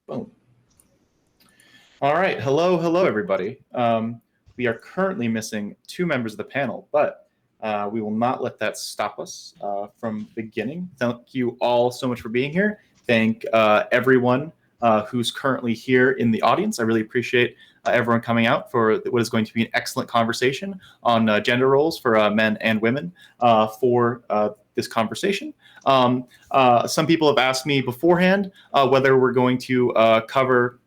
Boom. All right. Hello, everybody. We are currently missing 2 members of the panel, but we will not let that stop us from beginning. Thank you all so much for being here. Thank everyone who's currently here in the audience. I really appreciate everyone coming out for what is going to be an excellent conversation on gender roles for men and women for this conversation. Some people have asked me beforehand whether we're going to cover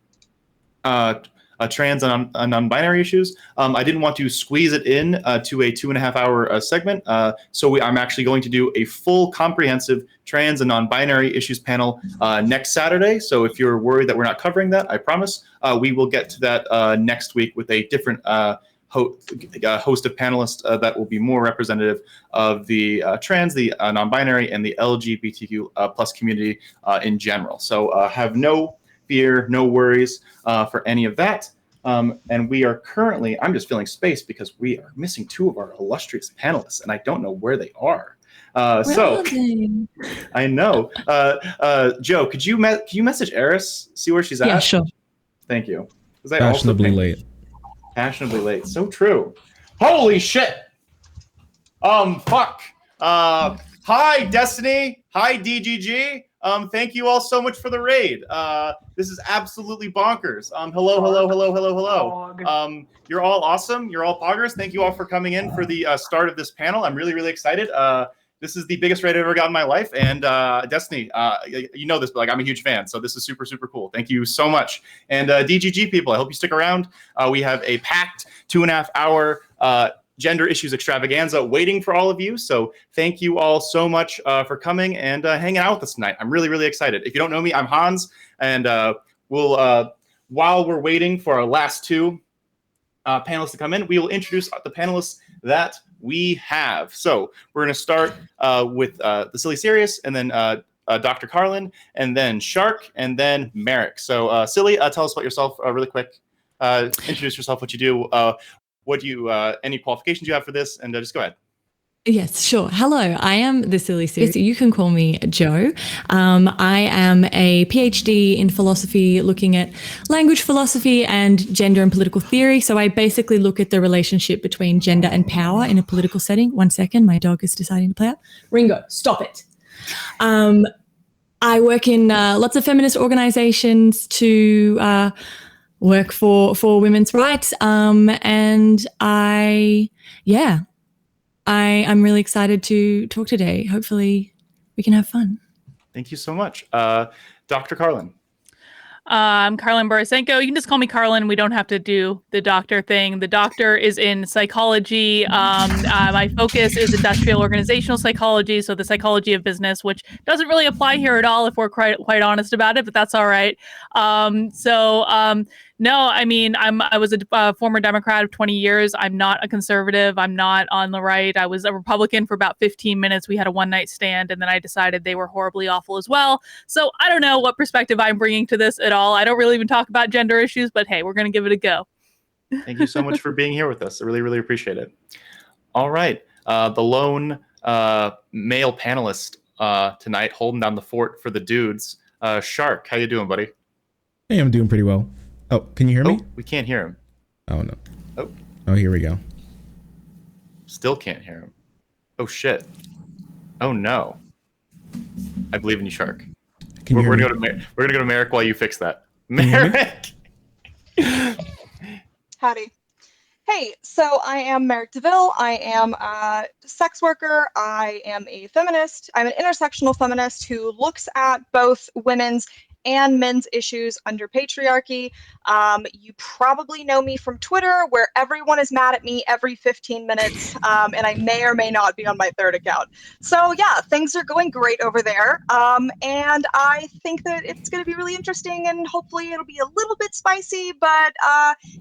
trans and non-binary issues. I didn't want to squeeze it in to a 2.5-hour segment, so I'm actually going to do a full comprehensive trans and non-binary issues panel next Saturday. So if you're worried that we're not covering that, I promise we will get to that next week with a different host of panelists that will be more representative of the trans, the non-binary, and the LGBTQ plus community in general. So have no fear, no worries for any of that. And we are currently, I'm just filling space because we are missing 2 of our illustrious panelists, and I don't know where they are. So I know. Joe, can you message Eris, see where she's at? Yeah, sure. Thank you. Fashionably late. Fashionably late. So true. Holy shit. Fuck. Hi, Destiny. Hi, DGG. Thank you all so much for the raid. This is absolutely bonkers. Hello. You're all awesome. You're all poggers. Thank you all for coming in for the start of this panel. I'm really excited. This is the biggest raid I've ever got in my life. And Destiny, you know this, but I'm a huge fan. So this is super cool. Thank you so much. And DGG people, I hope you stick around. We have a packed 2.5-hour gender issues extravaganza waiting for all of you. So thank you all so much for coming and hanging out with us tonight. I'm really excited. If you don't know me, I'm Hans, and we'll while we're waiting for our last 2 panelists to come in, we will introduce the panelists that we have. So we're going to start with the Silly Serious, and then Dr. Carlin, and then Shark, and then Merrick. So Silly, tell us about yourself really quick. Introduce yourself, what you do, what do you, any qualifications you have for this, and just go ahead. Yes, sure. Hello, I am the Silly Serious. You can call me Joe. I am a PhD in philosophy, looking at language philosophy and gender and political theory. So I basically look at the relationship between gender and power in a political setting. 1 second, my dog is deciding to play out. Ringo, stop it. I work in lots of feminist organizations to work for women's rights. And I'm really excited to talk today. Hopefully we can have fun. Thank you so much. Dr. Carlin. I'm Carlin Borisenko. You can just call me Carlin. We don't have to do the doctor thing. The doctor is in psychology. My focus is industrial organizational psychology, so the psychology of business, which doesn't really apply here at all if we're quite honest about it, but that's all right. No, I mean, I was a former Democrat of 20 years. I'm not a conservative. I'm not on the right. I was a Republican for about 15 minutes. We had a one-night stand, and then I decided they were horribly awful as well. So I don't know what perspective I'm bringing to this at all. I don't really even talk about gender issues, but hey, we're going to give it a go. Thank you so much for being here with us. I really appreciate it. All right. The lone male panelist tonight holding down the fort for the dudes. Shark, how you doing, buddy? Hey, I'm doing pretty well. Oh, can you hear me? We can't hear him. Oh, no. Oh, here we go. Still can't hear him. Oh, shit. Oh, no. I believe in you, Shark. We're gonna go to Merrick while you fix that. Merrick! Howdy. Hey, so I am Merrick DeVille. I am a sex worker. I am a feminist. I'm an intersectional feminist who looks at both women's and men's issues under patriarchy. You probably know me from Twitter, where everyone is mad at me every 15 minutes, and I may or may not be on my 3rd account. So yeah, things are going great over there, and I think that it's going to be really interesting, and hopefully it'll be a little bit spicy, but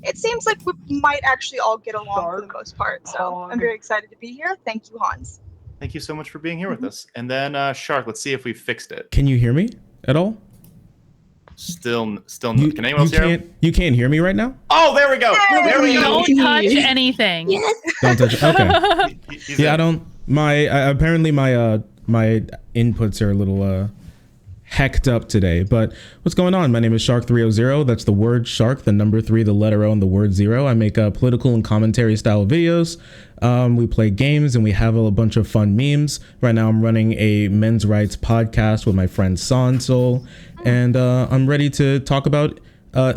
it seems like we might actually all get along for the most part, so I'm very excited to be here. Thank you, Hans. Thank you so much for being here with us. And then Shark, let's see if we fixed it. Can you hear me at all? Still no. Can anyone else hear him? You can't hear me right now? Oh, there we go. There we go. Don't touch anything. Yes. Don't touch. Okay. Yeah, I don't. Apparently my inputs are a little hecked up today. But what's going on? My name is Shark300. That's the word shark, the number 3, the letter O, and the word 0. I make political and commentary style videos. We play games and we have a bunch of fun memes. Right now I'm running a men's rights podcast with my friend Sansol, and I'm ready to talk about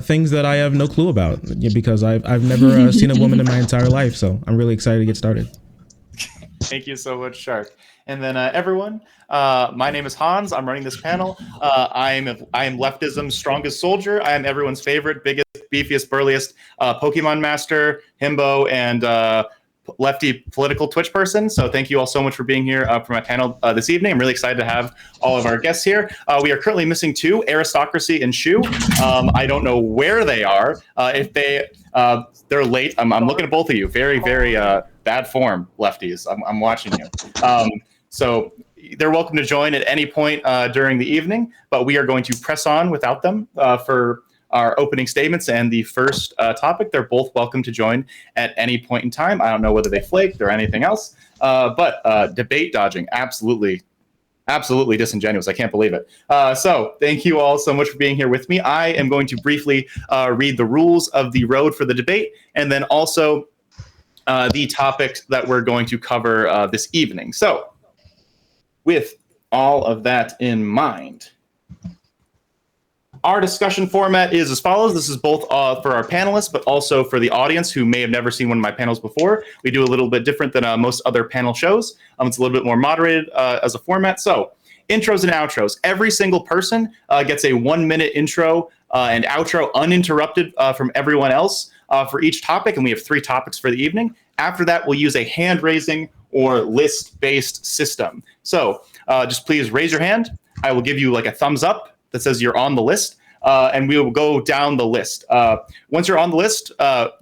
things that I have no clue about, because I've never seen a woman in my entire life. So I'm really excited to get started. Thank you so much, Shark. And then everyone, my name is Hans. I'm running this panel. I am leftism's strongest soldier. I am everyone's favorite, biggest, beefiest, burliest Pokemon master, himbo, and lefty political Twitch person. So thank you all so much for being here for my panel this evening. I'm really excited to have all of our guests here. We are currently missing 2, Aristocracy and Shu. I don't know where they are. If they're late, I'm looking at both of you. Very, very bad form, lefties. I'm watching you. So they're welcome to join at any point during the evening, but we are going to press on without them for our opening statements and the first topic. They're both welcome to join at any point in time. I don't know whether they flaked or anything else, but debate dodging, absolutely disingenuous. I can't believe it. So thank you all so much for being here with me. I am going to briefly read the rules of the road for the debate, and then also the topics that we're going to cover this evening. So with all of that in mind, our discussion format is as follows. This is both for our panelists, but also for the audience who may have never seen one of my panels before. We do a little bit different than most other panel shows. It's a little bit more moderated as a format. So intros and outros. Every single person gets a 1-minute intro and outro uninterrupted from everyone else for each topic. And we have 3 topics for the evening. After that, we'll use a hand raising or list-based system. So just please raise your hand. I will give you like a thumbs up that says you're on the list, and we will go down the list. Once you're on the list,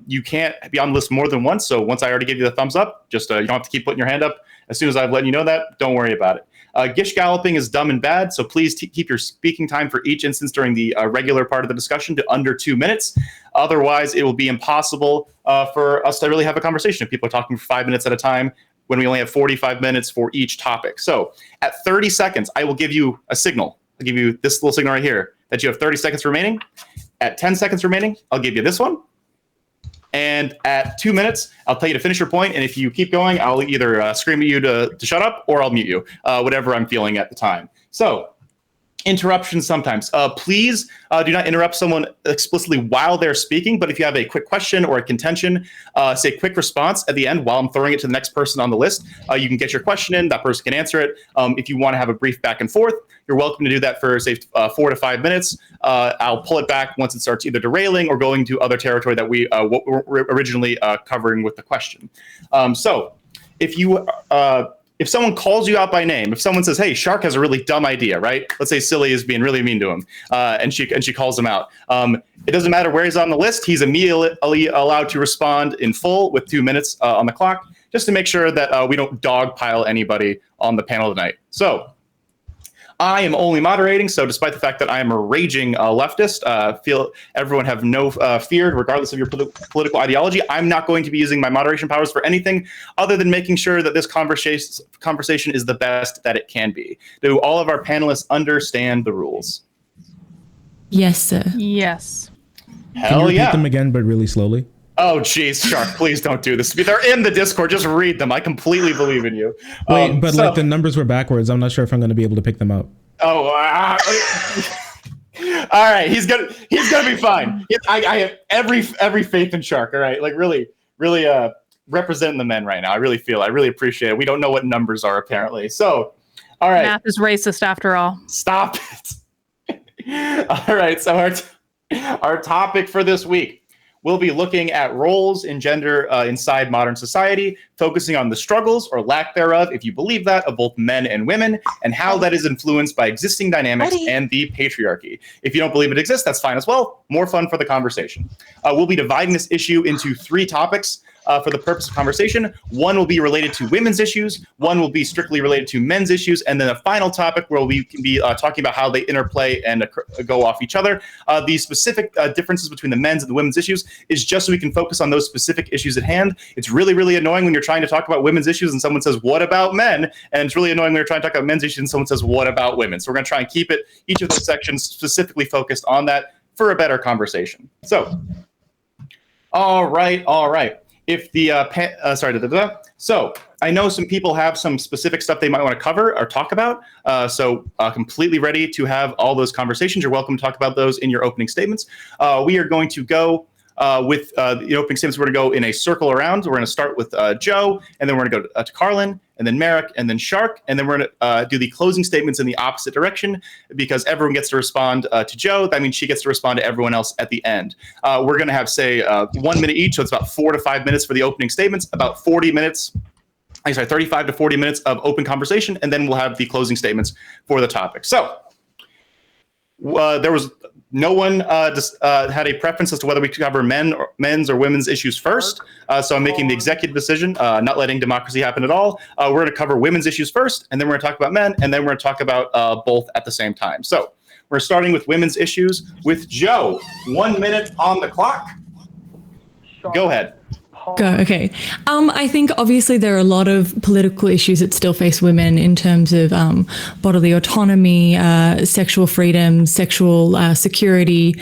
you can't be on the list more than once. So once I already gave you the thumbs up, just you don't have to keep putting your hand up. As soon as I've let you know that, don't worry about it. Gish galloping is dumb and bad, so please keep your speaking time for each instance during the regular part of the discussion to under 2 minutes. Otherwise, it will be impossible for us to really have a conversation if people are talking for 5 minutes at a time when we only have 45 minutes for each topic. So at 30 seconds, I will give you a signal. I'll give you this little signal right here that you have 30 seconds remaining. At 10 seconds remaining, I'll give you this one. And at 2 minutes, I'll tell you to finish your point. And if you keep going, I'll either scream at you to shut up, or I'll mute you, whatever I'm feeling at the time. So interruptions sometimes. Please do not interrupt someone explicitly while they're speaking, but if you have a quick question or a contention, say quick response at the end while I'm throwing it to the next person on the list. You can get your question in, that person can answer it. If you want to have a brief back and forth, you're welcome to do that for, say, 4 to 5 minutes. I'll pull it back once it starts either derailing or going to other territory that we were originally covering with the question. So if someone calls you out by name, if someone says, hey, Shark has a really dumb idea, right? Let's say Silly is being really mean to him, and she calls him out. It doesn't matter where he's on the list. He's immediately allowed to respond in full with 2 minutes on the clock, just to make sure that we don't dogpile anybody on the panel tonight. So I am only moderating, so despite the fact that I am a raging leftist, feel everyone have no fear, regardless of your political ideology. I'm not going to be using my moderation powers for anything other than making sure that this conversation is the best that it can be. Do all of our panelists understand the rules? Yes, sir. Yes. Can Hell you repeat yeah. them again, but really slowly? Oh, geez, Shark, please don't do this. They're in the Discord. Just read them. I completely believe in you. Wait, but like the numbers were backwards. I'm not sure if I'm going to be able to pick them up. Oh, all right. He's gonna be fine. I have every faith in Shark. All right, like really representing the men right now. I really appreciate it. We don't know what numbers are apparently. So, all right. Math is racist after all. Stop it. All right. So our topic for this week. We'll be looking at roles in gender inside modern society, focusing on the struggles or lack thereof, if you believe that, of both men and women, and how that is influenced by existing dynamics and the patriarchy. If you don't believe it exists, that's fine as well. More fun for the conversation. We'll be dividing this issue into 3 topics. for the purpose of conversation. One will be related to women's issues, one will be strictly related to men's issues, and then a final topic where we can be talking about how they interplay and go off each other. The specific differences between the men's and the women's issues is just so we can focus on those specific issues at hand. It's really, really annoying when you're trying to talk about women's issues and someone says, what about men? And it's really annoying when you're trying to talk about men's issues and someone says, what about women? So we're going to try and keep each of those sections specifically focused on that for a better conversation. So, all right. If the So I know some people have some specific stuff they might want to cover or talk about. So completely ready to have all those conversations. You're welcome to talk about those in your opening statements. We are going to go with the opening statements. We're going to go in a circle around. We're going to start with Joe, and then we're going to go to Carlin, and then Merrick, and then Shark, and then we're going to do the closing statements in the opposite direction because everyone gets to respond to Joe. That means she gets to respond to everyone else at the end. We're going to have, say, 1 minute each, so it's about 4 to 5 minutes for the opening statements, about 35 to 40 minutes of open conversation, and then we'll have the closing statements for the topic. So there was no one had a preference as to whether we cover men's or women's issues first. So I'm making the executive decision, not letting democracy happen at all. We're going to cover women's issues first, and then we're going to talk about men, and then we're going to talk about both at the same time. So we're starting with women's issues with Joe. 1 minute on the clock. Go ahead. Go. Okay. I think obviously there are a lot of political issues that still face women in terms of bodily autonomy, sexual freedom, sexual security,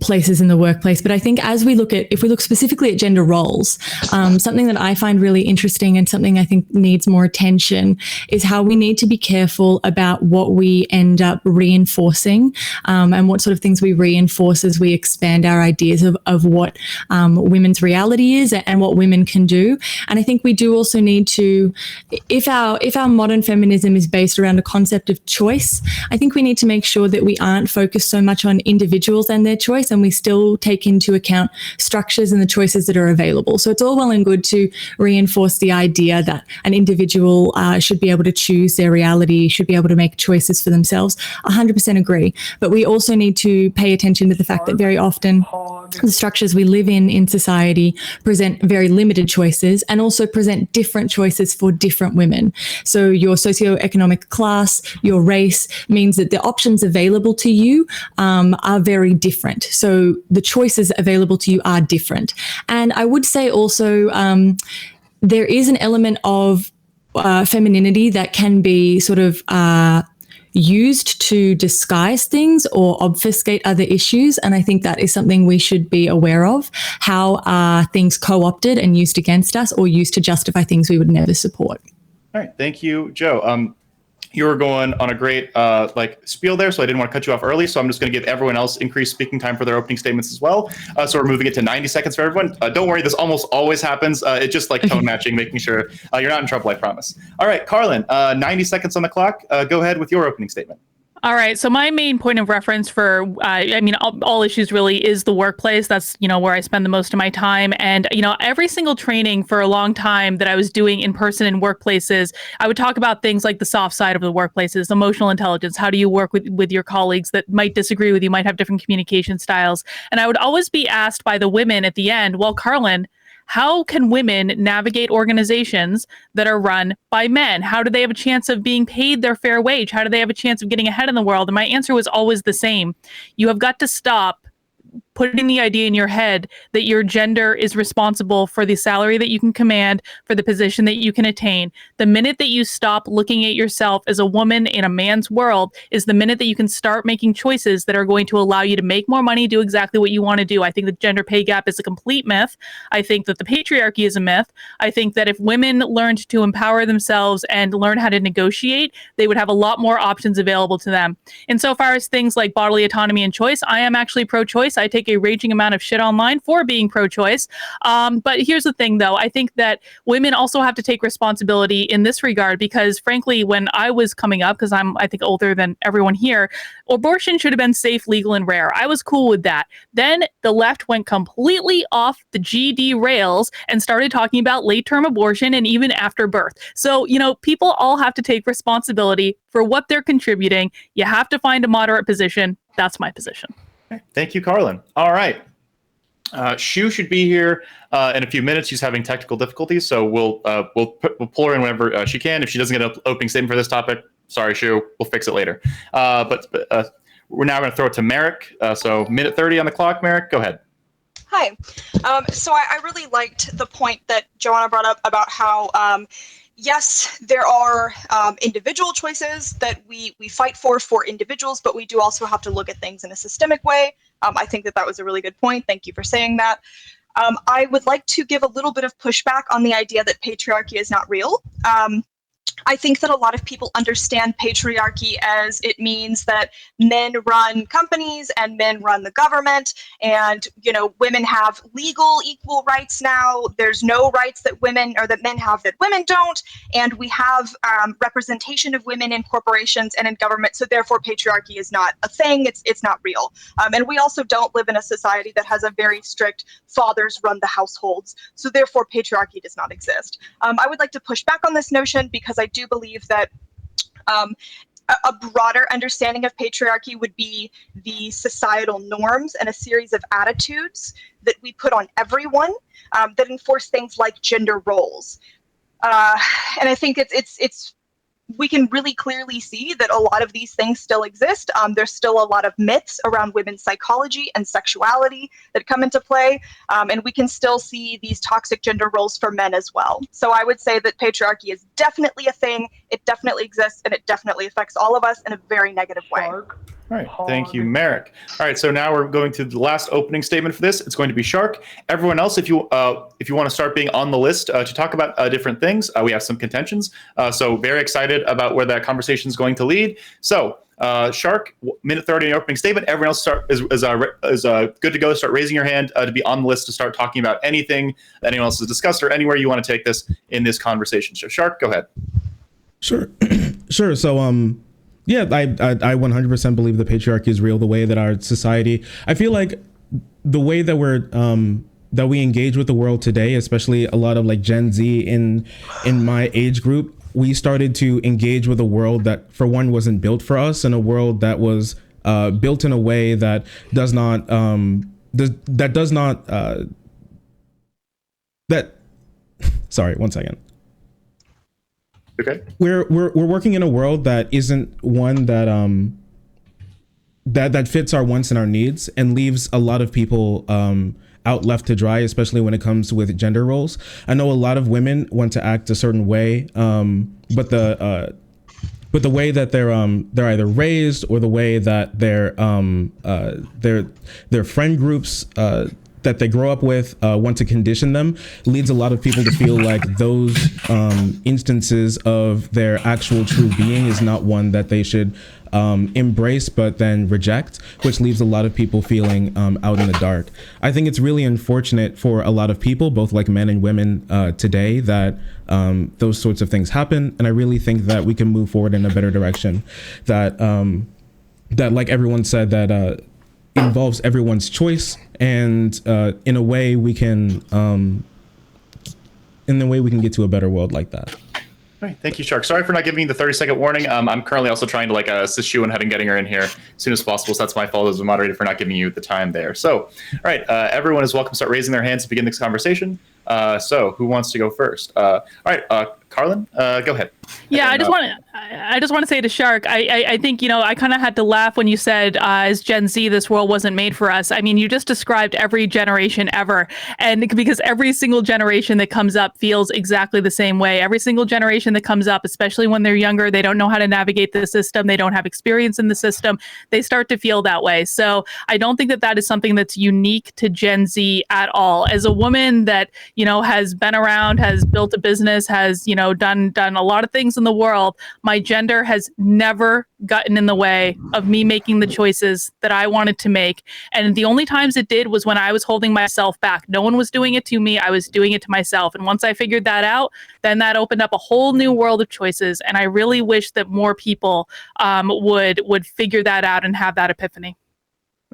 places in the workplace. But I think if we look specifically at gender roles, something that I find really interesting and something I think needs more attention is how we need to be careful about what we end up reinforcing and what sort of things we reinforce as we expand our ideas of what women's reality is and what women can do. And I think we do also need to, if our modern feminism is based around a concept of choice, I think we need to make sure that we aren't focused so much on individuals and their choice, and we still take into account structures and the choices that are available. So it's all well and good to reinforce the idea that an individual should be able to choose their reality, should be able to make choices for themselves. 100% agree. But we also need to pay attention to the fact that very often the structures we live in society present very limited choices and also present different choices for different women. So your socioeconomic class, your race means that the options available to you are very different. So the choices available to you are different. And I would say also there is an element of femininity that can be sort of used to disguise things or obfuscate other issues. And I think that is something we should be aware of. How are things co-opted and used against us or used to justify things we would never support? All right. Thank you, Joe. You were going on a great spiel there, so I didn't want to cut you off early. So I'm just going to give everyone else increased speaking time for their opening statements as well. So we're moving it to 90 seconds for everyone. Don't worry, this almost always happens. It's just like tone matching, making sure you're not in trouble, I promise. All right, Carlin, 90 seconds on the clock. Go ahead with your opening statement. All right. So my main point of reference for, all issues really is the workplace. That's, where I spend the most of my time. And, every single training for a long time that I was doing in person in workplaces, I would talk about things like the soft side of the workplaces, emotional intelligence. How do you work with your colleagues that might disagree with you, might have different communication styles? And I would always be asked by the women at the end, well, Carlin, how can women navigate organizations that are run by men? How do they have a chance of being paid their fair wage? How do they have a chance of getting ahead in the world? And my answer was always the same. You have got to stop putting the idea in your head that your gender is responsible for the salary that you can command, for the position that you can attain. The minute that you stop looking at yourself as a woman in a man's world is the minute that you can start making choices that are going to allow you to make more money, do exactly what you want to do. I think the gender pay gap is a complete myth. I think that the patriarchy is a myth. I think that if women learned to empower themselves and learn how to negotiate, they would have a lot more options available to them. Insofar as things like bodily autonomy and choice, I am actually pro-choice. I take a raging amount of shit online for being pro-choice. But here's the thing, though. I think that women also have to take responsibility in this regard because, frankly, when I was coming up, because I think, older than everyone here, abortion should have been safe, legal, and rare. I was cool with that. Then the left went completely off the GD rails and started talking about late-term abortion and even after birth. So, people all have to take responsibility for what they're contributing. You have to find a moderate position. That's my position. Thank you, Carlin. All right. Shu should be here in a few minutes. She's having technical difficulties, so we'll pull her in whenever she can. If she doesn't get an opening statement for this topic, sorry, Shu, we'll fix it later. But we're now going to throw it to Merrick. So minute 30 on the clock. Merrick, go ahead. Hi. So I really liked the point that Joanna brought up about how, yes, there are individual choices that we fight for individuals, but we do also have to look at things in a systemic way. I think that was a really good point. Thank you for saying that. I would like to give a little bit of pushback on the idea that patriarchy is not real. I think that a lot of people understand patriarchy as it means that men run companies and men run the government, and women have legal equal rights now. There's no rights that women or that men have that women don't, and we have representation of women in corporations and in government. So therefore, patriarchy is not a thing. It's not real. And we also don't live in a society that has a very strict fathers run the households. So therefore, patriarchy does not exist. I would like to push back on this notion because I do believe that a broader understanding of patriarchy would be the societal norms and a series of attitudes that we put on everyone that enforce things like gender roles. And I think it's we can really clearly see that a lot of these things still exist. There's still a lot of myths around women's psychology and sexuality that come into play. And we can still see these toxic gender roles for men as well. So I would say that patriarchy is definitely a thing. It definitely exists, and it definitely affects all of us in a very negative way. All right, thank you, Merrick. All right, so now we're going to the last opening statement for this. It's going to be Shark. Everyone else, if you want to start being on the list to talk about different things, we have some contentions. So very excited about where that conversation is going to lead. So Shark, minute 30 in your opening statement. Everyone else is good to go. Start raising your hand to be on the list to start talking about anything that anyone else has discussed or anywhere you want to take this in this conversation. So Shark, go ahead. Sure. Sure. So yeah, I 100% believe the patriarchy is real. The way that our society, I feel like the way that that we engage with the world today, especially a lot of like Gen Z in my age group, we started to engage with a world that, for one, wasn't built for us, and a world that was built in a way that does not sorry, one second. Okay. We're working in a world that isn't one that that fits our wants and our needs, and leaves a lot of people out left to dry, especially when it comes with gender roles. I know a lot of women want to act a certain way, but the way that they're either raised, or the way that their friend groups that they grow up with want to condition them, leads a lot of people to feel like those instances of their actual true being is not one that they should embrace, but then reject, which leaves a lot of people feeling out in the dark. I think it's really unfortunate for a lot of people, both like men and women today, that those sorts of things happen. And I really think that we can move forward in a better direction, that like everyone said, that involves everyone's choice, and in a way we can get to a better world like that. All right, thank you, Shark. Sorry for not giving you the 30-second warning. I'm currently also trying to assist you in head and getting her in here as soon as possible. So that's my fault as a moderator for not giving you the time there. So, all right, everyone is welcome to start raising their hands to begin this conversation. So who wants to go first? All right, Carlin, go ahead. Yeah, I just want to say to Shark, I think, I kind of had to laugh when you said, as Gen Z, this world wasn't made for us. I mean, you just described every generation ever. And because every single generation that comes up feels exactly the same way. Every single generation that comes up, especially when they're younger, they don't know how to navigate the system. They don't have experience in the system. They start to feel that way. So I don't think that is something that's unique to Gen Z at all. As a woman that, has been around, has built a business, has, done a lot of things in the world, my gender has never gotten in the way of me making the choices that I wanted to make. And the only times it did was when I was holding myself back. No one was doing it to me. I was doing it to myself. And once I figured that out, then that opened up a whole new world of choices. And I really wish that more people would figure that out and have that epiphany.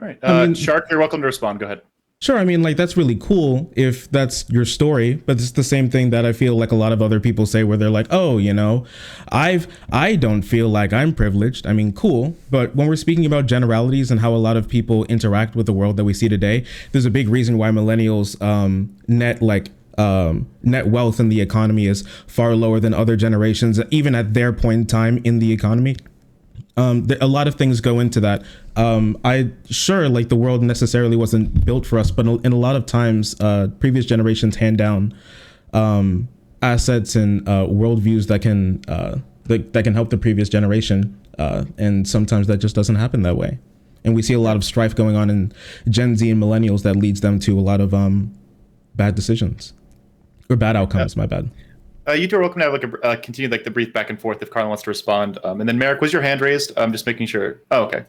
All right. Shark, you're welcome to respond. Go ahead. Sure, I mean, like, that's really cool if that's your story, but it's the same thing that I feel like a lot of other people say, where they're like, oh, you know, I don't feel like I'm privileged. I mean, cool, but when we're speaking about generalities and how a lot of people interact with the world that we see today, there's a big reason why millennials net wealth in the economy is far lower than other generations, even at their point in time in the economy. A lot of things go into that. Like, the world necessarily wasn't built for us, but in a lot of times, previous generations hand down assets and worldviews that can help the previous generation, and sometimes that just doesn't happen that way. And we see a lot of strife going on in Gen Z and millennials that leads them to a lot of bad decisions or bad outcomes. My bad. You two are welcome to have continue the brief back and forth if Carlin wants to respond. And then Merrick, was your hand raised? I'm just making sure. Oh, okay.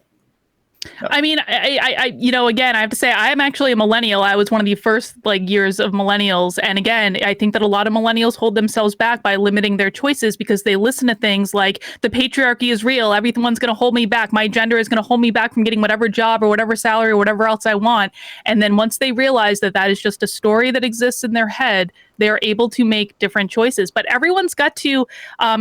I mean, I again, I have to say, I am actually a millennial. I was one of the first years of millennials. And again, I think that a lot of millennials hold themselves back by limiting their choices because they listen to things like the patriarchy is real. Everyone's going to hold me back. My gender is going to hold me back from getting whatever job or whatever salary or whatever else I want. And then once they realize that that is just a story that exists in their head, they're able to make different choices. But everyone's got to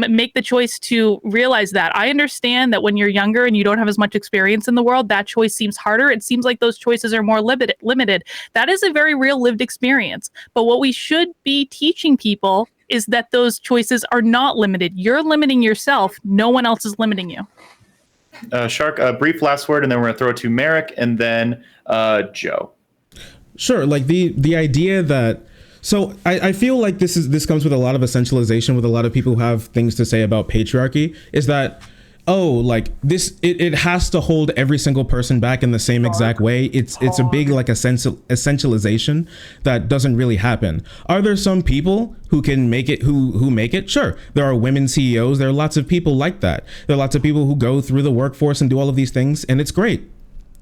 make the choice to realize that. I understand that when you're younger and you don't have as much experience in the world, that choice seems harder. It seems like those choices are more limited. That is a very real lived experience. But what we should be teaching people is that those choices are not limited. You're limiting yourself. No one else is limiting you. Shark, a brief last word, and then we're going to throw it to Merrick and then Joe. Sure. Like the idea that, so I feel like this comes with a lot of essentialization with a lot of people who have things to say about patriarchy, is that, oh, like this, it has to hold every single person back in the same exact way. It's a big essentialization that doesn't really happen. Are there some people who can make it, who make it? Sure. There are women CEOs. There are lots of people like that. There are lots of people who go through the workforce and do all of these things, and it's great.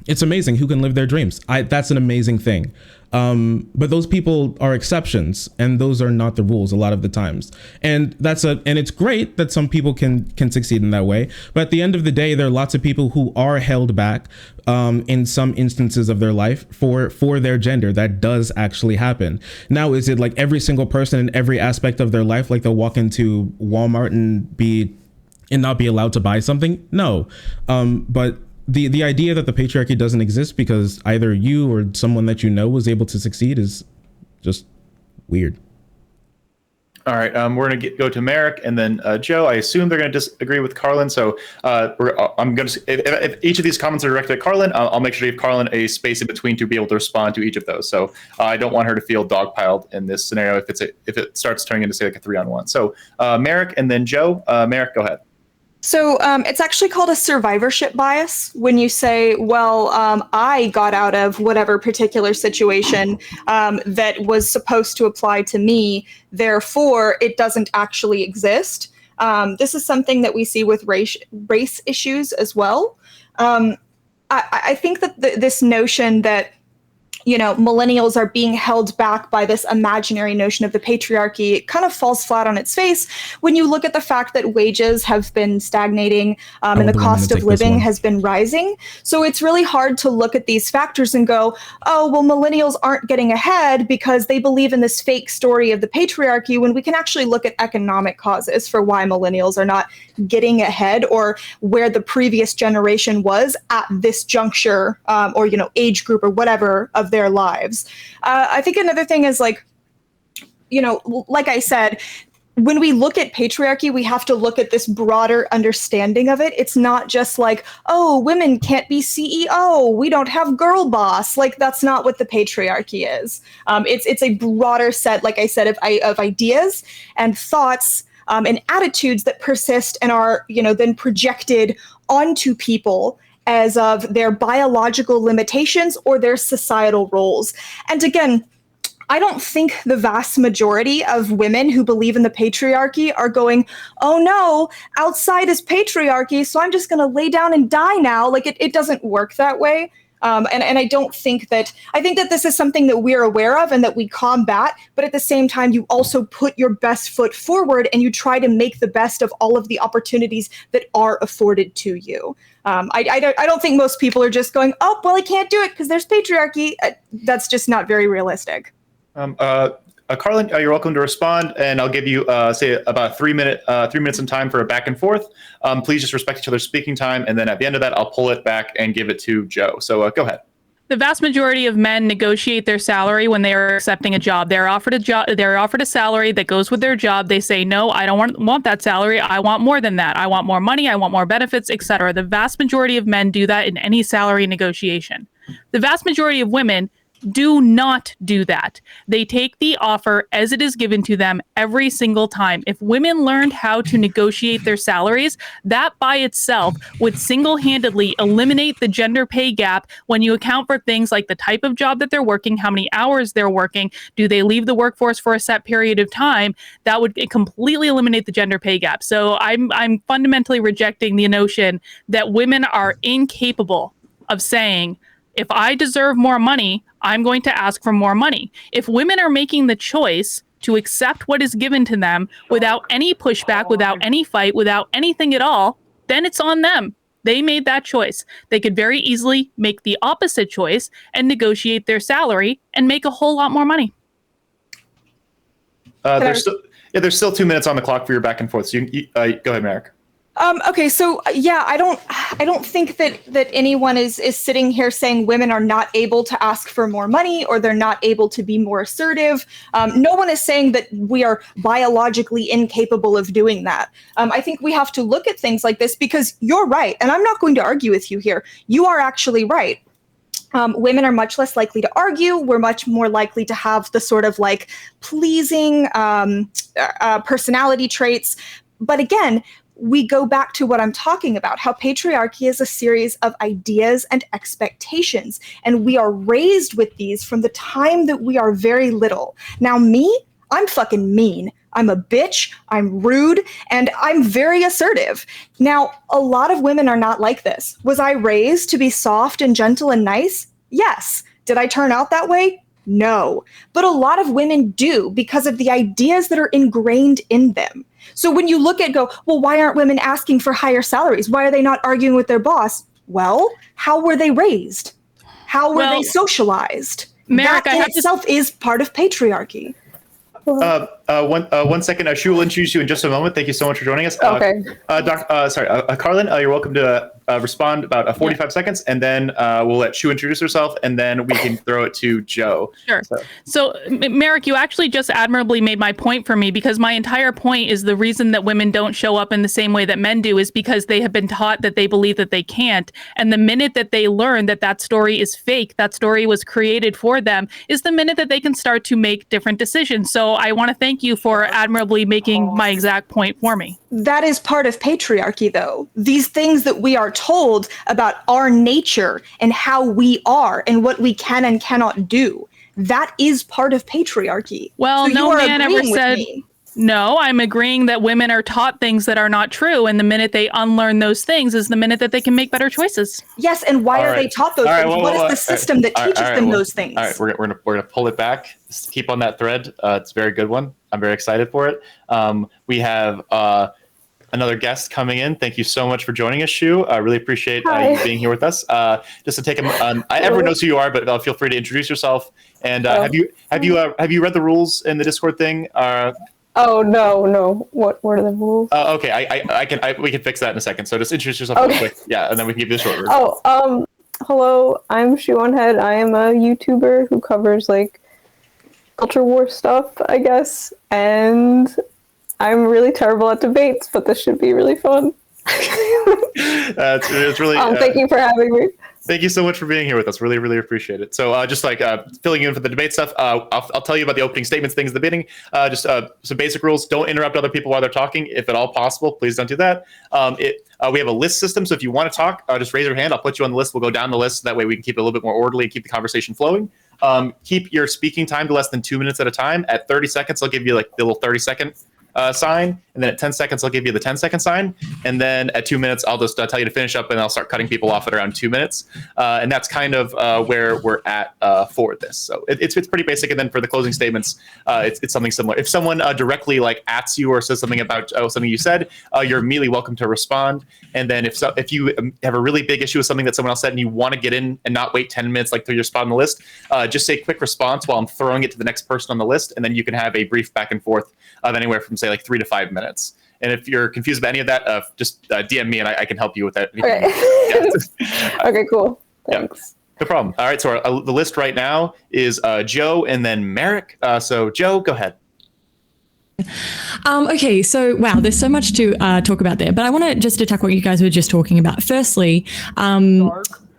It's amazing who can live their dreams. That's an amazing thing. But those people are exceptions, and those are not the rules a lot of the times. And it's great that some people can succeed in that way. But at the end of the day, there are lots of people who are held back in some instances of their life for their gender. That does actually happen. Now, is it like every single person in every aspect of their life, like they'll walk into Walmart and not be allowed to buy something? No. But the idea that the patriarchy doesn't exist because either you or someone that you know was able to succeed is just weird. All right, we're going to go to Merrick and then Joe. I assume they're going to disagree with Carlin. So I'm going to, if each of these comments are directed at Carlin, I'll make sure to give Carlin a space in between to be able to respond to each of those. So I don't want her to feel dogpiled in this scenario if it starts turning into, say, like a 3-on-1. So Merrick and then Joe. Merrick, go ahead. So it's actually called a survivorship bias when you say, well, I got out of whatever particular situation that was supposed to apply to me, therefore it doesn't actually exist. This is something that we see with race issues as well. I think that this notion that millennials are being held back by this imaginary notion of the patriarchy, it kind of falls flat on its face when you look at the fact that wages have been stagnating and the cost of living has been rising. So it's really hard to look at these factors and go, oh, well, millennials aren't getting ahead because they believe in this fake story of the patriarchy, when we can actually look at economic causes for why millennials are not getting ahead or where the previous generation was at this juncture or age group or whatever of their lives. I think another thing is like I said, when we look at patriarchy, we have to look at this broader understanding of it. It's not just like, oh, women can't be CEO, we don't have girl boss. Like, that's not what the patriarchy is. It's a broader set, like I said, of ideas and thoughts and attitudes that persist and are, then projected onto people as of their biological limitations or their societal roles. And again, I don't think the vast majority of women who believe in the patriarchy are going, oh no, outside is patriarchy, so I'm just going to lay down and die now. Like, it doesn't work that way. And I don't think that, I think that this is something that we're aware of and that we combat, but at the same time, you also put your best foot forward and you try to make the best of all of the opportunities that are afforded to you. I don't think most people are just going, oh, well, I can't do it because there's patriarchy. That's just not very realistic. Carlin, you're welcome to respond, and I'll give you, say, about 3 minutes in time for a back and forth. Please just respect each other's speaking time, and then at the end of that, I'll pull it back and give it to Joe. So go ahead. The vast majority of men negotiate their salary when they are accepting a job. They're offered a job. They're offered a salary that goes with their job. They say, no, I don't want that salary. I want more than that. I want more money. I want more benefits, etc. The vast majority of men do that in any salary negotiation. The vast majority of women do not do that. They take the offer as it is given to them every single time. If women learned how to negotiate their salaries, that by itself would single-handedly eliminate the gender pay gap when you account for things like the type of job that they're working, how many hours they're working, do they leave the workforce for a set period of time. That would completely eliminate the gender pay gap. So I'm fundamentally rejecting the notion that women are incapable of saying, if I deserve more money, I'm going to ask for more money. If women are making the choice to accept what is given to them without any pushback, without any fight, without anything at all, then it's on them. They made that choice. They could very easily make the opposite choice and negotiate their salary and make a whole lot more money. There's still 2 minutes on the clock for your back and forth. So you go ahead, Merrick. Okay, so yeah, I don't think that anyone is sitting here saying women are not able to ask for more money or they're not able to be more assertive. No one is saying that we are biologically incapable of doing that. I think we have to look at things like this because you're right, and I'm not going to argue with you here. You are actually right. Women are much less likely to argue. We're much more likely to have the sort of like pleasing personality traits. But again, we go back to what I'm talking about, how patriarchy is a series of ideas and expectations, and we are raised with these from the time that we are very little. Now me, I'm fucking mean. I'm a bitch, I'm rude, and I'm very assertive. Now, a lot of women are not like this. Was I raised to be soft and gentle and nice? Yes. Did I turn out that way? No. But a lot of women do because of the ideas that are ingrained in them. So when you look at well, why aren't women asking for higher salaries? Why are they not arguing with their boss? Well, how were they raised? How were they socialized? Merrick, that in itself is part of patriarchy. One second. Shu will introduce you in just a moment. Thank you so much for joining us. Okay. Carlin, you're welcome to respond about 45 seconds, and then we'll let Shu introduce herself, and then we can throw it to Joe. Sure. So, Merrick, you actually just admirably made my point for me, because my entire point is the reason that women don't show up in the same way that men do is because they have been taught that they believe that they can't. And the minute that they learn that that story is fake, that story was created for them, is the minute that they can start to make different decisions. So I want to thank you for admirably making my exact point for me. That is part of patriarchy, though. These things that we are told about our nature and how we are and what we can and cannot do, that is part of patriarchy. Well, so no man ever said, no, I'm agreeing that women are taught things that are not true. And the minute they unlearn those things is the minute that they can make better choices. Yes, and why are they taught those things? What is the system that teaches them those things? All right, we're gonna pull it back. Just keep on that thread. It's a very good one. I'm very excited for it. We have another guest coming in. Thank you so much for joining us, Shu. I really appreciate you being here with us. Just to take everyone knows who you are, but feel free to introduce yourself. And have you read the rules in the Discord thing? Oh no! What are the rules? Okay, we can fix that in a second. So just introduce yourself real quick, yeah, and then we can give you the short version. Hello, I'm Shu on Head. I am a YouTuber who covers like culture war stuff, I guess, and I'm really terrible at debates, but this should be really fun. It's really. Thank you for having me. Thank you so much for being here with us. Really, really appreciate it. So just like filling you in for the debate stuff, I'll tell you about the opening statements, things in the beginning. Just some basic rules. Don't interrupt other people while they're talking. If at all possible, please don't do that. We have a list system, so if you want to talk, just raise your hand. I'll put you on the list. We'll go down the list. That way we can keep it a little bit more orderly and keep the conversation flowing. Keep your speaking time to less than 2 minutes at a time. At 30 seconds, I'll give you like the little 30-second sign, and then at 10 seconds I'll give you the 10-second sign, and then at 2 minutes I'll just tell you to finish up, and I'll start cutting people off at around 2 minutes, and that's kind of where we're at for this. So it's pretty basic. And then for the closing statements, it's something similar. If someone directly like ats you or says something about something you said, you're immediately welcome to respond. And then if you have a really big issue with something that someone else said and you want to get in and not wait 10 minutes like till your spot on the list, just say quick response while I'm throwing it to the next person on the list, and then you can have a brief back and forth of anywhere from say like 3 to 5 minutes. And if you're confused about any of that, just DM me and I can help you with that. Okay. Yeah. Okay, cool. Thanks. Yeah, no problem. All right, so the list right now is Joe and then Merrick. So Joe, go ahead. Okay, so wow, there's so much to talk about there, but I want to just attack what you guys were just talking about. Firstly,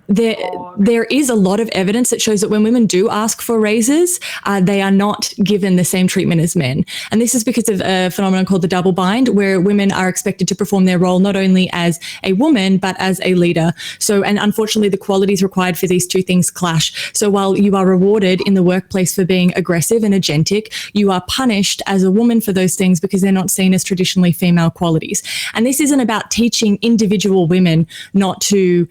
there is a lot of evidence that shows that when women do ask for raises, they are not given the same treatment as men. And this is because of a phenomenon called the double bind, where women are expected to perform their role not only as a woman, but as a leader. So, and unfortunately, the qualities required for these two things clash. So while you are rewarded in the workplace for being aggressive and agentic, you are punished as a woman for those things because they're not seen as traditionally female qualities. And this isn't about teaching individual women not to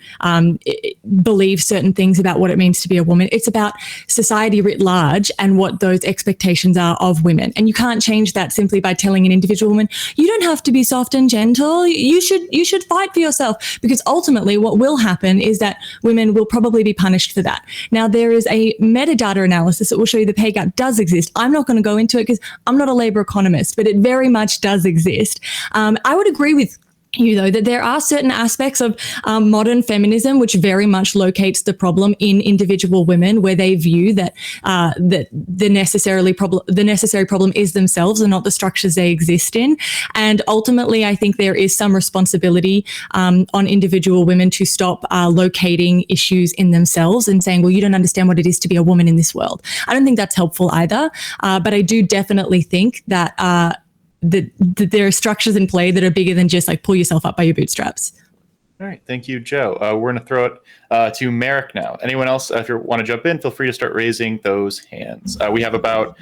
believe certain things about what it means to be a woman. It's about society writ large and what those expectations are of women. And you can't change that simply by telling an individual woman, you don't have to be soft and gentle. You should fight for yourself, because ultimately what will happen is that women will probably be punished for that. Now, there is a metadata analysis that will show you the pay gap does exist. I'm not going to go into it because I'm not a labor economist, but it very much does exist. I would agree with you, though, that there are certain aspects of modern feminism which very much locates the problem in individual women, where they view that the necessary problem is themselves and not the structures they exist in. And ultimately, I think there is some responsibility on individual women to stop locating issues in themselves and saying, well, you don't understand what it is to be a woman in this world. I don't think that's helpful either, but I do definitely think that that there are structures in play that are bigger than just like pull yourself up by your bootstraps. All right, thank you, Joe. We're going to throw it to Merrick now. Anyone else, if you want to jump in, feel free to start raising those hands. We have about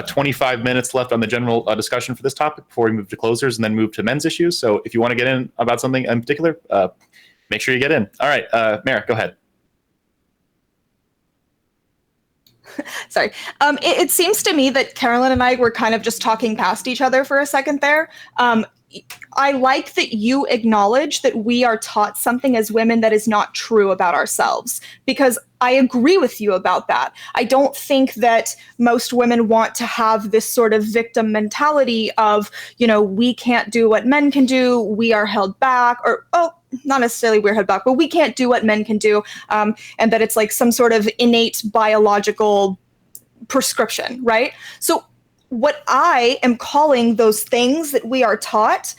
25 minutes left on the general discussion for this topic before we move to closers and then move to men's issues. So if you want to get in about something in particular, make sure you get in. All right, Merrick, go ahead. Sorry. It seems to me that Carolyn and I were kind of just talking past each other for a second there. I like that you acknowledge that we are taught something as women that is not true about ourselves, because I agree with you about that. I don't think that most women want to have this sort of victim mentality of, you know, we can't do what men can do, we are held back, or, not necessarily we're held back, but we can't do what men can do, and that it's like some sort of innate biological prescription, right? So what I am calling those things that we are taught,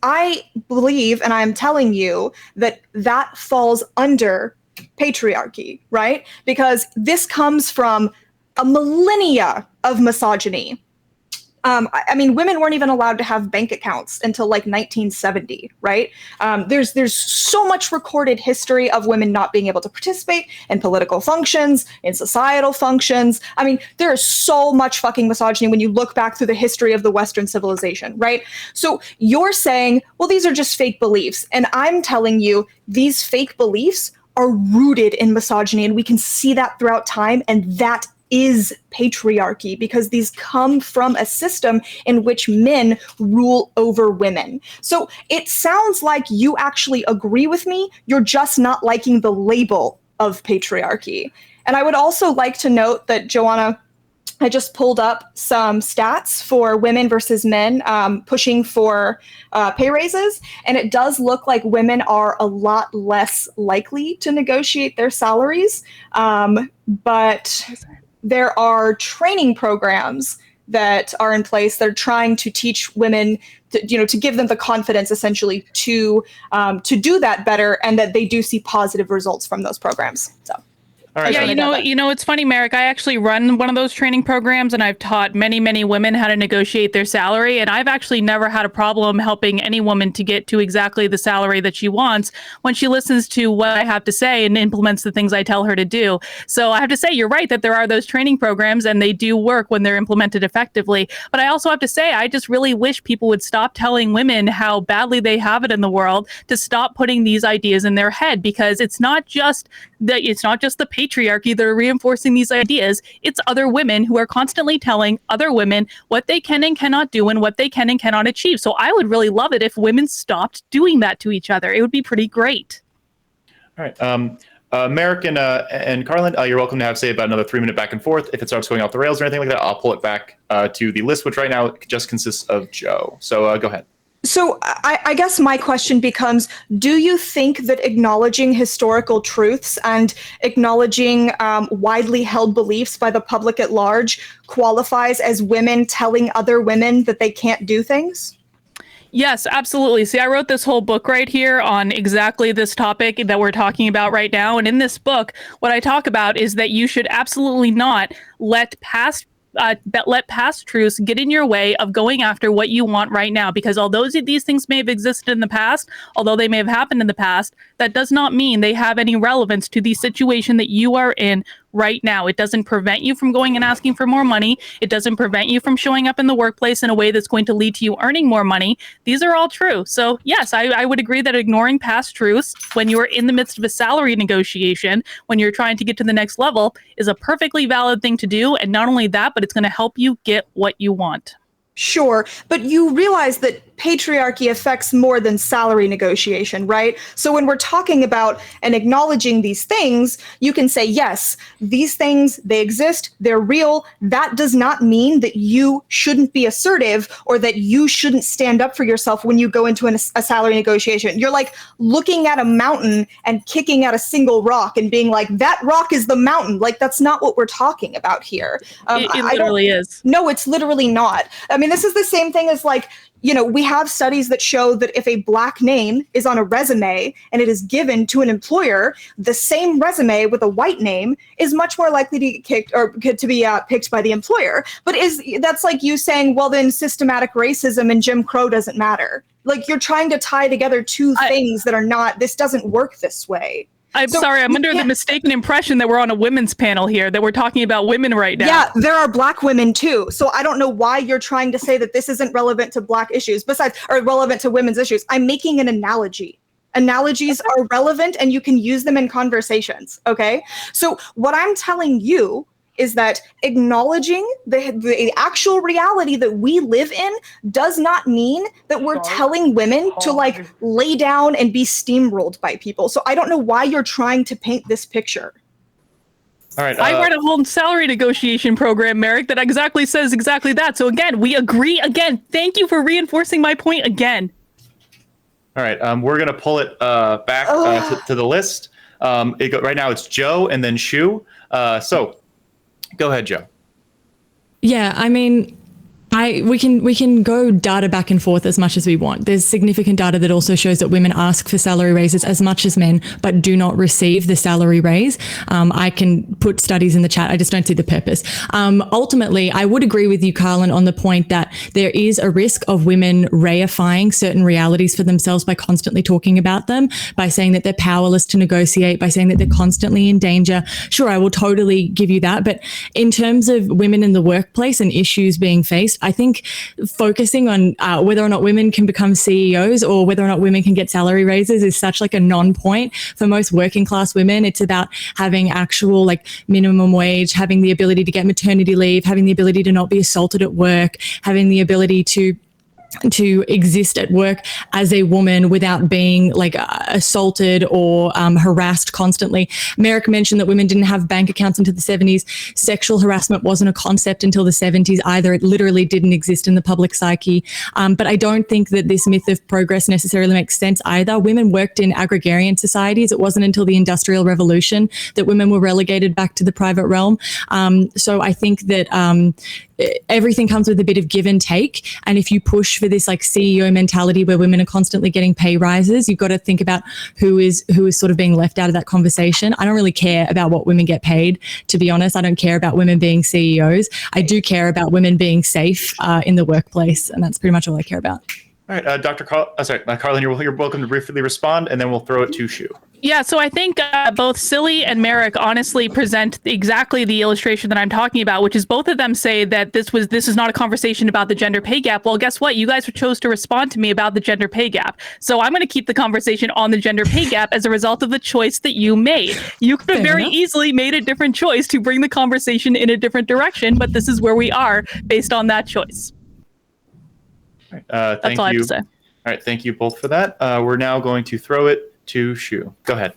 I believe, and I'm telling you, that that falls under patriarchy, right? Because this comes from a millennia of misogyny. I mean, women weren't even allowed to have bank accounts until like 1970, right? There's so much recorded history of women not being able to participate in political functions, in societal functions. I mean, there is so much fucking misogyny when you look back through the history of the Western civilization, right? So you're saying, well, these are just fake beliefs. And I'm telling you, these fake beliefs are rooted in misogyny, and we can see that throughout time, and that is patriarchy, because these come from a system in which men rule over women. So it sounds like you actually agree with me. You're just not liking the label of patriarchy. And I would also like to note that, Joanna, I just pulled up some stats for women versus men pushing for pay raises, and it does look like women are a lot less likely to negotiate their salaries, but there are training programs that are in place that are trying to teach women to give them the confidence essentially to do that better, and that they do see positive results from those programs. So All right. Yeah, it's funny, Merrick. I actually run one of those training programs, and I've taught many, many women how to negotiate their salary. And I've actually never had a problem helping any woman to get to exactly the salary that she wants when she listens to what I have to say and implements the things I tell her to do. So I have to say, you're right that there are those training programs, and they do work when they're implemented effectively. But I also have to say, I just really wish people would stop telling women how badly they have it in the world, to stop putting these ideas in their head, because it's not just the patriarchy that are reinforcing these ideas. It's other women who are constantly telling other women what they can and cannot do and what they can and cannot achieve. So I would really love it if women stopped doing that to each other. It would be pretty great. All right. Merrick and Carlin, you're welcome to have say about another 3-minute back and forth. If it starts going off the rails or anything like that, I'll pull it back to the list, which right now just consists of Joe. So go ahead. So I guess my question becomes, do you think that acknowledging historical truths and acknowledging widely held beliefs by the public at large qualifies as women telling other women that they can't do things? Yes, absolutely. See, I wrote this whole book right here on exactly this topic that we're talking about right now. And in this book, what I talk about is that you should absolutely not let past truths get in your way of going after what you want right now. Because although these things may have existed in the past, although they may have happened in the past, that does not mean they have any relevance to the situation that you are in right now. It doesn't prevent you from going and asking for more money. It doesn't prevent you from showing up in the workplace in a way that's going to lead to you earning more money. These are all true. So yes, I would agree that ignoring past truths when you're in the midst of a salary negotiation, when you're trying to get to the next level, is a perfectly valid thing to do. And not only that, but it's going to help you get what you want. Sure, but you realize that patriarchy affects more than salary negotiation, right? So when we're talking about and acknowledging these things, you can say, yes, these things, they exist, they're real. That does not mean that you shouldn't be assertive or that you shouldn't stand up for yourself when you go into a salary negotiation. You're like looking at a mountain and kicking at a single rock and being like, that rock is the mountain. Like, that's not what we're talking about here. It literally is. No, it's literally not. I mean, this is the same thing as like, we have studies that show that if a Black name is on a resume and it is given to an employer, the same resume with a white name is much more likely to get kicked or to be picked by the employer. But that's like you saying, well, then systematic racism and Jim Crow doesn't matter. Like, you're trying to tie together two things that are not, this doesn't work this way. I'm sorry, I'm under the mistaken impression that we're on a women's panel here, that we're talking about women right now. Yeah, there are Black women too. So I don't know why you're trying to say that this isn't relevant to Black issues, or relevant to women's issues. I'm making an analogy. Analogies are relevant and you can use them in conversations, okay? So what I'm telling you is that acknowledging the actual reality that we live in does not mean that we're telling women to like lay down and be steamrolled by people. So I don't know why you're trying to paint this picture. All right. I read a whole salary negotiation program, Merrick, that exactly says exactly that. So again, we agree again. Thank you for reinforcing my point again. All right. We're going to pull it back to the list. Right now it's Joe and then Shu. So go ahead, Joe. Yeah, I mean, we can go data back and forth as much as we want. There's significant data that also shows that women ask for salary raises as much as men, but do not receive the salary raise. I can put studies in the chat. I just don't see the purpose. Ultimately, I would agree with you, Carlin, on the point that there is a risk of women reifying certain realities for themselves by constantly talking about them, by saying that they're powerless to negotiate, by saying that they're constantly in danger. Sure, I will totally give you that. But in terms of women in the workplace and issues being faced, I think focusing on whether or not women can become CEOs or whether or not women can get salary raises is such like a non-point for most working class women. It's about having actual like minimum wage, having the ability to get maternity leave, having the ability to not be assaulted at work, having the ability to exist at work as a woman without being like assaulted or harassed constantly. Merrick mentioned that women didn't have bank accounts until the 70s. Sexual harassment wasn't a concept until the 70s either. It literally didn't exist in the public psyche. But I don't think that this myth of progress necessarily makes sense either. Women worked in agrarian societies. It wasn't until the Industrial Revolution that women were relegated back to the private realm. So I think that everything comes with a bit of give and take. And if you push for this like CEO mentality where women are constantly getting pay rises, you've got to think about who is sort of being left out of that conversation. I don't really care about what women get paid, to be honest. I don't care about women being CEOs. I do care about women being safe in the workplace, and that's pretty much all I care about. All right, Dr. Carlin, you're welcome to briefly respond, and then we'll throw it to Shu. Yeah, so I think both Silly and Merrick honestly present exactly the illustration that I'm talking about, which is both of them say that this is not a conversation about the gender pay gap. Well, guess what? You guys chose to respond to me about the gender pay gap. So I'm going to keep the conversation on the gender pay gap as a result of the choice that you made. You could have very easily made a different choice to bring the conversation in a different direction, but this is where we are based on that choice. All right, That's all I have to say. All right, thank you both for that. We're now going to throw it to Shu. Go ahead.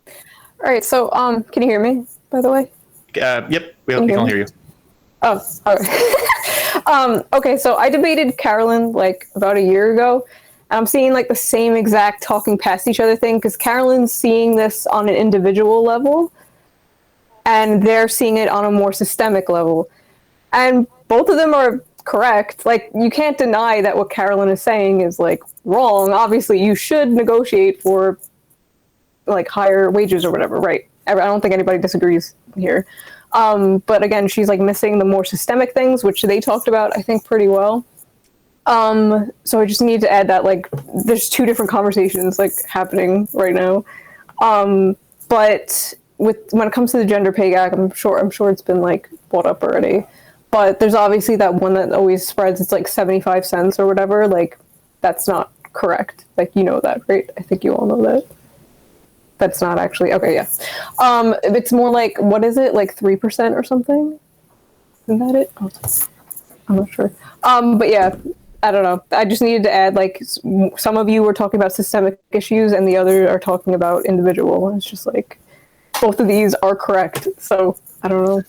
All right, so can you hear me, by the way? Yep, we can hear you. Oh, all right. Okay, so I debated Carolyn like about a year ago. I'm seeing like the same exact talking past each other thing, because Carolyn's seeing this on an individual level, and they're seeing it on a more systemic level. And both of them are correct. Like, you can't deny that what Carolyn is saying is like wrong. Obviously, you should negotiate for like higher wages or whatever, right? I don't think anybody disagrees here. But again, she's like missing the more systemic things, which they talked about, I think, pretty well. So I just need to add that like there's two different conversations like happening right now. But when it comes to the gender pay gap, I'm sure it's been like brought up already. But there's obviously that one that always spreads. It's like 75 cents or whatever. Like, that's not correct. Like, you know that, right? I think you all know that. That's not actually okay. Yeah. It's more like, what is it? Like 3% or something? Isn't that it? Oh, I'm not sure. But yeah, I don't know. I just needed to add, like, some of you were talking about systemic issues and the other are talking about individual. It's just like, both of these are correct. So I don't know.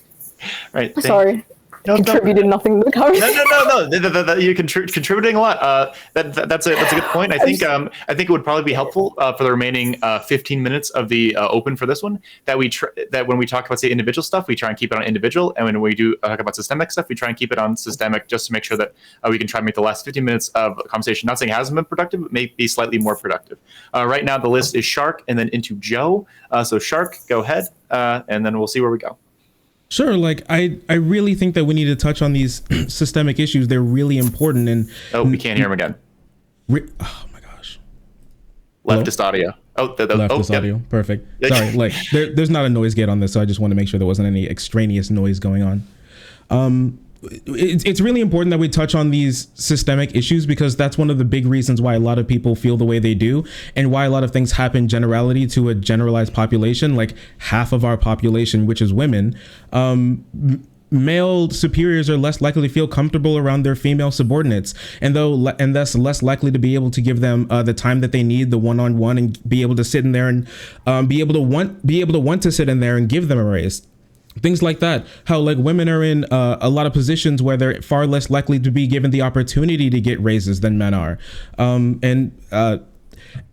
Right. Sorry. Contributed nothing to the conversation. No. You're contributing a lot. That's a good point. I think it would probably be helpful for the remaining 15 minutes of the open for this one that when we talk about say individual stuff, we try and keep it on individual, and when we do talk about systemic stuff, we try and keep it on systemic, just to make sure that we can try and make the last 15 minutes of the conversation, not saying it hasn't been productive, but may be slightly more productive. Right now, the list is Shark and then into Joe. So Shark, go ahead, and then we'll see where we go. Sure. Like, I really think that we need to touch on these systemic issues. They're really important. And we can't hear him again. Oh my gosh. Leftist audio. Leftist audio. Perfect. Sorry. Like, there's not a noise gate on this, so I just want to make sure there wasn't any extraneous noise going on. It's really important that we touch on these systemic issues, because that's one of the big reasons why a lot of people feel the way they do, and why a lot of things happen generality to a generalized population, like half of our population, which is women. Male superiors are less likely to feel comfortable around their female subordinates, and thus less likely to be able to give them the time that they need, the one-on-one, and be able to sit in there and be able to want to sit in there and give them a raise. Things like that. How like women are in a lot of positions where they're far less likely to be given the opportunity to get raises than men are.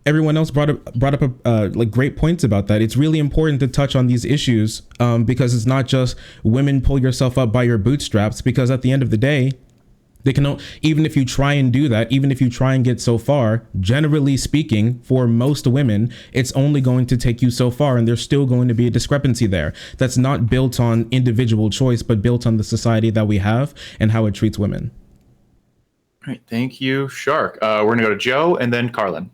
Everyone else brought up like great points about that. It's really important to touch on these issues because it's not just women pull yourself up by your bootstraps, because at the end of the day, they can, even if you try and do that, even if you try and get so far, generally speaking, for most women, it's only going to take you so far, and there's still going to be a discrepancy there that's not built on individual choice, but built on the society that we have and how it treats women. All right, thank you, Shark. We're gonna go to Joe and then Carlin.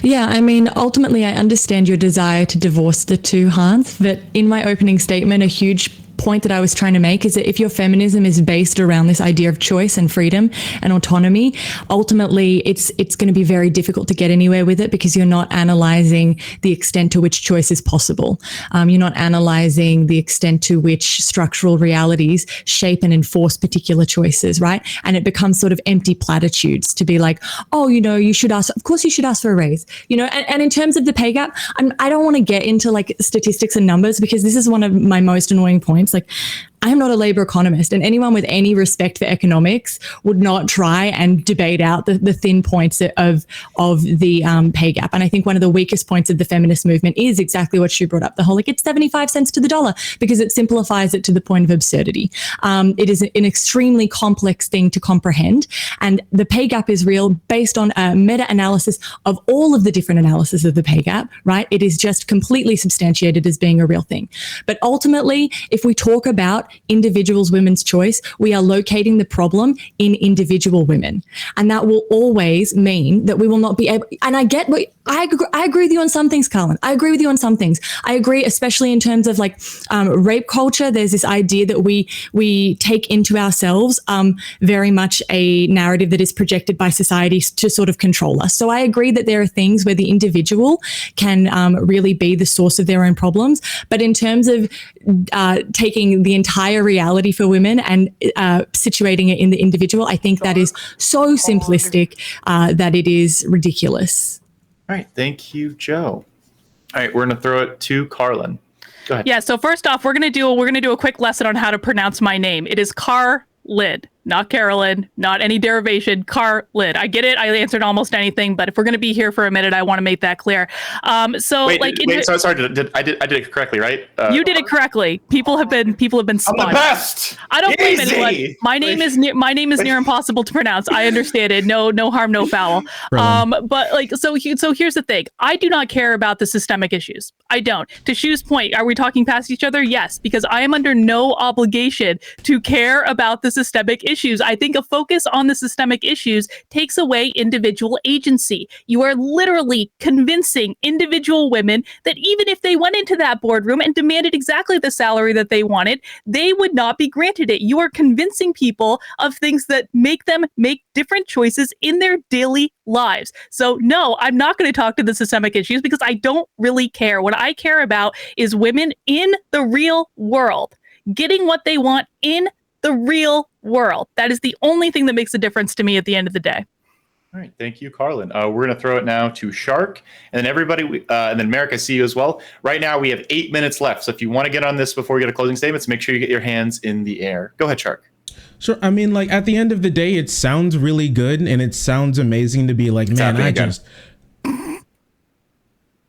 Yeah, I mean, ultimately, I understand your desire to divorce the two, Hans, but in my opening statement, a huge point that I was trying to make is that if your feminism is based around this idea of choice and freedom and autonomy, ultimately it's going to be very difficult to get anywhere with it, because you're not analyzing the extent to which choice is possible. You're not analyzing the extent to which structural realities shape and enforce particular choices, right? And it becomes sort of empty platitudes to be like, oh, you should ask, of course you should ask for a raise, and in terms of the pay gap, I don't want to get into like statistics and numbers, because this is one of my most annoying points. Like, I'm not a labor economist, and anyone with any respect for economics would not try and debate out the thin points of the pay gap. And I think one of the weakest points of the feminist movement is exactly what she brought up, the whole like it's 75 cents to the dollar, because it simplifies it to the point of absurdity. It is an extremely complex thing to comprehend, and the pay gap is real based on a meta-analysis of all of the different analysis of the pay gap, right? It is just completely substantiated as being a real thing. But ultimately, if we talk about individuals, women's choice, we are locating the problem in individual women. And that will always mean that we will not be able, and I get what, I agree with you on some things, Carlin. I agree with you on some things. I agree, especially in terms of like rape culture. There's this idea that we take into ourselves very much a narrative that is projected by society to sort of control us. So I agree that there are things where the individual can really be the source of their own problems. But in terms of taking the entire reality for women and situating it in the individual, I think that is so simplistic that it is ridiculous. All right, thank you, Joe. All right, we're gonna throw it to Carlin. Go ahead. Yeah. So first off, we're gonna do a quick lesson on how to pronounce my name. It is Carlin, not Carolyn, not any derivation. Carlin. I get it. I answered almost anything, but if we're gonna be here for a minute, I want to make that clear. So Wait, like, sorry. I did it correctly, right? You did it correctly. People have been spun. I'm the best. I don't blame Easy! anyone. My name is near impossible to pronounce. I understand it. No harm, no foul. But like, so here's the thing. I do not care about the systemic issues. I don't. To Shu's point, are we talking past each other? Yes, because I am under no obligation to care about the systemic issues. I think a focus on the systemic issues takes away individual agency. You are literally convincing individual women that even if they went into that boardroom and demanded exactly the salary that they wanted, they would not be granted it. You are convincing people of things that make them make different choices in their daily lives. So no, I'm not going to talk to the systemic issues because I don't really care. What I care about is women in the real world getting what they want in the real world. That is the only thing that makes a difference to me at the end of the day. All right, thank you, Carlin. We're going to throw it now to Shark, and then everybody, and then Merrick, I see you as well. Right now, we have 8 minutes left, so if you want to get on this before we get a closing statements, make sure you get your hands in the air. Go ahead, Shark. Sure. I mean, like at the end of the day, it sounds really good, and it sounds amazing to be like, man,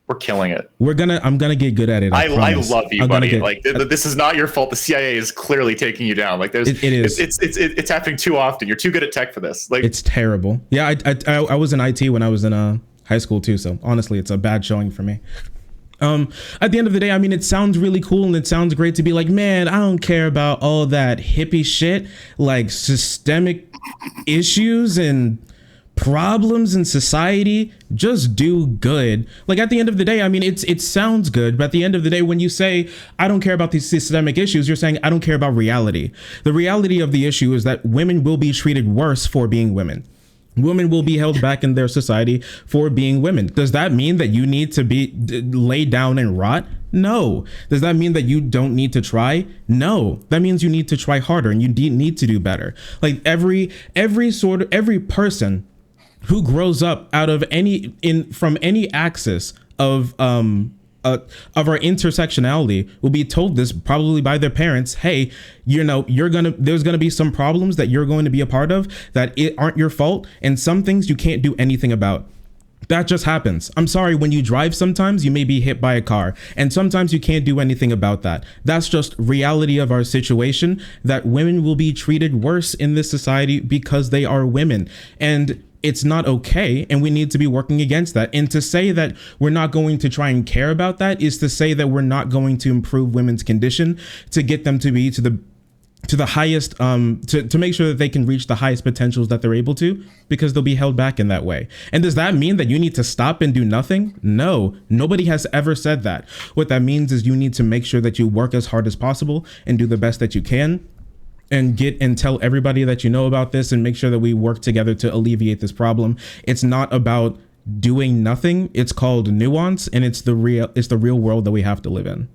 We're killing it. I'm gonna get good at it. I love you, buddy. This is not your fault. The CIA is clearly taking you down. Like it is. It's happening too often. You're too good at tech for this. Like it's terrible. Yeah, I was in IT when I was in high school too. So honestly, it's a bad showing for me. At the end of the day, I mean, it sounds really cool and it sounds great to be like, man, I don't care about all that hippie shit, like systemic issues and problems in society. Just do good. Like at the end of the day, I mean, it sounds good, but at the end of the day, when you say I don't care about these systemic issues, you're saying I don't care about reality. The reality of the issue is that women will be treated worse for being women. Women will be held back in their society for being women. Does that mean that you need to be laid down and rot? No. Does that mean that you don't need to try? No. That means you need to try harder and you need to do better. Like every person who grows up out of from any axis of our intersectionality will be told this probably by their parents. Hey, there's gonna be some problems that you're going to be a part of that aren't your fault, and some things you can't do anything about. That just happens. I'm sorry, when you drive, sometimes you may be hit by a car, and sometimes you can't do anything about that. That's just reality of our situation, that women will be treated worse in this society because they are women. And it's not okay, and we need to be working against that. And to say that we're not going to try and care about that is to say that we're not going to improve women's condition to get them to be to the highest, to make sure that they can reach the highest potentials that they're able to, because they'll be held back in that way. And does that mean that you need to stop and do nothing? No, nobody has ever said that. What that means is you need to make sure that you work as hard as possible and do the best that you can, and tell everybody that you know about this, and make sure that we work together to alleviate this problem. It's not about doing nothing. It's called nuance, and it's the real world that we have to live in.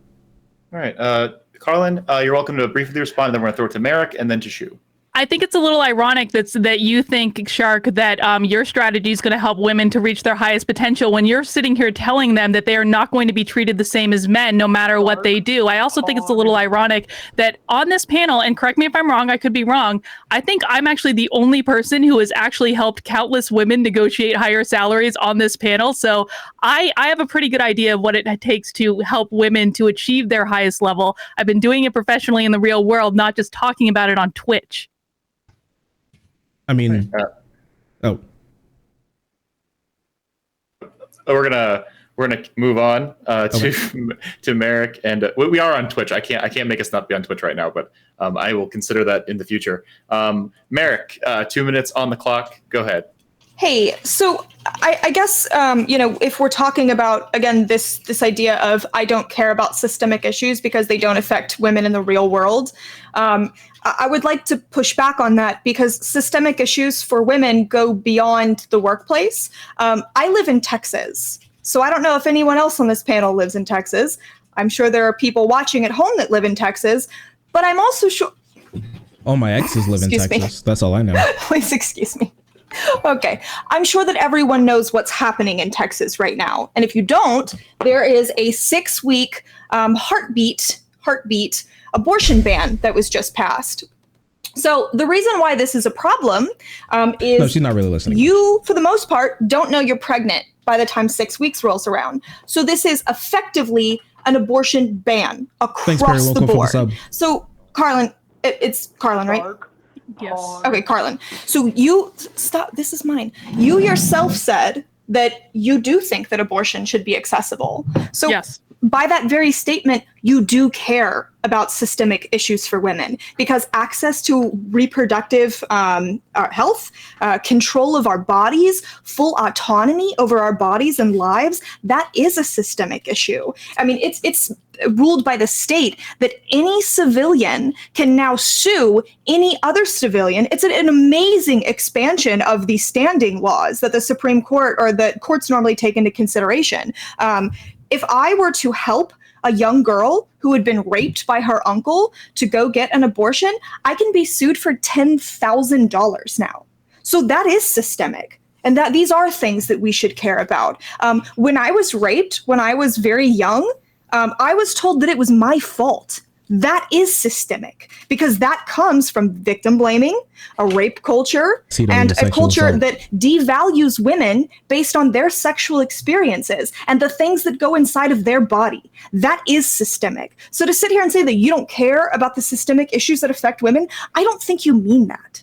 All right, Carlin, you're welcome to briefly respond, and then we're gonna throw it to Merrick and then to Shu. I think it's a little ironic that you think, Shark, that your strategy is going to help women to reach their highest potential when you're sitting here telling them that they are not going to be treated the same as men no matter what they do. I also think it's a little ironic that on this panel, and correct me if I'm wrong, I could be wrong, I think I'm actually the only person who has actually helped countless women negotiate higher salaries on this panel. So I have a pretty good idea of what it takes to help women to achieve their highest level. I've been doing it professionally in the real world, not just talking about it on Twitch. I mean, we're gonna move on to Merrick, and we are on Twitch. I can't make us not be on Twitch right now, but I will consider that in the future. Merrick, 2 minutes on the clock. Go ahead. Hey, so I guess, if we're talking about, again, this idea of I don't care about systemic issues because they don't affect women in the real world, I would like to push back on that because systemic issues for women go beyond the workplace. I live in Texas, so I don't know if anyone else on this panel lives in Texas. I'm sure there are people watching at home that live in Texas, but I'm also sure... Oh, my exes live in Texas. That's all I know. Please excuse me. Okay, I'm sure that everyone knows what's happening in Texas right now. And if you don't, there is a 6-week heartbeat abortion ban that was just passed. So the reason why this is a problem is... No, she's not really listening. You, for the most part, don't know you're pregnant by the time 6 weeks rolls around. So this is effectively an abortion ban across the board. So, Carlin, it's Carlin, right? Yes. Okay, Carlin. So you stop. This is mine. You yourself said that you do think that abortion should be accessible. So yes. By that very statement, you do care about systemic issues for women because access to reproductive health, control of our bodies, full autonomy over our bodies and lives, that is a systemic issue. I mean, it's ruled by the state that any civilian can now sue any other civilian. It's an amazing expansion of the standing laws that the Supreme Court or the courts normally take into consideration. If I were to help a young girl who had been raped by her uncle to go get an abortion, I can be sued for $10,000 now. So that is systemic. And that these are things that we should care about. When I was raped, when I was very young, I was told that it was my fault. That is systemic because that comes from victim blaming, a rape culture, and a culture that devalues women based on their sexual experiences and the things that go inside of their body. That is systemic. So to sit here and say that you don't care about the systemic issues that affect women, I don't think you mean that.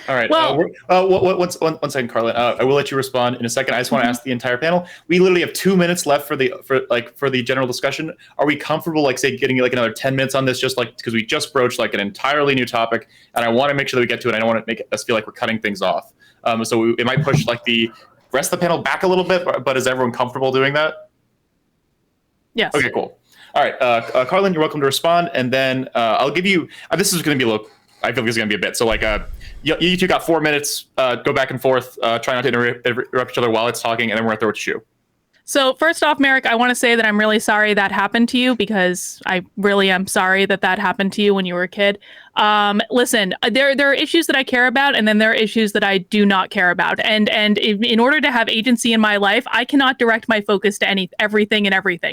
All right. Well, one second, Carlin. I will let you respond in a second. I just want to ask the entire panel. We literally have 2 minutes left for the general discussion. Are we comfortable, getting another 10 minutes on this, just because we just broached an entirely new topic, and I want to make sure that we get to it. I don't want to make us feel like we're cutting things off. So it might push the rest of the panel back a little bit. But is everyone comfortable doing that? Yes. Okay. Cool. All right, Carlin, you're welcome to respond, and then I'll give you. This is going to be a little. I feel this is going to be a bit. So you two got 4 minutes. Go back and forth. Try not to interrupt each other while it's talking, and then we're going to throw it to you. So first off, Merrick, I want to say that I'm really sorry that happened to you because I really am sorry that happened to you when you were a kid. Listen, there are issues that I care about, and then there are issues that I do not care about. And in order to have agency in my life, I cannot direct my focus to everything,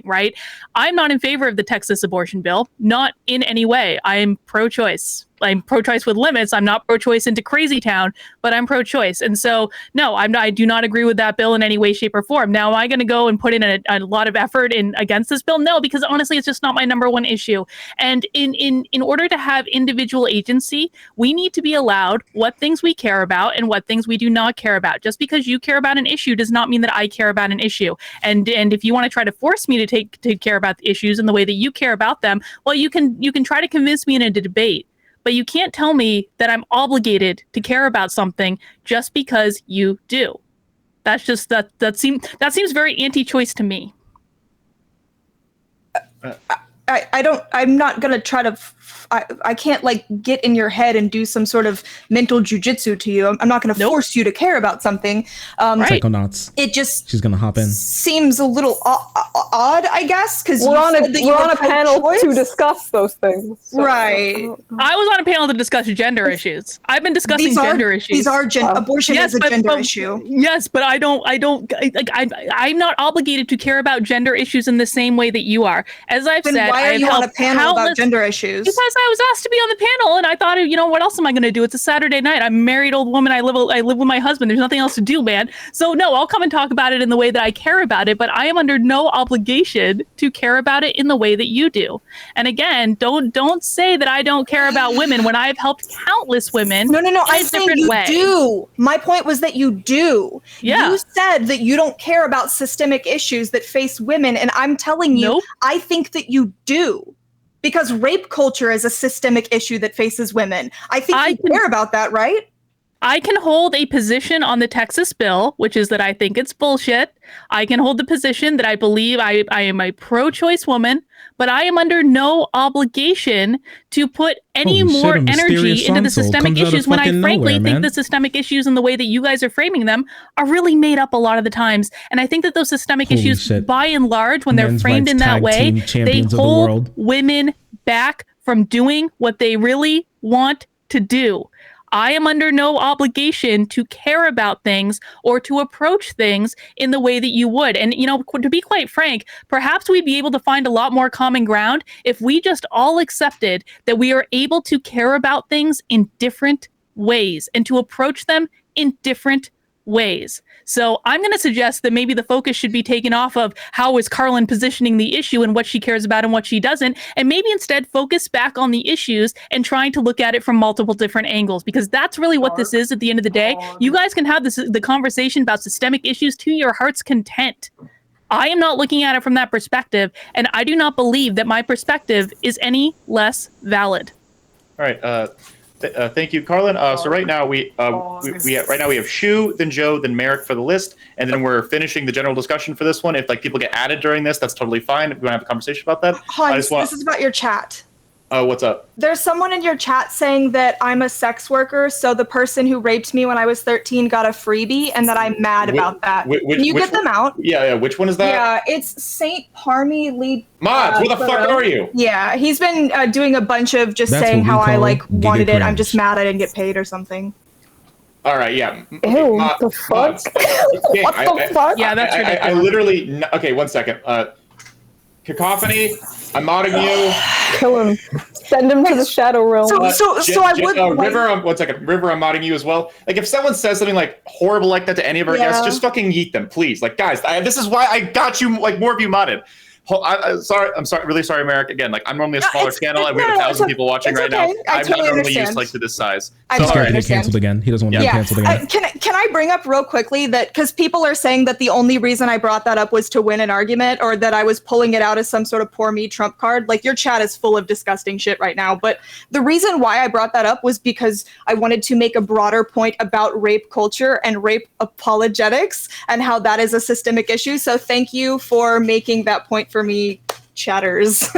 right? I'm not in favor of the Texas abortion bill, not in any way. I am pro-choice. I'm pro-choice with limits. I'm not pro-choice into crazy town, but I'm pro-choice. And so, no, I do not agree with that bill in any way, shape, or form. Now, am I going to go and put in a lot of effort against this bill? No, because honestly, it's just not my number one issue. And in order to have individual agency, we need to be allowed what things we care about and what things we do not care about. Just because you care about an issue does not mean that I care about an issue. And if you want to try to force me to care about the issues in the way that you care about them, well, you can try to convince me in a debate. But you can't tell me that I'm obligated to care about something just because you do. That's just that seems very anti-choice to me. I'm not going to try to I can't like get in your head and do some sort of mental jujitsu to you. I'm not going to force you to care about something. Right. Psychonauts. It just She's gonna hop in. seems a little odd, I guess, because We're on a panel to discuss those things. So. Right. I was on a panel to discuss gender issues. I've been discussing gender issues. These are abortion is a gender issue. Yes, but I'm not obligated to care about gender issues in the same way that you are. As I've Then said, why are I've you on a helped panel about gender issues? Because I was asked to be on the panel, and I thought, what else am I going to do? It's a Saturday night. I'm a married old woman. I live with my husband. There's nothing else to do, man. So no, I'll come and talk about it in the way that I care about it, but I am under no obligation to care about it in the way that you do. And again, don't say that I don't care about women when I've helped countless women. No. I'm saying you do. My point was that you do. Yeah. You said that you don't care about systemic issues that face women, and I'm telling you, I think that you do. Because rape culture is a systemic issue that faces women. I think you care about that, right? I can hold a position on the Texas bill, which is that I think it's bullshit. I can hold the position that I believe I am a pro-choice woman, but I am under no obligation to put any more energy into the systemic issues when I frankly think the systemic issues and the way that you guys are framing them are really made up a lot of the times. And I think that those systemic issues, by and large, when they're framed in that way, they hold women back from doing what they really want to do. I am under no obligation to care about things or to approach things in the way that you would. And, to be quite frank, perhaps we'd be able to find a lot more common ground if we just all accepted that we are able to care about things in different ways and to approach them in different ways. So I'm going to suggest that maybe the focus should be taken off of how is Carlin positioning the issue and what she cares about and what she doesn't, and maybe instead focus back on the issues and trying to look at it from multiple different angles, because that's really what this is at the end of the day. You guys can have the conversation about systemic issues to your heart's content. I am not looking at it from that perspective, and I do not believe that my perspective is any less valid. All right. Thank you, Carlin. So right now we have Shu, then Joe, then Merrick for the list, and then we're finishing the general discussion for this one. If people get added during this, that's totally fine. If we want to have a conversation about that. Hans, this is about your chat. What's up? There's someone in your chat saying that I'm a sex worker, so the person who raped me when I was 13 got a freebie, and that I'm mad about that. Can you get them out? Yeah. Which one is that? Yeah, it's Saint Parmy Lee. Mods, who the fuck are you? Yeah, he's been doing a bunch of just saying how I wanted it. I'm just mad I didn't get paid or something. All right, yeah. Ew, what the fuck? What the fuck? Yeah, that's ridiculous. I literally. Okay, 1 second. Cacophony, I'm modding you. Kill him. Send him to the shadow realm. So I would. River, 1 second. River, I'm modding you as well. Like, if someone says something like horrible like that to any of our guests, just fucking yeet them, please. Like, guys, this is why I got you more of you modded. I'm sorry, really sorry, Merrick. Again, I'm normally a smaller channel, and we have 1,000 people watching right now. I'm not normally used to this size. I'm scared to get canceled again. He doesn't want to get canceled again. Can I bring up real quickly that because people are saying that the only reason I brought that up was to win an argument, or that I was pulling it out as some sort of poor me trump card. Your chat is full of disgusting shit right now. But the reason why I brought that up was because I wanted to make a broader point about rape culture and rape apologetics and how that is a systemic issue. So thank you for making that point for me, chatters.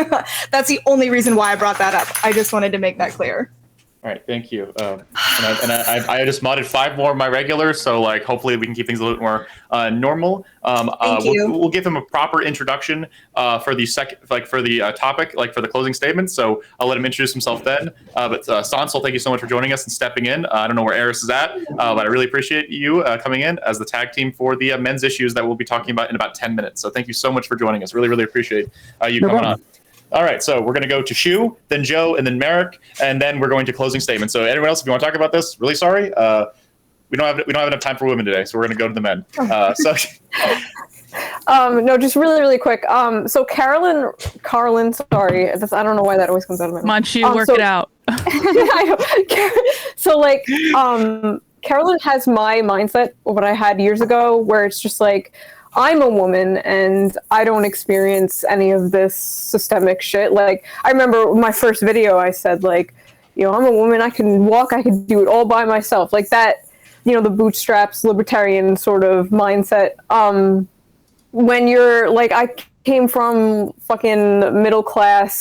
That's the only reason why I brought that up. I just wanted to make that clear. All right, thank you. And I just modded 5 more of my regulars, so hopefully we can keep things a little bit more normal. Thank you. We'll give them a proper introduction for the topic, for the closing statement. So I'll let him introduce himself then. But Sansol, thank you so much for joining us and stepping in. I don't know where Eris is at, but I really appreciate you coming in as the tag team for the men's issues that we'll be talking about in about 10 minutes. So thank you so much for joining us. Really, really appreciate you coming on. All right, so we're going to go to Shu, then Joe, and then Merrick, and then we're going to closing statements. So anyone else, if you want to talk about this, really sorry. We don't have enough time for women today, so we're going to go to the men. No, just really, really quick. So Carlin, sorry, I don't know why that always comes out of my mouth. Come on, Shu, work it out. I know. So Carolyn has my mindset of what I had years ago, where it's just I'm a woman and I don't experience any of this systemic shit. I remember my first video, I said, I'm a woman, I can walk, I can do it all by myself. That, the bootstraps, libertarian sort of mindset. When you're I came from fucking middle class,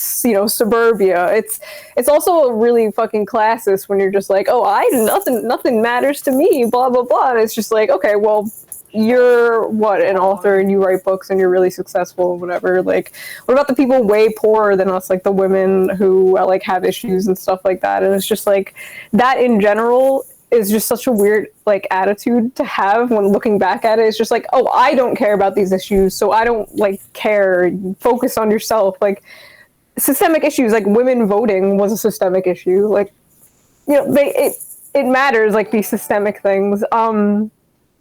suburbia. It's also really fucking classist when you're just like, oh, nothing matters to me, blah blah blah. And it's just like, okay, well, you're an author and you write books and you're really successful, whatever. Like, what about the people way poorer than us, like the women who like have issues and stuff like that? And it's just like that in general is just such a weird like attitude to have when looking back at it. It's just like, oh, I don't care about these issues, so I don't like care. Focus on yourself. Like systemic issues, like women voting was a systemic issue. Like, it matters, like these systemic things.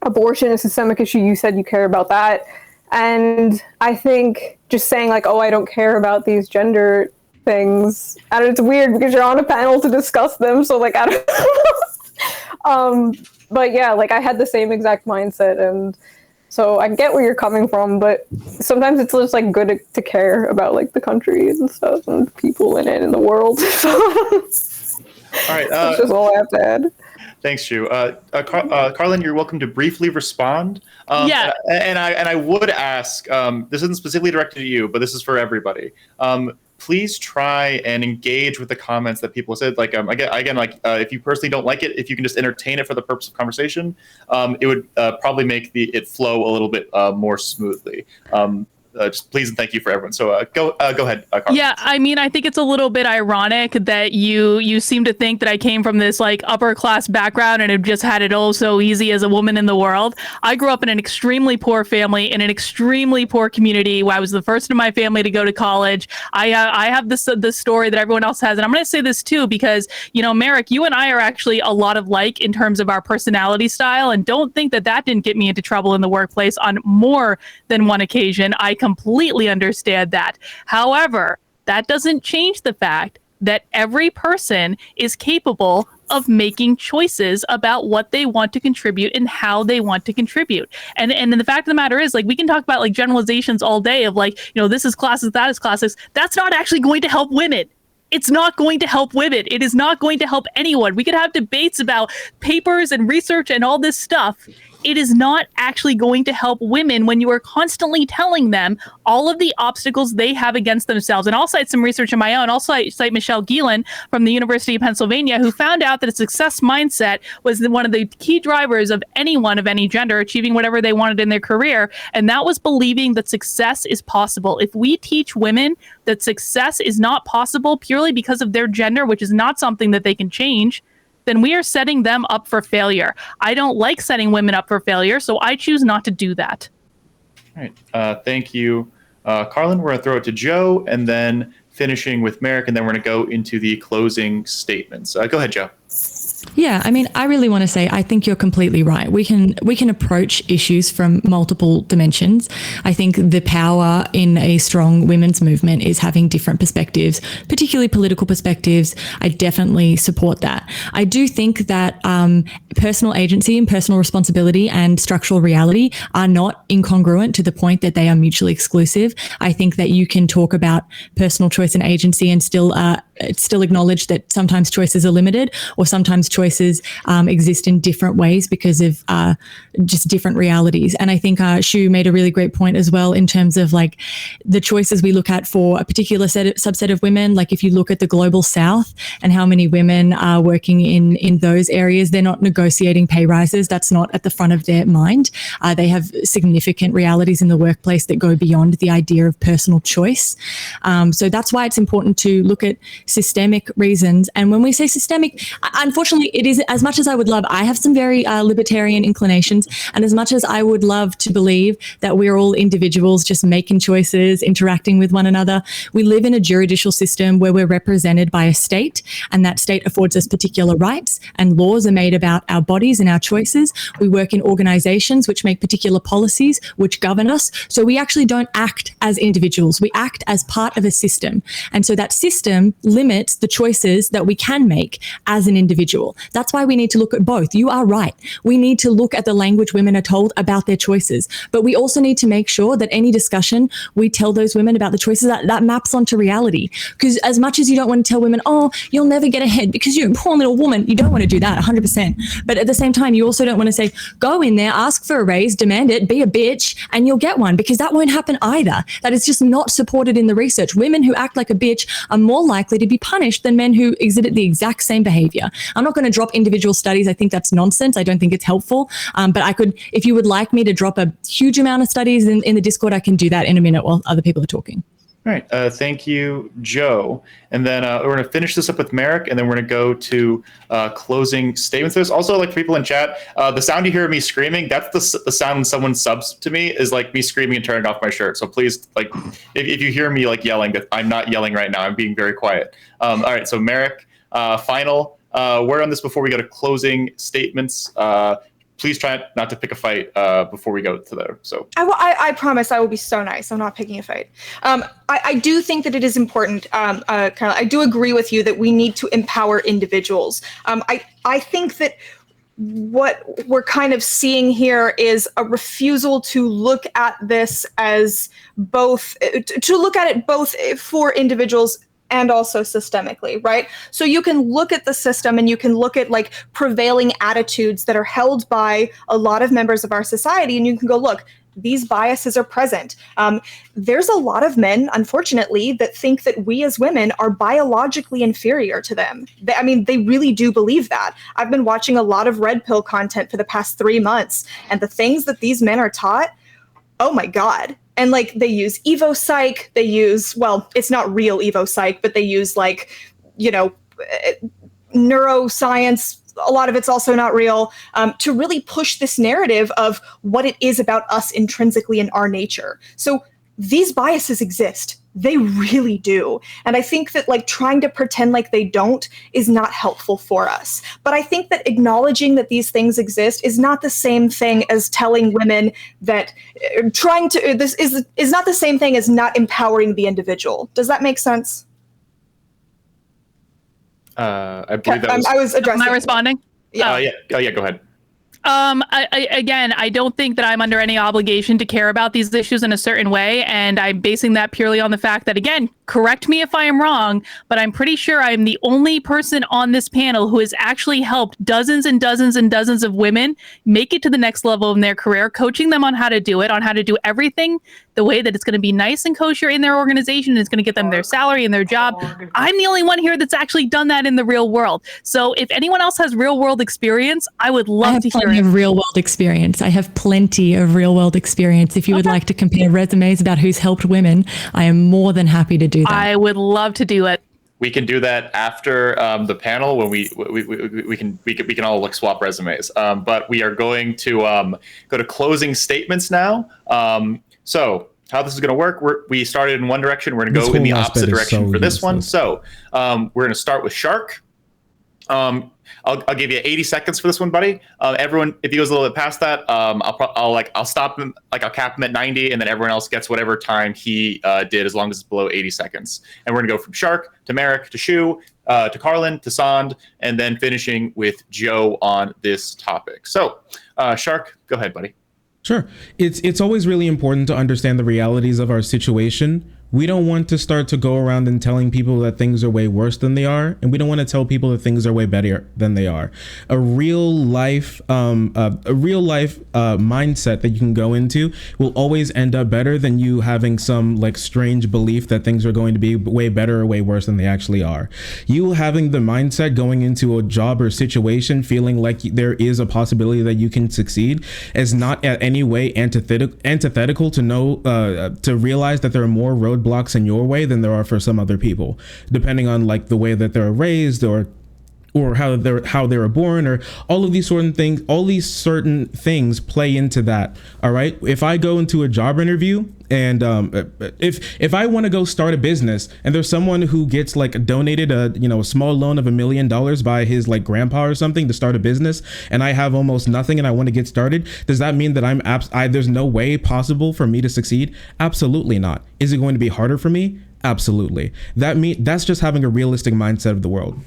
Abortion is a systemic issue. You said you care about that. And I think just saying like, oh, I don't care about these gender things, and it's weird because you're on a panel to discuss them. So like, I don't but yeah, like I had the same exact mindset. And so I get where you're coming from, but sometimes it's just like good to care about like the country and stuff and people in it and the world. All right. That's just all I have to add. Thanks, Shu. Carlin, you're welcome to briefly respond. Yeah. And I would ask, this isn't specifically directed at you, but this is for everybody. Please try and engage with the comments that people said. Like, again, like if you personally don't like it, if you can just entertain it for the purpose of conversation, it would probably make it flow a little bit more smoothly. Just please and thank you for everyone. So go ahead, Carl. Yeah, I mean, I think it's a little bit ironic that you seem to think that I came from this like upper class background and have just had it all so easy as a woman in the world. I grew up in an extremely poor family in an extremely poor community where I was the first in my family to go to college. I have this story that everyone else has, and I'm going to say this too because Merrick, you and I are actually a lot of like in terms of our personality style, and don't think that didn't get me into trouble in the workplace on more than one occasion. I completely understand that. However, that doesn't change the fact that every person is capable of making choices about what they want to contribute and how they want to contribute. And the fact of the matter is, like, we can talk about like generalizations all day of like, this is classist, that is classist. That's not actually going to help women. It's not going to help women. It is not going to help anyone. We could have debates about papers and research and all this stuff. It is not actually going to help women when you are constantly telling them all of the obstacles they have against themselves. And I'll cite some research of my own. I'll cite Michelle Gielan from the University of Pennsylvania, who found out that a success mindset was one of the key drivers of anyone of any gender achieving whatever they wanted in their career. And that was believing that success is possible. If we teach women that success is not possible purely because of their gender, which is not something that they can change, then we are setting them up for failure. I don't like setting women up for failure, so I choose not to do that. All right. Thank you, Carlin. We're going to throw it to Joe, and then finishing with Merrick, and then we're going to go into the closing statements. Go ahead, Joe. Yeah, I mean, I really want to say I think you're completely right. We can approach issues from multiple dimensions. I think the power in a strong women's movement is having different perspectives, particularly political perspectives. I definitely support that. I do think that personal agency and personal responsibility and structural reality are not incongruent to the point that they are mutually exclusive. I think that you can talk about personal choice and agency and still acknowledge that sometimes choices are limited or sometimes choices exist in different ways because of just different realities. And I think Shu made a really great point as well in terms of like the choices we look at for a particular subset of women. Like if you look at the global South and how many women are working in those areas, they're not negotiating pay rises. That's not at the front of their mind. They have significant realities in the workplace that go beyond the idea of personal choice. So that's why it's important to look at systemic reasons. And when we say systemic, unfortunately, it is, as much as I would love, I have some very libertarian inclinations, and as much as I would love to believe that we're all individuals just making choices, interacting with one another, we live in a judicial system where we're represented by a state, and that state affords us particular rights, and laws are made about our bodies and our choices. We work in organizations which make particular policies which govern us. So we actually don't act as individuals. We act as part of a system. And so that system limits the choices that we can make as an individual. That's why we need to look at both. You are right. We need to look at the language women are told about their choices, but we also need to make sure that any discussion we tell those women about the choices that maps onto reality. Because as much as you don't want to tell women, oh, you'll never get ahead because you're a poor little woman, you don't want to do that 100%. But at the same time, you also don't want to say, go in there, ask for a raise, demand it, be a bitch, and you'll get one, because that won't happen either. That is just not supported in the research. Women who act like a bitch are more likely to be punished than men who exhibit the exact same behavior. I'm not going to drop individual studies. I think that's nonsense. I don't think it's helpful. But I could, if you would like me to drop a huge amount of studies in the Discord, I can do that in a minute while other people are talking. All right. Thank you, Joe. And then we're going to finish this up with Merrick, and then we're going to go to closing statements. There's also, like, people in chat, the sound you hear of me screaming, that's the sound when someone subs to me, is like me screaming and turning off my shirt. So please, like, if you hear me like yelling, that I'm not yelling right now. I'm being very quiet. All right. So Merrick, final word on this before we go to closing statements. Please try not to pick a fight before we go to there. So I promise I will be so nice. I'm not picking a fight. I do think that it is important, Carla. I do agree with you that we need to empower individuals. I think that what we're kind of seeing here is a refusal to look at this as both, to look at it both for individuals and also systemically, right? So you can look at the system and you can look at like prevailing attitudes that are held by a lot of members of our society, and you can go, look, these biases are present. There's a lot of men, unfortunately, that think that we as women are biologically inferior to them. They really do believe that. I've been watching a lot of red pill content for the past 3 months, and the things that these men are taught, oh my God. And like they use Evo Psych, they use, well, it's not real Evo Psych, but they use like, you know, neuroscience. A lot of it's also not real, to really push this narrative of what it is about us intrinsically in our nature. So these biases exist. They really do. And I think that like trying to pretend like they don't is not helpful for us. But I think that acknowledging that these things exist is not the same thing as telling women that this is not the same thing as not empowering the individual. Does that make sense? I believe that was... I was addressing... Am I responding? Yeah. Yeah. Oh, yeah, go ahead. I don't think that I'm under any obligation to care about these issues in a certain way, and I'm basing that purely on the fact that, again, correct me if I am wrong, but I'm pretty sure I'm the only person on this panel who has actually helped dozens and dozens and dozens of women make it to the next level in their career, coaching them on how to do it, on how to do everything the way that it's going to be nice and kosher in their organization, and it's going to get them their salary and their job. I'm the only one here that's actually done that in the real world. So if anyone else has real world experience, I would love to hear it. Of real world experience. I have plenty of real world experience. If you would like to compare resumes about who's helped women, I am more than happy to do that. I would love to do it. We can do that after the panel when we can all like swap resumes. But we are going to go to closing statements now. So how this is going to work? We started in one direction. We're going to go in the opposite direction for this one. So we're going to start with Shark. I'll give you 80 seconds for this one, buddy. Everyone, if he goes a little bit past that, I'll stop him. Like I'll cap him at 90, and then everyone else gets whatever time he did, as long as it's below 80 seconds. And we're gonna go from Shark to Merrick to Shu to Carlin to Sand, and then finishing with Joe on this topic. So, Shark, go ahead, buddy. Sure. It's always really important to understand the realities of our situation. We don't want to start to go around and telling people that things are way worse than they are, and we don't want to tell people that things are way better than they are. A real life mindset that you can go into will always end up better than you having some like strange belief that things are going to be way better or way worse than they actually are. You having the mindset going into a job or situation feeling like there is a possibility that you can succeed is not in any way antithetical to know to realize that there are more roadblocks in your way than there are for some other people, depending on like the way that they're raised or how they were born, or all of these certain things. All these certain things play into that. All right. If I go into a job interview and if I want to go start a business and there's someone who gets like donated a small loan of $1 million by his like grandpa or something to start a business, and I have almost nothing and I want to get started, does that mean that there's no way possible for me to succeed? Absolutely not. Is it going to be harder for me? Absolutely. That's just having a realistic mindset of the world.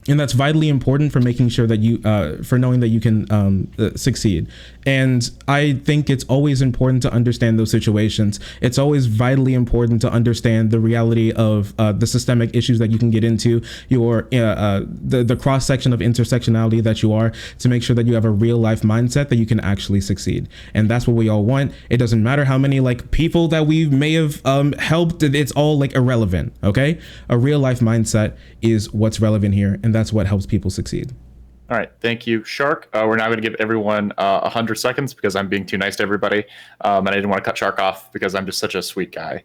And that's vitally important for making sure that you, for knowing that you can succeed. And I think it's always important to understand those situations. It's always vitally important to understand the reality of the systemic issues that you can get into, the cross section of intersectionality that you are, to make sure that you have a real life mindset that you can actually succeed. And that's what we all want. It doesn't matter how many like people that we may have helped. It's all like irrelevant. Okay, a real life mindset is what's relevant here, and that's what helps people succeed. All right, thank you, Shark. We're now going to give everyone 100 seconds because I'm being too nice to everybody, and I didn't want to cut Shark off because I'm just such a sweet guy.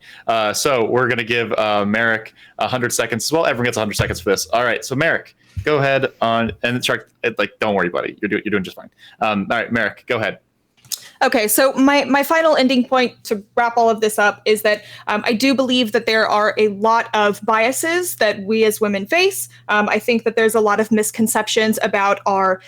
So we're going to give Merrick 100 seconds as well. Everyone gets 100 seconds for this. All right, so Merrick, go ahead on, and Shark, don't worry, buddy. You're doing just fine. All right, Merrick, go ahead. Okay, so my final ending point to wrap all of this up is that I do believe that there are a lot of biases that we as women face. I think that there's a lot of misconceptions about our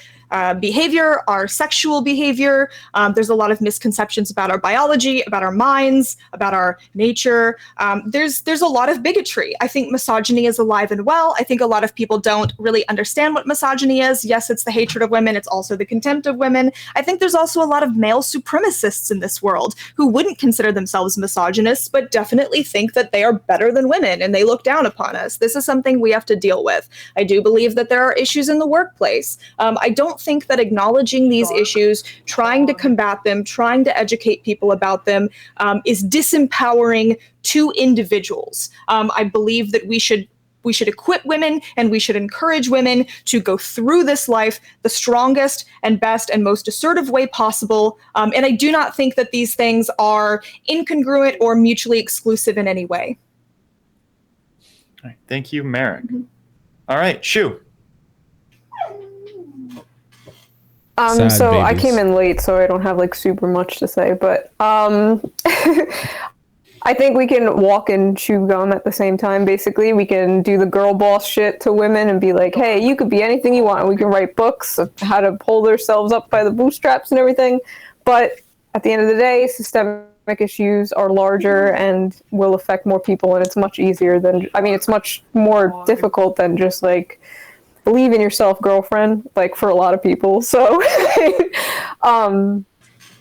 behavior, our sexual behavior. There's a lot of misconceptions about our biology, about our minds, about our nature. There's a lot of bigotry. I think misogyny is alive and well. I think a lot of people don't really understand what misogyny is. Yes, it's the hatred of women. It's also the contempt of women. I think there's also a lot of male supremacists in this world who wouldn't consider themselves misogynists, but definitely think that they are better than women and they look down upon us. This is something we have to deal with. I do believe that there are issues in the workplace. I don't think that acknowledging these issues, trying to combat them, trying to educate people about them is disempowering to individuals. I believe that we should equip women and we should encourage women to go through this life the strongest and best and most assertive way possible. And I do not think that these things are incongruent or mutually exclusive in any way. All right, thank you, Merrick. All right, Shu. So I babies. came in late, so I don't have like super much to say, but I think we can walk and chew gum at the same time. Basically, we can do the girl boss shit to women and be like, hey, you could be anything you want. And we can write books of how to pull themselves up by the bootstraps and everything. But at the end of the day, systemic issues are larger and will affect more people. And it's much easier than, it's much more difficult than just like, believe in yourself, girlfriend, like for a lot of people. So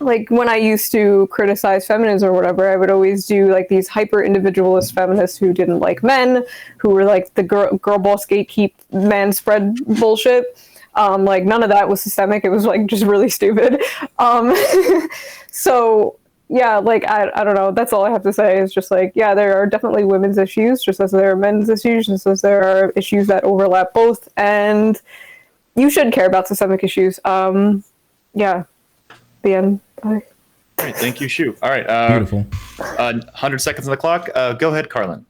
like when I used to criticize feminism or whatever, I would always do like these hyper individualist feminists who didn't like men, who were like the girl boss gatekeep man spread bullshit. Like none of that was systemic. It was like just really stupid. So yeah, like I don't know. That's all I have to say is just like, yeah, there are definitely women's issues, just as there are men's issues, just as there are issues that overlap both. And you should care about systemic issues. Yeah, the end. Bye. All right, thank you, Shu. All right, Beautiful. 100 seconds on the clock. Go ahead, Carlin.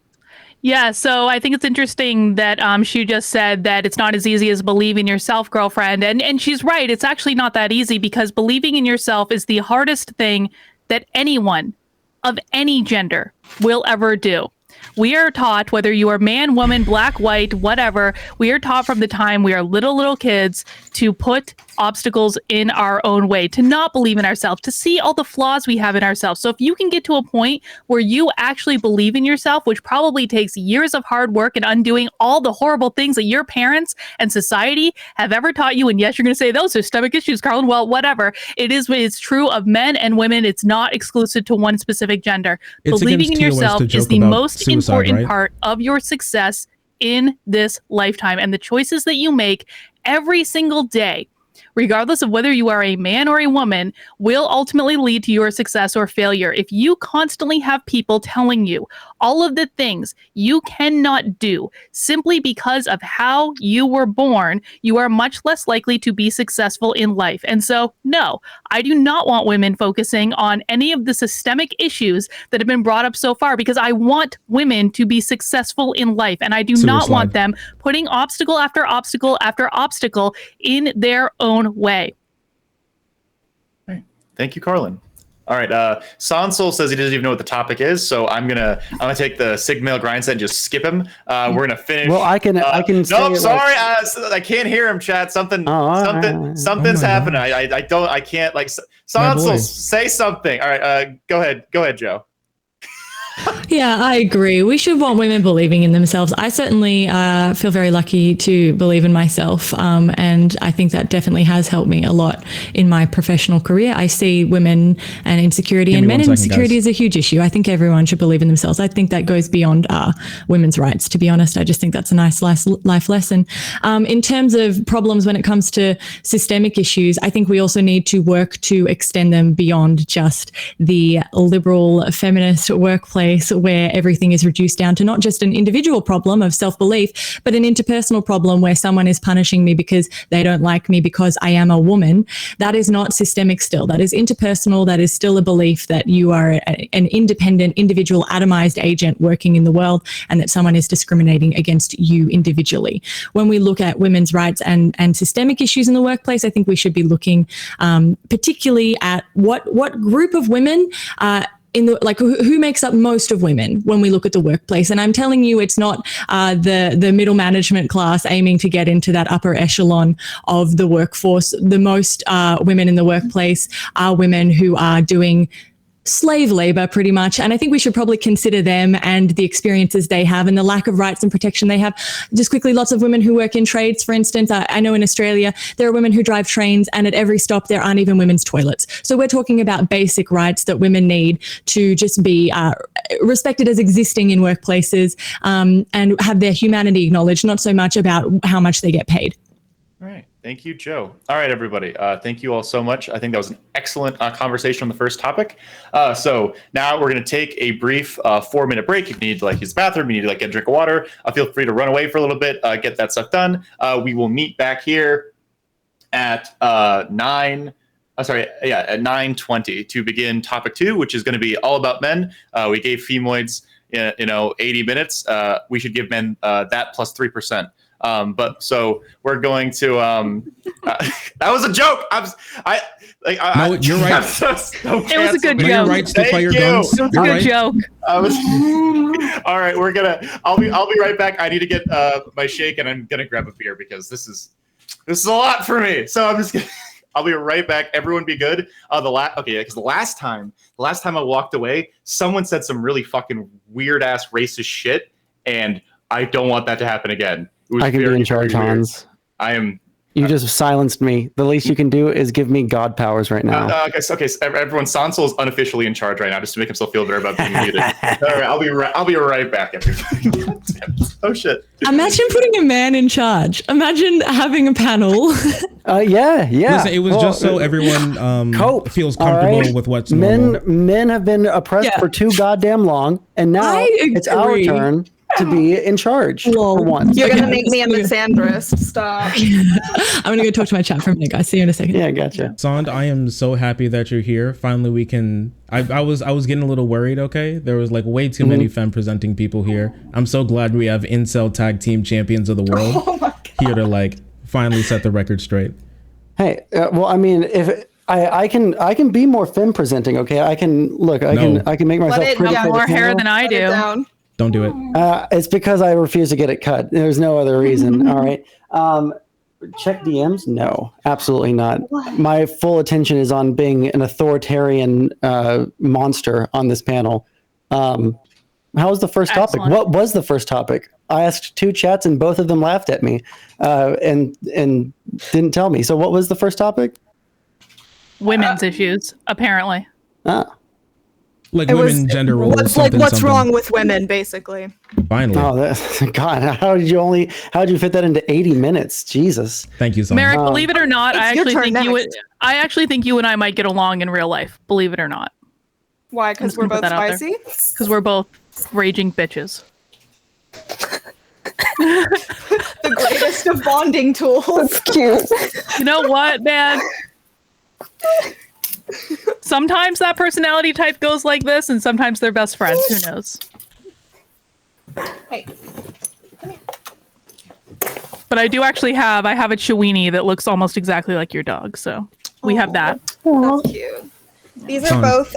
Yeah, so I think it's interesting that she just said that it's not as easy as believe in yourself, girlfriend. And she's right. It's actually not that easy because believing in yourself is the hardest thing that anyone of any gender will ever do. We are taught, whether you are man, woman, black, white, whatever, we are taught from the time we are little kids to put obstacles in our own way, to not believe in ourselves, to see all the flaws we have in ourselves. So if you can get to a point where you actually believe in yourself, which probably takes years of hard work and undoing all the horrible things that your parents and society have ever taught you, and yes, you're going to say those are systemic issues, Carlin, well, whatever. It's true of men and women. It's not exclusive to one specific gender. It's Believing in against TOS yourself to is joke the about most suicide, important right? part of your success in this lifetime, and the choices that you make every single day, regardless of whether you are a man or a woman, will ultimately lead to your success or failure. If you constantly have people telling you all of the things you cannot do simply because of how you were born, you are much less likely to be successful in life. And so, no, I do not want women focusing on any of the systemic issues that have been brought up so far, because I want women to be successful in life. And I do not want them putting obstacle after obstacle after obstacle in their own way. All right. Thank you, Carlin. All right. Sansol says he doesn't even know what the topic is, so I'm gonna take the Sigma grind set and just skip him. We're gonna finish. Well, I can. No, Say sorry. I can't hear him. Chat. Something's happening. I can't. Like Sansol, say something. All right. Go ahead, Joe. Yeah, I agree. We should want women believing in themselves. I certainly feel very lucky to believe in myself. And I think that definitely has helped me a lot in my professional career. I see women and insecurity and men insecurity as a huge issue. I think everyone should believe in themselves. I think that goes beyond women's rights, to be honest. I just think that's a nice life lesson. In terms of problems when it comes to systemic issues, I think we also need to work to extend them beyond just the liberal feminist workplace where everything is reduced down to not just an individual problem of self-belief, but an interpersonal problem where someone is punishing me because they don't like me because I am a woman. That is not systemic still. That is interpersonal. That is still a belief that you are an independent, individual, atomized agent working in the world and that someone is discriminating against you individually. When we look at women's rights and systemic issues in the workplace, I think we should be looking particularly at what group of women who makes up most of women when we look at the workplace. And I'm telling you, it's not the middle management class aiming to get into that upper echelon of the workforce. The most women in the workplace are women who are doing slave labor pretty much. And I think we should probably consider them and the experiences they have and the lack of rights and protection they have. Just quickly, lots of women who work in trades, for instance, I know in Australia, there are women who drive trains and at every stop there aren't even women's toilets. So we're talking about basic rights that women need to just be respected as existing in workplaces and have their humanity acknowledged, not so much about how much they get paid. All right. Thank you, Joe. All right, everybody. Thank you all so much. I think that was an excellent conversation on the first topic. So now we're going to take a brief 4-minute break. If you need to use the bathroom, you need to get a drink of water, feel free to run away for a little bit, get that stuff done. We will meet back here at 9:20 to begin topic 2, which is going to be all about men. We gave femoids, 80 minutes. We should give men that plus 3%. But so we're going to that was a joke. No, you're right. It was a good joke. You're right. Stick by your guns. It was a good joke. All right, I'll be right back. I need to get my shake and I'm gonna grab a beer because this is a lot for me. So I'll be right back. Everyone be good. Because the last time I walked away, someone said some really fucking weird ass racist shit, and I don't want that to happen again. I can be in charge, Hans. I am. You just silenced me. The least you can do is give me God powers right now. Okay, so everyone, Sansol is unofficially in charge right now, just to make himself feel better about being muted. All right, I'll be right back, everybody. Oh shit! Imagine putting a man in charge. Imagine having a panel. Yeah. Listen, it was just so everyone feels comfortable with what's normal. Men have been oppressed for too goddamn long, and now it's our turn to be in charge for once. You're gonna make me a misandrist. Stop. I'm gonna go talk to my chat for a minute, guys. See you in a second. Yeah, gotcha. Sand, I am so happy that you're here. Finally, we can. I was getting a little worried. Okay, there was way too many femme presenting people here. I'm so glad we have incel tag team champions of the world here to finally set the record straight. Hey, well, I mean, if I can be more femme presenting. Okay, I can make myself pretty. You have more hair than I do. Don't do it. It's because I refuse to get it cut. There's no other reason. All right. Check DMs? No, absolutely not. My full attention is on being an authoritarian monster on this panel. How was the first topic? What was the first topic? I asked 2 chats and both of them laughed at me and didn't tell me. So what was the first topic? Women's issues, apparently. Women gender roles. What's wrong with women, basically? Finally. Oh, God! How did you fit that into 80 minutes? Jesus. Thank you, Son. Merrick, believe it or not, I actually think you and I might get along in real life. Believe it or not. Why? Because we're both spicy. Because we're both raging bitches. The greatest of bonding tools. That's cute. You know what, man? Sometimes that personality type goes like this, and sometimes they're best friends. Who knows? Hey. But I do actually have a Chiweenie that looks almost exactly like your dog, so we have that. That's cute. These are both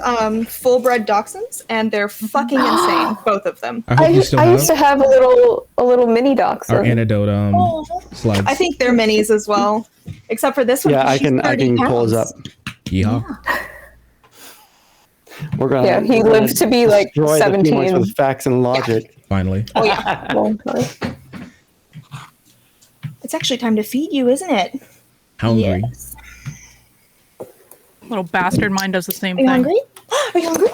full-bred dachshunds, and they're fucking insane, both of them. I used to have a little mini dachshund. Our antidote slides. I think they're minis as well, except for this one. Yeah, I can pull us up. Yeah. We're gonna. Yeah, he we're gonna lived to be like destroy the humans 17. with facts and logic. Finally. Oh yeah. Long time. It's actually time to feed you, isn't it? Hungry. Yes. Little bastard mine does the same Are you thing. hungry? Are you hungry?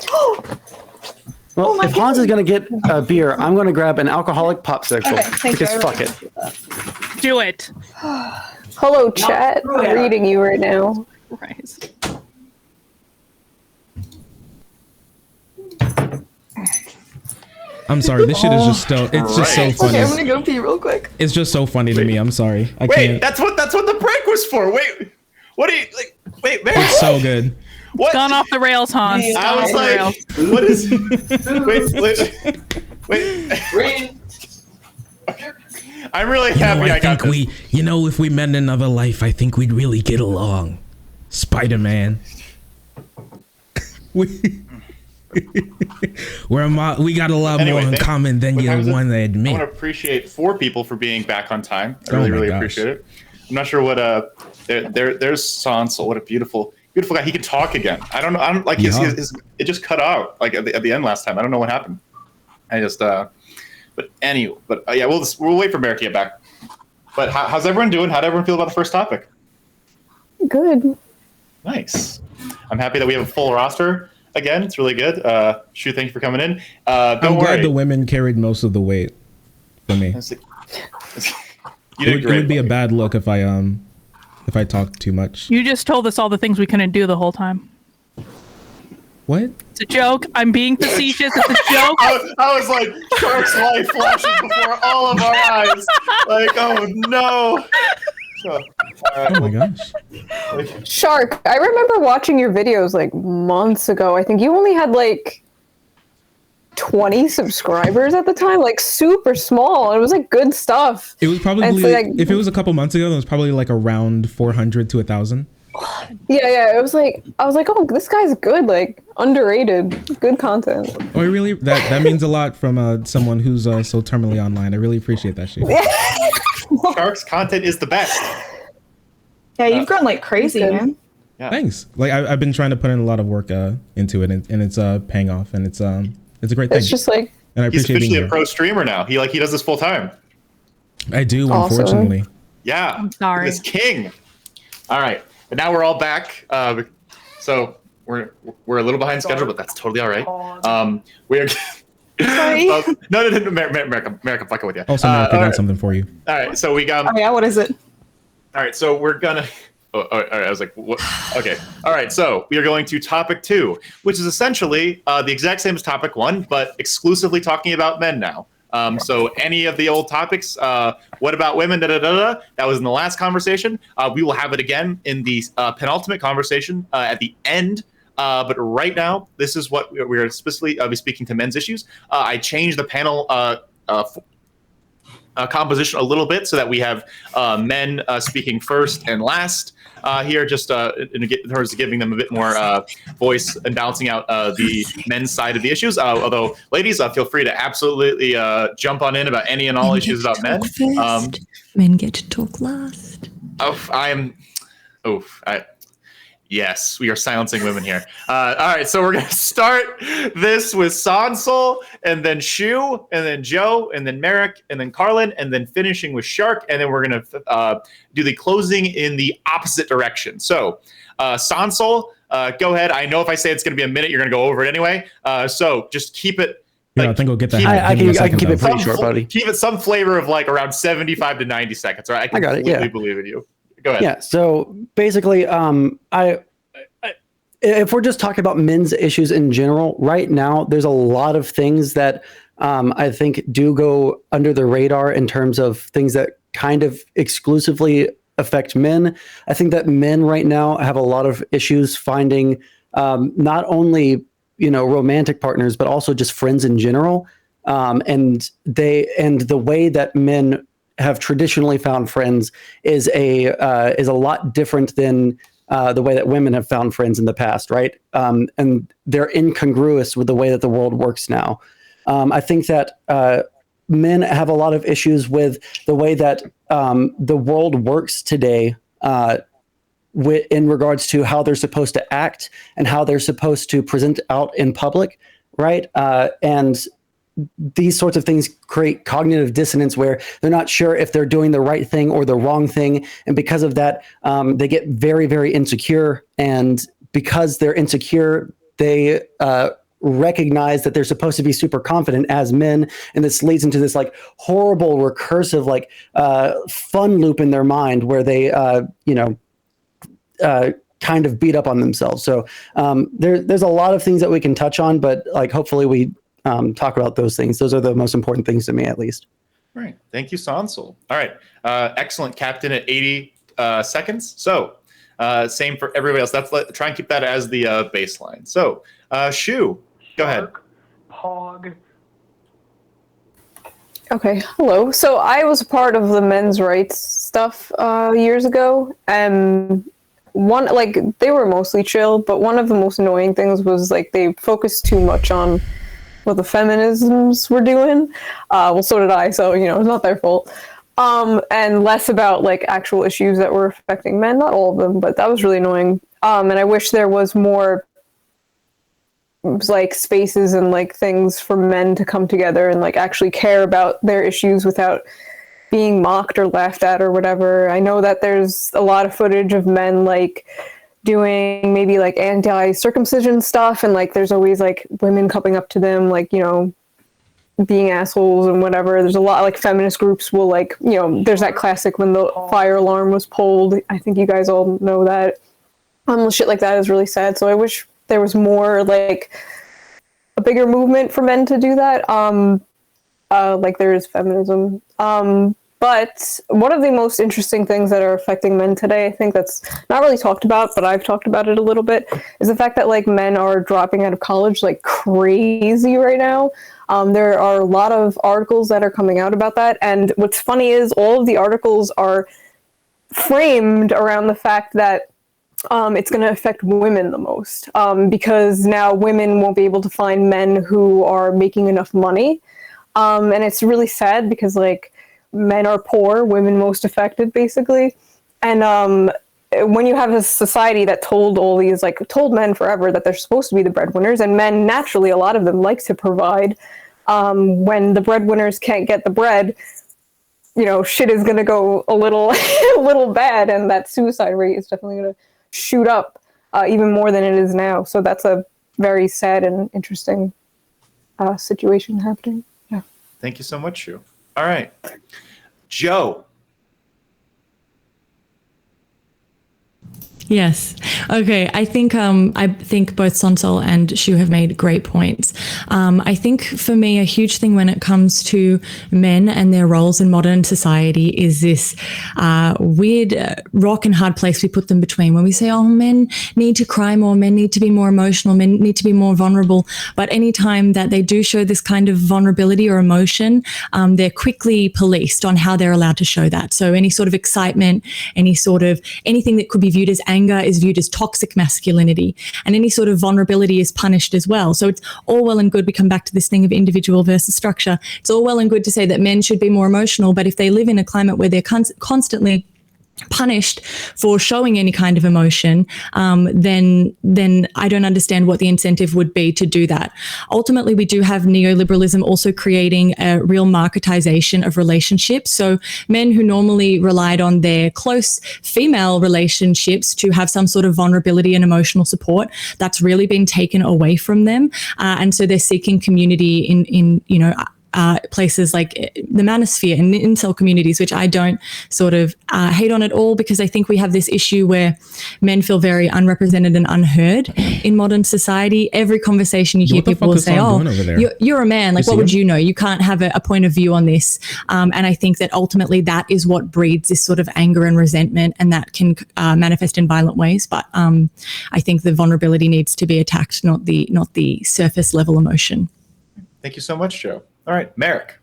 Well, Oh my if Hans is gonna get a beer, I'm gonna grab an alcoholic popsicle. Okay, thank because you. fuck it. Do it. Hello, chat. I'm reading you right now. Right. I'm sorry. This shit is just so. It's just so Right. funny. Okay, I'm gonna go pee real quick. It's just so funny to me. I'm sorry. I Wait, can't. that's what the break was for. Wait, what are you like? Wait, man. It's so good. What? Gone off the rails, Hans. I was Gone off the like, what is? Wait. I'm really happy I got this. if we met in another life, I think we'd really get along. Spider-Man. we got a lot Anyway, more in common than what you time is it? want to I admit. want to appreciate 4 people for being back on time. I Oh really, my really gosh. appreciate it. I'm not sure what there's Sansel. What a beautiful guy. He can talk again. I don't know. I don't like Yeah. his it just cut out like at the end last time. I don't know what happened. I just but anyway, yeah, we'll wait for Merrick to get back. But how's everyone doing? How'd everyone feel about the first topic? Good. Nice. I'm happy that we have a full roster again. It's really good. Shu, thank you for coming in. Don't I'm worry. glad the women carried most of the weight for me. You It did would, great. be a bad look if I talked too much. You just told us all the things we couldn't do the whole time. What? It's a joke. I'm being facetious. It's a joke. I was like, Shark's life flashing before all of our eyes. Like, oh no. So, Oh my gosh. Shark, I remember watching your videos like months ago. I think you only had like 20 subscribers at the time, like super small. It was like good stuff. It was probably And so, like- if it was a couple months ago, it was probably like around 400 to 1,000. Yeah. It was like I was like, oh, this guy's good, like underrated, good content. Oh, I really that means a lot from someone who's so terminally online. I really appreciate that shit. Shark's content is the best. Yeah, you've grown like crazy, Good. man. Yeah. Thanks. Like I've been trying to put in a lot of work into it, and it's paying off, and it's a great thing. It's just like And I He's appreciate being officially a here. pro streamer now. He does this full time. I do, Awesome. unfortunately. Yeah. I'm sorry. This king. All right. But now we're all back. So we're a little behind schedule, but that's totally all right. We're Sorry. no, America, I'm fucking with you. Also, America all got right. something for you. All right, so we got. Oh yeah, what is it? All right, so we're gonna. All right, I was like, what? Okay. All right, so we are going to topic 2, which is essentially the exact same as topic 1, but exclusively talking about men now. So any of the old topics, what about women? That was in the last conversation. We will have it again in the penultimate conversation at the end. But right now, this is what we're specifically be speaking to men's issues. I changed the panel composition a little bit so that we have men speaking first and last here, just in terms of giving them a bit more voice and balancing out the men's side of the issues. Although, ladies, feel free to absolutely jump on in about any and all Men issues get to about men. talk first. Men get to talk last. Yes, we are silencing women here. All right, so we're going to start this with Sansel, and then Shu, and then Joe, and then Merrick, and then Carlin, and then finishing with Shark, and then we're going to do the closing in the opposite direction. So, Sansel, go ahead. I know if I say it's going to be a minute, you're going to go over it anyway. So just keep it. Yeah, I think we'll get that. keep- I can keep it pretty short, some, buddy. Keep it some flavor of like around 75 to 90 seconds. All right, I got it, yeah. completely believe in you. Go ahead. Yeah. So basically, if we're just talking about men's issues in general, right now, there's a lot of things that I think do go under the radar in terms of things that kind of exclusively affect men. I think that men right now have a lot of issues finding not only romantic partners, but also just friends in general. And the way that men have traditionally found friends is a lot different than the way that women have found friends in the past, right? And they're incongruous with the way that the world works now. I think that men have a lot of issues with the way that the world works today, in regards to how they're supposed to act and how they're supposed to present out in public, right? And these sorts of things create cognitive dissonance where they're not sure if they're doing the right thing or the wrong thing. And because of that, they get very, very insecure. And because they're insecure, they recognize that they're supposed to be super confident as men. And this leads into this like horrible recursive, like fun loop in their mind where they, kind of beat up on themselves. So there's a lot of things that we can touch on, but like hopefully we talk about those things. Those are the most important things to me, at least. Right. Thank you, Sansel. All right. Excellent, Captain, at 80 seconds. So same for everybody else. Try and keep that as the baseline. So Shu, go ahead. Pog. Okay, hello. So I was a part of the men's rights stuff years ago, and they were mostly chill, but one of the most annoying things was like they focused too much on what the feminisms were doing. Well, so did I, so it's not their fault. And less about like actual issues that were affecting men, not all of them, but that was really annoying. And I wish there was more like spaces and like things for men to come together and like actually care about their issues without being mocked or laughed at or whatever. I know that there's a lot of footage of men like doing maybe like anti-circumcision stuff, and like there's always like women coming up to them like being assholes and whatever. There's a lot like feminist groups will like there's that classic when the fire alarm was pulled. I think you guys all know that. Shit like that is really sad. So I wish there was more like a bigger movement for men to do that. Like there is feminism. But one of the most interesting things that are affecting men today, I think that's not really talked about, but I've talked about it a little bit, is the fact that like men are dropping out of college like crazy right now. There are a lot of articles that are coming out about that. And what's funny is all of the articles are framed around the fact that it's going to affect women the most, because now women won't be able to find men who are making enough money. And it's really sad because like men are poor, women most affected basically. And when you have a society that told men forever that they're supposed to be the breadwinners, and men naturally, a lot of them like to provide, when the breadwinners can't get the bread, shit is going to go a little bad, and that suicide rate is definitely going to shoot up even more than it is now. So that's a very sad and interesting situation happening. Yeah. Thank you so much, Shu. All right. Joe. Yes. Okay. I think both Sonsol and Shu have made great points. I think for me, a huge thing when it comes to men and their roles in modern society is this weird rock and hard place we put them between, when we say, oh, men need to cry more, men need to be more emotional, men need to be more vulnerable. But anytime that they do show this kind of vulnerability or emotion, they're quickly policed on how they're allowed to show that. So any sort of excitement, anything that could be viewed as anger is viewed as toxic masculinity, and any sort of vulnerability is punished as well. So it's all well and good. We come back to this thing of individual versus structure. It's all well and good to say that men should be more emotional, but if they live in a climate where they're constantly punished for showing any kind of emotion, then I don't understand what the incentive would be to do that. Ultimately, we do have neoliberalism also creating a real marketization of relationships. So men who normally relied on their close female relationships to have some sort of vulnerability and emotional support, that's really been taken away from them. And so they're seeking community in places like the manosphere and the incel communities, which I don't sort of hate on at all, because I think we have this issue where men feel very unrepresented and unheard in modern society. Every conversation you hear, people will say, oh, you're a man, like what would you know? You can't have a point of view on this. And I think that ultimately that is what breeds this sort of anger and resentment, and that can manifest in violent ways. But I think the vulnerability needs to be attacked, not the surface level emotion. Thank you so much, Joe. All right, Merrick.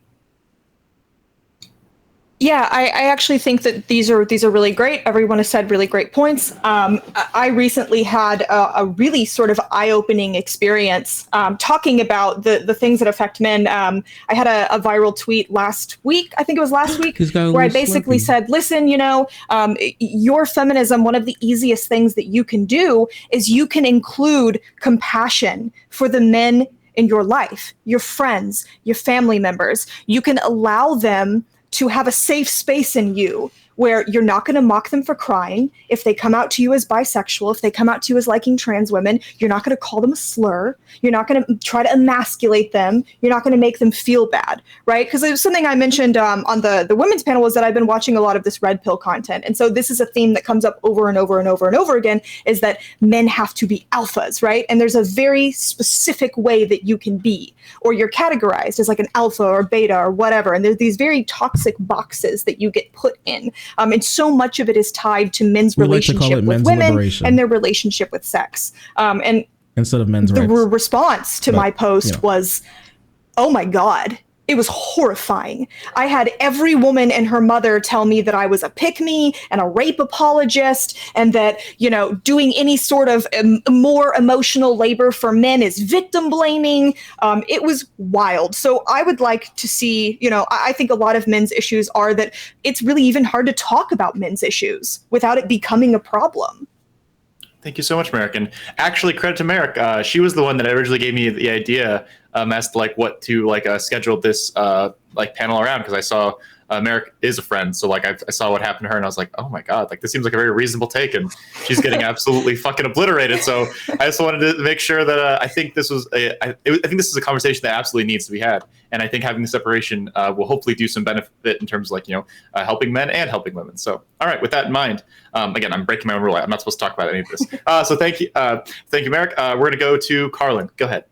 Yeah, I actually think that these are really great. Everyone has said really great points. I recently had a really sort of eye-opening experience talking about the things that affect men. I had a viral tweet last week, I think it was last week, where I basically said, listen, your feminism, one of the easiest things that you can do is you can include compassion for the men in your life, your friends, your family members. You can allow them to have a safe space in you where you're not going to mock them for crying. If they come out to you as bisexual, if they come out to you as liking trans women, you're not going to call them a slur. You're not going to try to emasculate them. You're not going to make them feel bad, right? Because it was something I mentioned on the women's panel was that I've been watching a lot of this red pill content. And so this is a theme that comes up over and over and over and over again, is that men have to be alphas, right? And there's a very specific way that you can be, or you're categorized as like an alpha or beta or whatever. And there's these very toxic boxes that you get put in. And so much of it is tied to men's relationship with women and their relationship with sex. And instead of men's rights. The response to my post was, oh my God. It was horrifying. I had every woman and her mother tell me that I was a pick-me and a rape apologist, and that, doing any sort of more emotional labor for men is victim blaming. It was wild. So I would like to see, I think a lot of men's issues are that it's really even hard to talk about men's issues without it becoming a problem. Thank you so much, Merrick. And actually, credit to Merrick. She was the one that originally gave me the idea as to what to schedule this panel around, because I saw Merrick is a friend, so I saw what happened to her, and I was like, oh my God, this seems like a very reasonable take, and she's getting absolutely fucking obliterated. So I just wanted to make sure that I think this was I think this is a conversation that absolutely needs to be had, and I think having the separation will hopefully do some benefit in terms of helping men and helping women. So all right, with that in mind, again, I'm breaking my own rule. I'm not supposed to talk about any of this. So thank you, Merrick. We're gonna go to Carlin. Go ahead.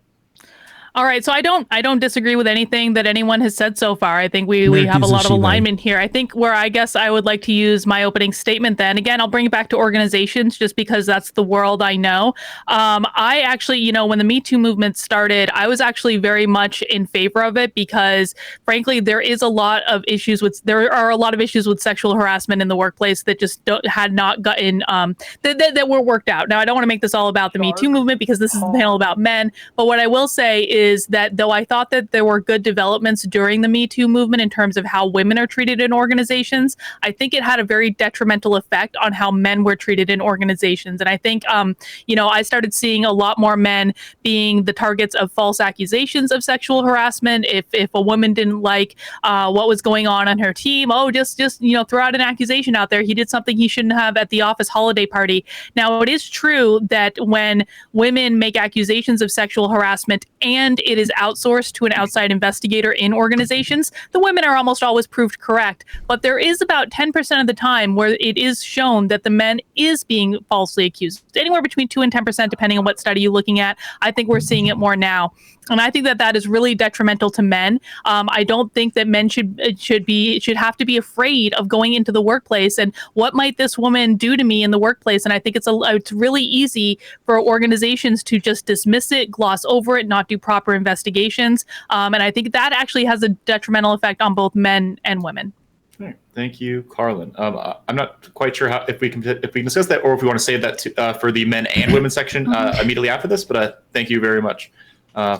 All right, so I don't disagree with anything that anyone has said so far. I think we have a lot of alignment here. I think where I guess I would like to use my opening statement then, again, I'll bring it back to organizations just because that's the world I know. I actually, when the Me Too movement started, I was actually very much in favor of it because, frankly, there are a lot of issues with sexual harassment in the workplace that just had not gotten that were worked out. Now, I don't want to make this all about the Me Too movement because this is a panel about men, but what I will say is that though I thought that there were good developments during the Me Too movement in terms of how women are treated in organizations, I think it had a very detrimental effect on how men were treated in organizations. And I think, I started seeing a lot more men being the targets of false accusations of sexual harassment. If a woman didn't like what was going on her team, just throw out an accusation out there. He did something he shouldn't have at the office holiday party. Now, it is true that when women make accusations of sexual harassment and it is outsourced to an outside investigator in organizations, the women are almost always proved correct. But there is about 10% of the time where it is shown that the man is being falsely accused, anywhere between 2 and 10%, depending on what study you're looking at. I think we're seeing it more now. And I think that is really detrimental to men. I don't think that men should have to be afraid of going into the workplace and what might this woman do to me in the workplace. And I think it's really easy for organizations to just dismiss it, gloss over it, not do proper investigations. And I think that actually has a detrimental effect on both men and women. Right. Thank you, Carlin. I'm not quite sure if we can discuss that or if we want to save that for the men and women section immediately after this. But thank you very much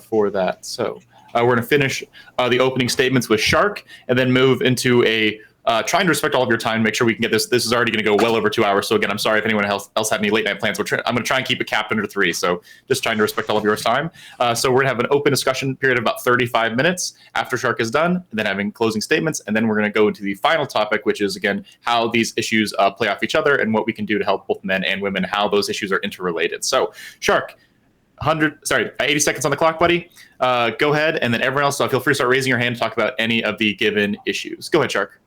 for that. So we're going to finish the opening statements with Shark and then move into trying to respect all of your time, make sure we can get this. This is already going to go well over 2 hours. So again, I'm sorry if anyone else had any late night plans. I'm going to try and keep it capped under 3. So just trying to respect all of your time. So we're going to have an open discussion period of about 35 minutes after Shark is done, and then having closing statements. And then we're going to go into the final topic, which is, again, how these issues play off each other and what we can do to help both men and women, how those issues are interrelated. So Shark, 80 seconds on the clock, buddy. Go ahead. And then everyone else, feel free to start raising your hand to talk about any of the given issues. Go ahead, Shark.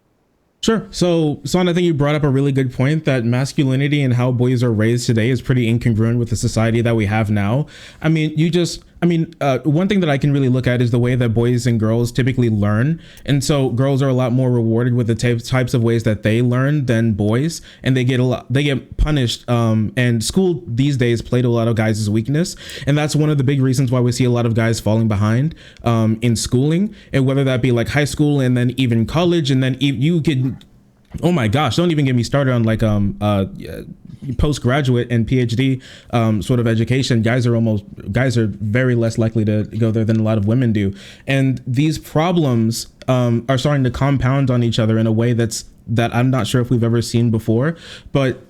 Sure. So, Son, I think you brought up a really good point that masculinity and how boys are raised today is pretty incongruent with the society that we have now. I mean, I mean, one thing that I can really look at is the way that boys and girls typically learn. And so girls are a lot more rewarded with the types of ways that they learn than boys, and they get punished. And school these days play to a lot of guys' weakness. And that's one of the big reasons why we see a lot of guys falling behind in schooling, and whether that be like high school and then even college. And then you could, oh my gosh, don't even get me started on like postgraduate and PhD sort of education. Guys are very less likely to go there than a lot of women do. And these problems are starting to compound on each other in a way that I'm not sure if we've ever seen before. But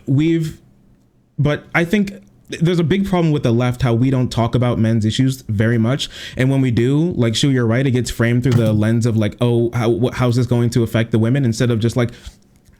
I think there's a big problem with the left, how we don't talk about men's issues very much. And when we do, like, Shu, you're right, it gets framed through the lens of like, oh, how's this going to affect the women, instead of just like,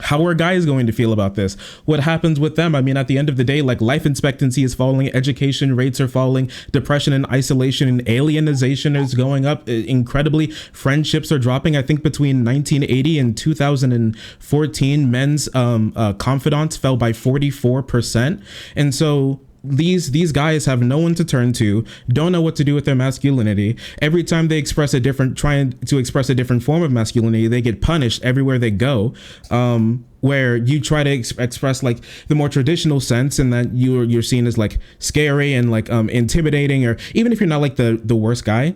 how are guys going to feel about this? What happens with them? I mean, at the end of the day, like, life expectancy is falling, education rates are falling, depression and isolation and alienization is going up incredibly. Friendships are dropping. I think between 1980 and 2014, men's confidants fell by 44%. And so these guys have no one to turn to, don't know what to do with their masculinity. Every time they trying to express a different form of masculinity, they get punished everywhere they go. Where you try to express like the more traditional sense, and that you're seen as like scary and like intimidating, or even if you're not like the worst guy.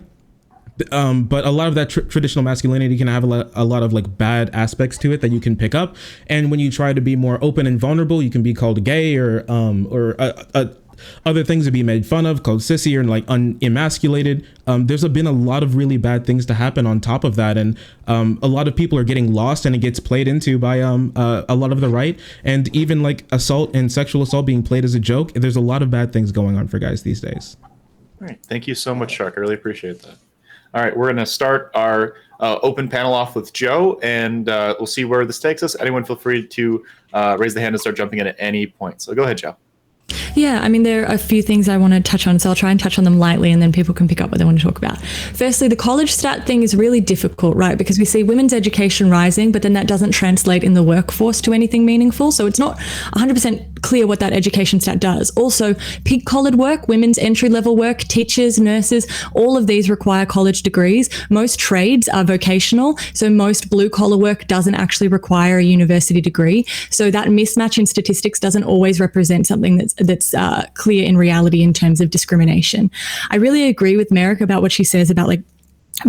But a lot of that traditional masculinity can have a lot of like bad aspects to it that you can pick up. And when you try to be more open and vulnerable, you can be called gay or other things to be made fun of, called sissy or like unemasculated. There's been a lot of really bad things to happen on top of that. And a lot of people are getting lost, and it gets played into by a lot of the right. And even like assault and sexual assault being played as a joke. There's a lot of bad things going on for guys these days. All right. Thank you so much, Shark. I really appreciate that. All right, we're going to start our open panel off with Joe, and we'll see where this takes us. Anyone feel free to raise the hand and start jumping in at any point. So go ahead, Joe. Yeah, I mean, there are a few things I want to touch on, so I'll try and touch on them lightly, and then people can pick up what they want to talk about. Firstly, the college stat thing is really difficult, right? Because we see women's education rising, but then that doesn't translate in the workforce to anything meaningful. So it's not 100% clear what that education stat does. Also, pig-collared work, women's entry-level work, teachers, nurses, all of these require college degrees. Most trades are vocational, so most blue-collar work doesn't actually require a university degree. So that mismatch in statistics doesn't always represent something that's clear in reality in terms of discrimination. I really agree with Merrick about what she says about like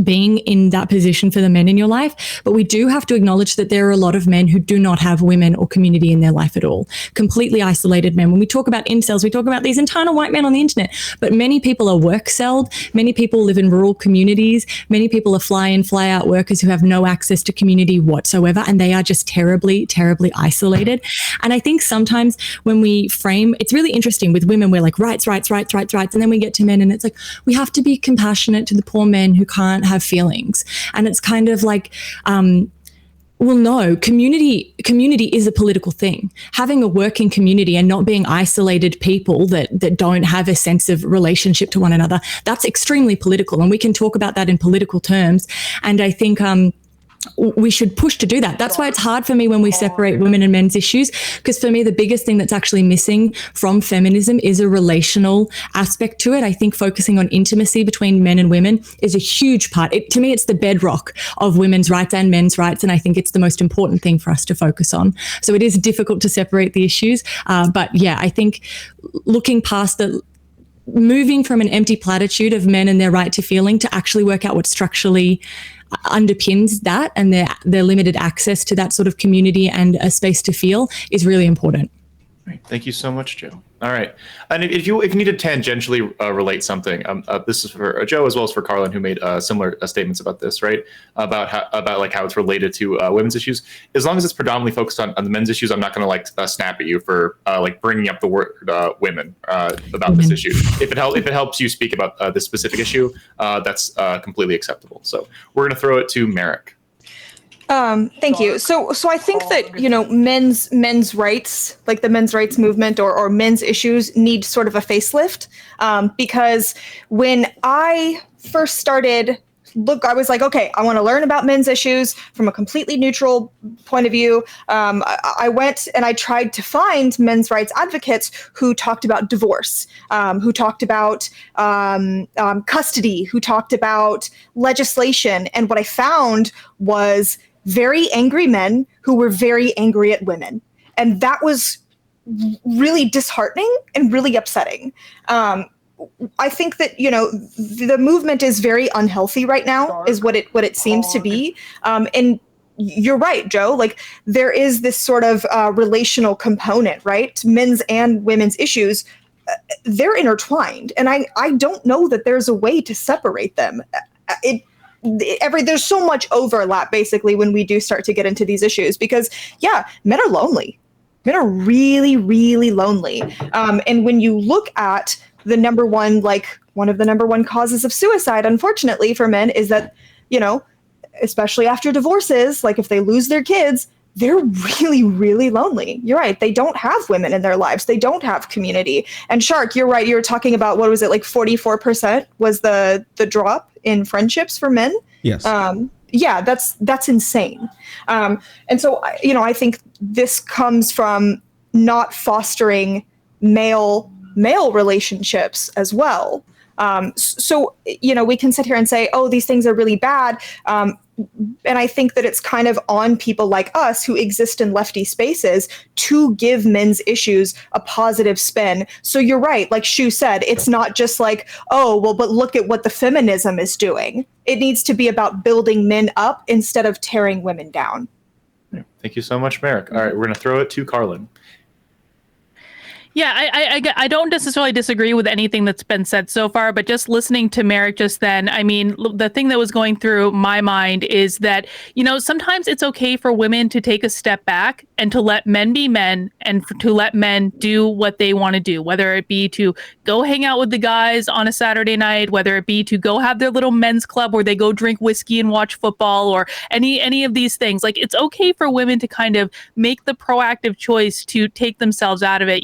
being in that position for the men in your life, but we do have to acknowledge that there are a lot of men who do not have women or community in their life at all. Completely isolated men. When we talk about incels, we talk about these entitled white men on the internet, but many people are work-celled. Many people live in rural communities. Many people are fly-in, fly-out workers who have no access to community whatsoever, and they are just terribly, terribly isolated. And I think sometimes when we frame, it's really interesting with women, we're like rights, and then we get to men and it's like, we have to be compassionate to the poor men who can't have feelings. And it's kind of like, well, no, community is a political thing. Having a working community and not being isolated people that don't have a sense of relationship to one another, that's extremely political. And we can talk about that in political terms. And I think we should push to do that. That's why it's hard for me when we separate women and men's issues, because for me, the biggest thing that's actually missing from feminism is a relational aspect to it. I think focusing on intimacy between men and women is a huge part. To me, it's the bedrock of women's rights and men's rights, and I think it's the most important thing for us to focus on. So it is difficult to separate the issues, but yeah, I think looking past the moving from an empty platitude of men and their right to feeling to actually work out what structurally underpins that and their limited access to that sort of community and a space to feel is really important. Right. Thank you so much, Joe. All right. And if you need to tangentially relate something, this is for Joe as well as for Carlin, who made similar statements about this, right? About how it's related to women's issues. As long as it's predominantly focused on the men's issues, I'm not going to snap at you for bringing up the word women about this issue. If it helps you speak about this specific issue, that's completely acceptable. So we're going to throw it to Merrick. Thank you. So I think that, men's rights, like the men's rights movement or men's issues need sort of a facelift, because when I first started I was like, okay, I want to learn about men's issues from a completely neutral point of view. I went and I tried to find men's rights advocates who talked about divorce, who talked about custody, who talked about legislation. And what I found was very angry men who were very angry at women. And that was really disheartening and really upsetting. I think that, the movement is very unhealthy right now, is what it seems to be. And you're right, Joe. Like, there is this sort of relational component, right? Men's and women's issues, they're intertwined. And I don't know that there's a way to separate them. There's so much overlap, basically, when we do start to get into these issues, because, yeah, men are lonely. Men are really, really lonely. And when you look at one of the number one causes of suicide, unfortunately, for men is that, especially after divorces, like if they lose their kids, they're really, really lonely. You're right. They don't have women in their lives. They don't have community. And Shark, you're right. You were talking about, what was it, like 44% was the drop in friendships for men? Yes. Yeah, that's insane. And so, I think this comes from not fostering male relationships as well. So, we can sit here and say, oh, these things are really bad. And I think that it's kind of on people like us who exist in lefty spaces to give men's issues a positive spin. So you're right. Like Shu said, it's not just like, oh, well, but look at what the feminism is doing. It needs to be about building men up instead of tearing women down. Thank you so much, Merrick. All right, we're going to throw it to Carlin. Yeah, I don't necessarily disagree with anything that's been said so far, but just listening to Merrick just then, I mean, the thing that was going through my mind is that, sometimes it's okay for women to take a step back and to let men be men and to let men do what they want to do, whether it be to go hang out with the guys on a Saturday night, whether it be to go have their little men's club where they go drink whiskey and watch football, or any of these things. Like, it's okay for women to kind of make the proactive choice to take themselves out of it.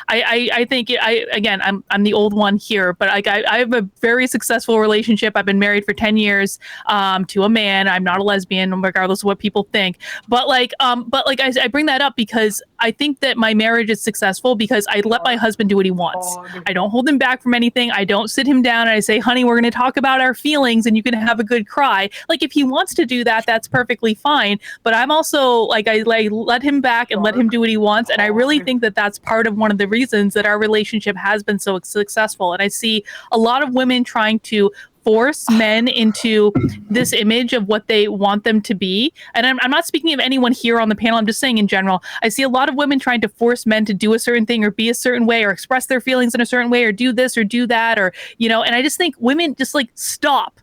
I think I'm the old one here, but I have a very successful relationship. I've been married for 10 years to a man. I'm not a lesbian, regardless of what people think. But I bring that up because I think that my marriage is successful because I let my husband do what he wants. I don't hold him back from anything. I don't sit him down and I say, honey, we're going to talk about our feelings and you can have a good cry. Like, if he wants to do that, that's perfectly fine. But I'm also I let him back and let him do what he wants. And I really think that that's part of one of the reasons that our relationship has been so successful. And I see a lot of women trying to force men into this image of what they want them to be. And I'm not speaking of anyone here on the panel. I'm just saying in general, I see a lot of women trying to force men to do a certain thing or be a certain way or express their feelings in a certain way or do this or do that, or, and I just think women just stop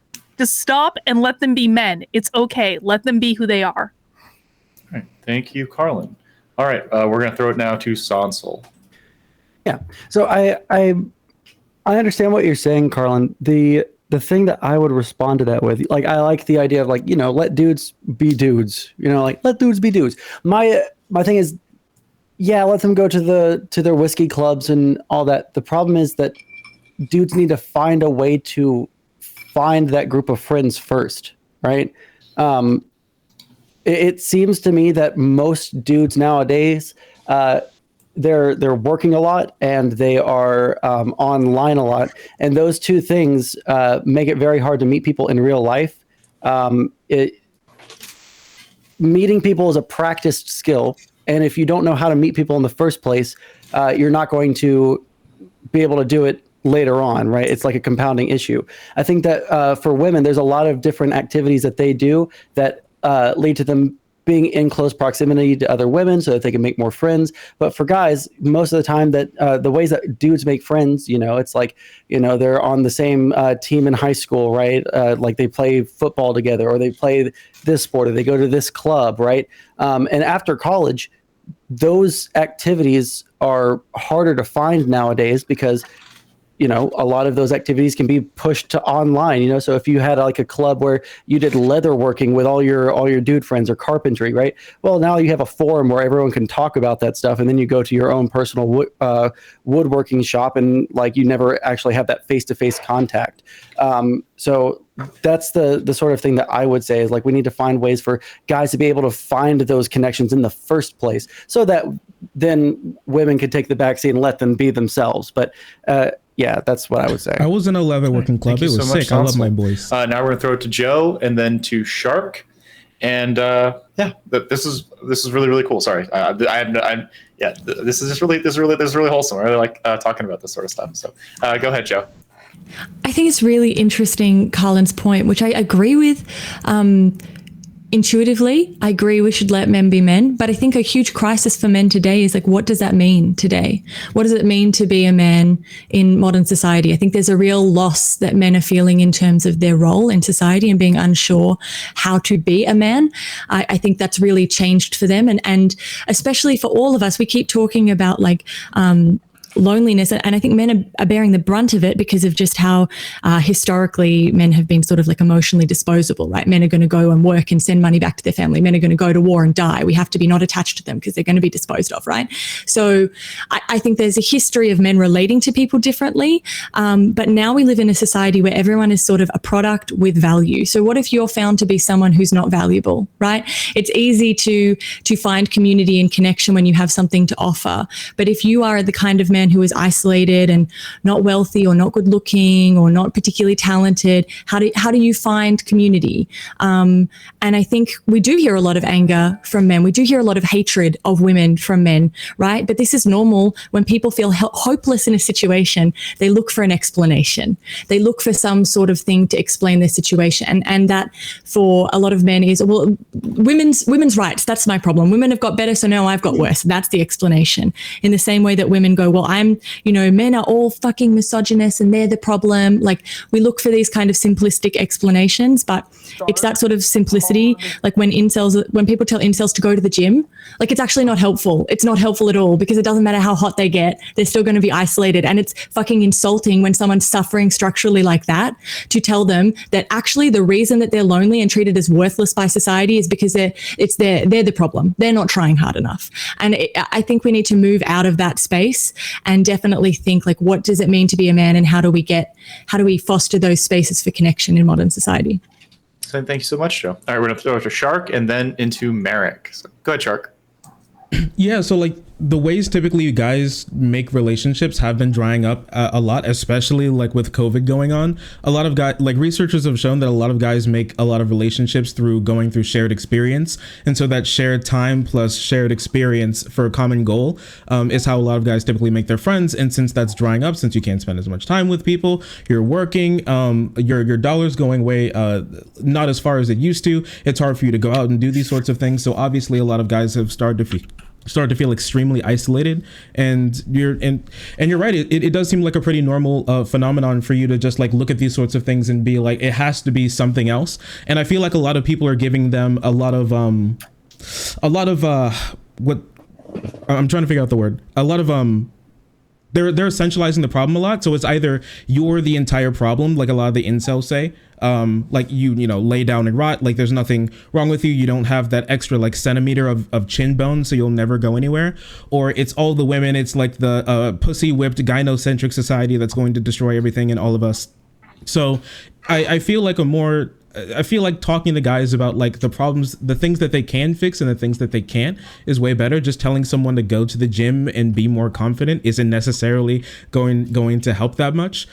and let them be men. It's okay. Let them be who they are. All right. Thank you, Carlin. All right. We're going to throw it now to Sansel. Yeah. So I understand what you're saying, Carlin. The thing that I would respond to that with, I like the idea of let dudes be dudes. Let dudes be dudes. My thing is, yeah, let them go to their whiskey clubs and all that. The problem is that dudes need to find a way to find that group of friends first, right? It seems to me that most dudes nowadays, they're working a lot and they are online a lot, and those two things make it very hard to meet people in real life. Meeting people is a practiced skill, and if you don't know how to meet people in the first place, you're not going to be able to do it later on, right? It's like a compounding issue. I think that for women, there's a lot of different activities that they do that lead to them being in close proximity to other women so that they can make more friends. But for guys, most of the time that the ways that dudes make friends, it's they're on the same team in high school, right? Like they play football together, or they play this sport, or they go to this club, right? And after college, those activities are harder to find nowadays because a lot of those activities can be pushed to online, so if you had like a club where you did leatherworking with all your dude friends or carpentry, right? Well, now you have a forum where everyone can talk about that stuff, and then you go to your own personal woodworking shop, and like you never actually have that face-to-face contact. So that's the sort of thing that I would say is like we need to find ways for guys to be able to find those connections in the first place, so that then women could take the backseat and let them be themselves. But yeah, that's what I would say. I was in a leatherworking club. It was sick. I love my boys. Now we're gonna throw it to Joe and then to Shark, and this is really, really cool. Sorry, this is really wholesome. I really like talking about this sort of stuff. So go ahead, Joe. I think it's really interesting, Carlin's point, which I agree with. Intuitively, I agree we should let men be men, but I think a huge crisis for men today is like, what does that mean today? What does it mean to be a man in modern society? I think there's a real loss that men are feeling in terms of their role in society and being unsure how to be a man. I think that's really changed for them. And especially for all of us, we keep talking about like, loneliness, and I think men are bearing the brunt of it because of just how historically men have been sort of like emotionally disposable, right? Men are going to go and work and send money back to their family. Men are going to go to war and die. We have to be not attached to them because they're going to be disposed of, right? So I think there's a history of men relating to people differently, but now we live in a society where everyone is sort of a product with value. So what if you're found to be someone who's not valuable, right? It's easy to find community and connection when you have something to offer, but if you are the kind of man who is isolated and not wealthy or not good looking or not particularly talented, how do you find community? And I think we do hear a lot of anger from men. We do hear a lot of hatred of women from men, right? But this is normal. When people feel hopeless in a situation, they look for an explanation. They look for some sort of thing to explain their situation. And that for a lot of men is, well, women's rights, that's my problem. Women have got better, so now I've got worse. That's the explanation. In the same way that women go, well, men are all fucking misogynist and they're the problem. Like we look for these kind of simplistic explanations, but it's that sort of simplicity. Like when people tell incels to go to the gym, like it's actually not helpful. It's not helpful at all because it doesn't matter how hot they get. They're still going to be isolated. And it's fucking insulting when someone's suffering structurally like that to tell them that actually the reason that they're lonely and treated as worthless by society is because they're the problem. They're not trying hard enough. And I think we need to move out of that space and definitely think like, what does it mean to be a man and how do we foster those spaces for connection in modern society? So thank you so much, Joe. All right, we're going to throw it to Shark and then into Merrick. So go ahead, Shark. Yeah, so like the ways typically guys make relationships have been drying up a lot, especially like with COVID going on. A lot of guys, like researchers have shown that a lot of guys make a lot of relationships through going through shared experience. And so that shared time plus shared experience for a common goal is how a lot of guys typically make their friends. And since that's drying up, since you can't spend as much time with people, you're working, your dollar's going way not as far as it used to. It's hard for you to go out and do these sorts of things. So obviously a lot of guys have started to feel extremely isolated, and you're right. It does seem like a pretty normal phenomenon for you to just like look at these sorts of things and be like, it has to be something else. And I feel like a lot of people are giving them a lot of what I'm trying to figure out the word. A lot of they're essentializing the problem a lot. So it's either you're the entire problem, like a lot of the incels say, like you lay down and rot, like there's nothing wrong with you. You don't have that extra like centimeter of chin bone, so you'll never go anywhere. Or it's all the women. It's like the pussy whipped gynocentric society that's going to destroy everything and all of us. So I feel like talking to guys about like the problems, the things that they can fix and the things that they can't is way better. Just telling someone to go to the gym and be more confident isn't necessarily going to help that much.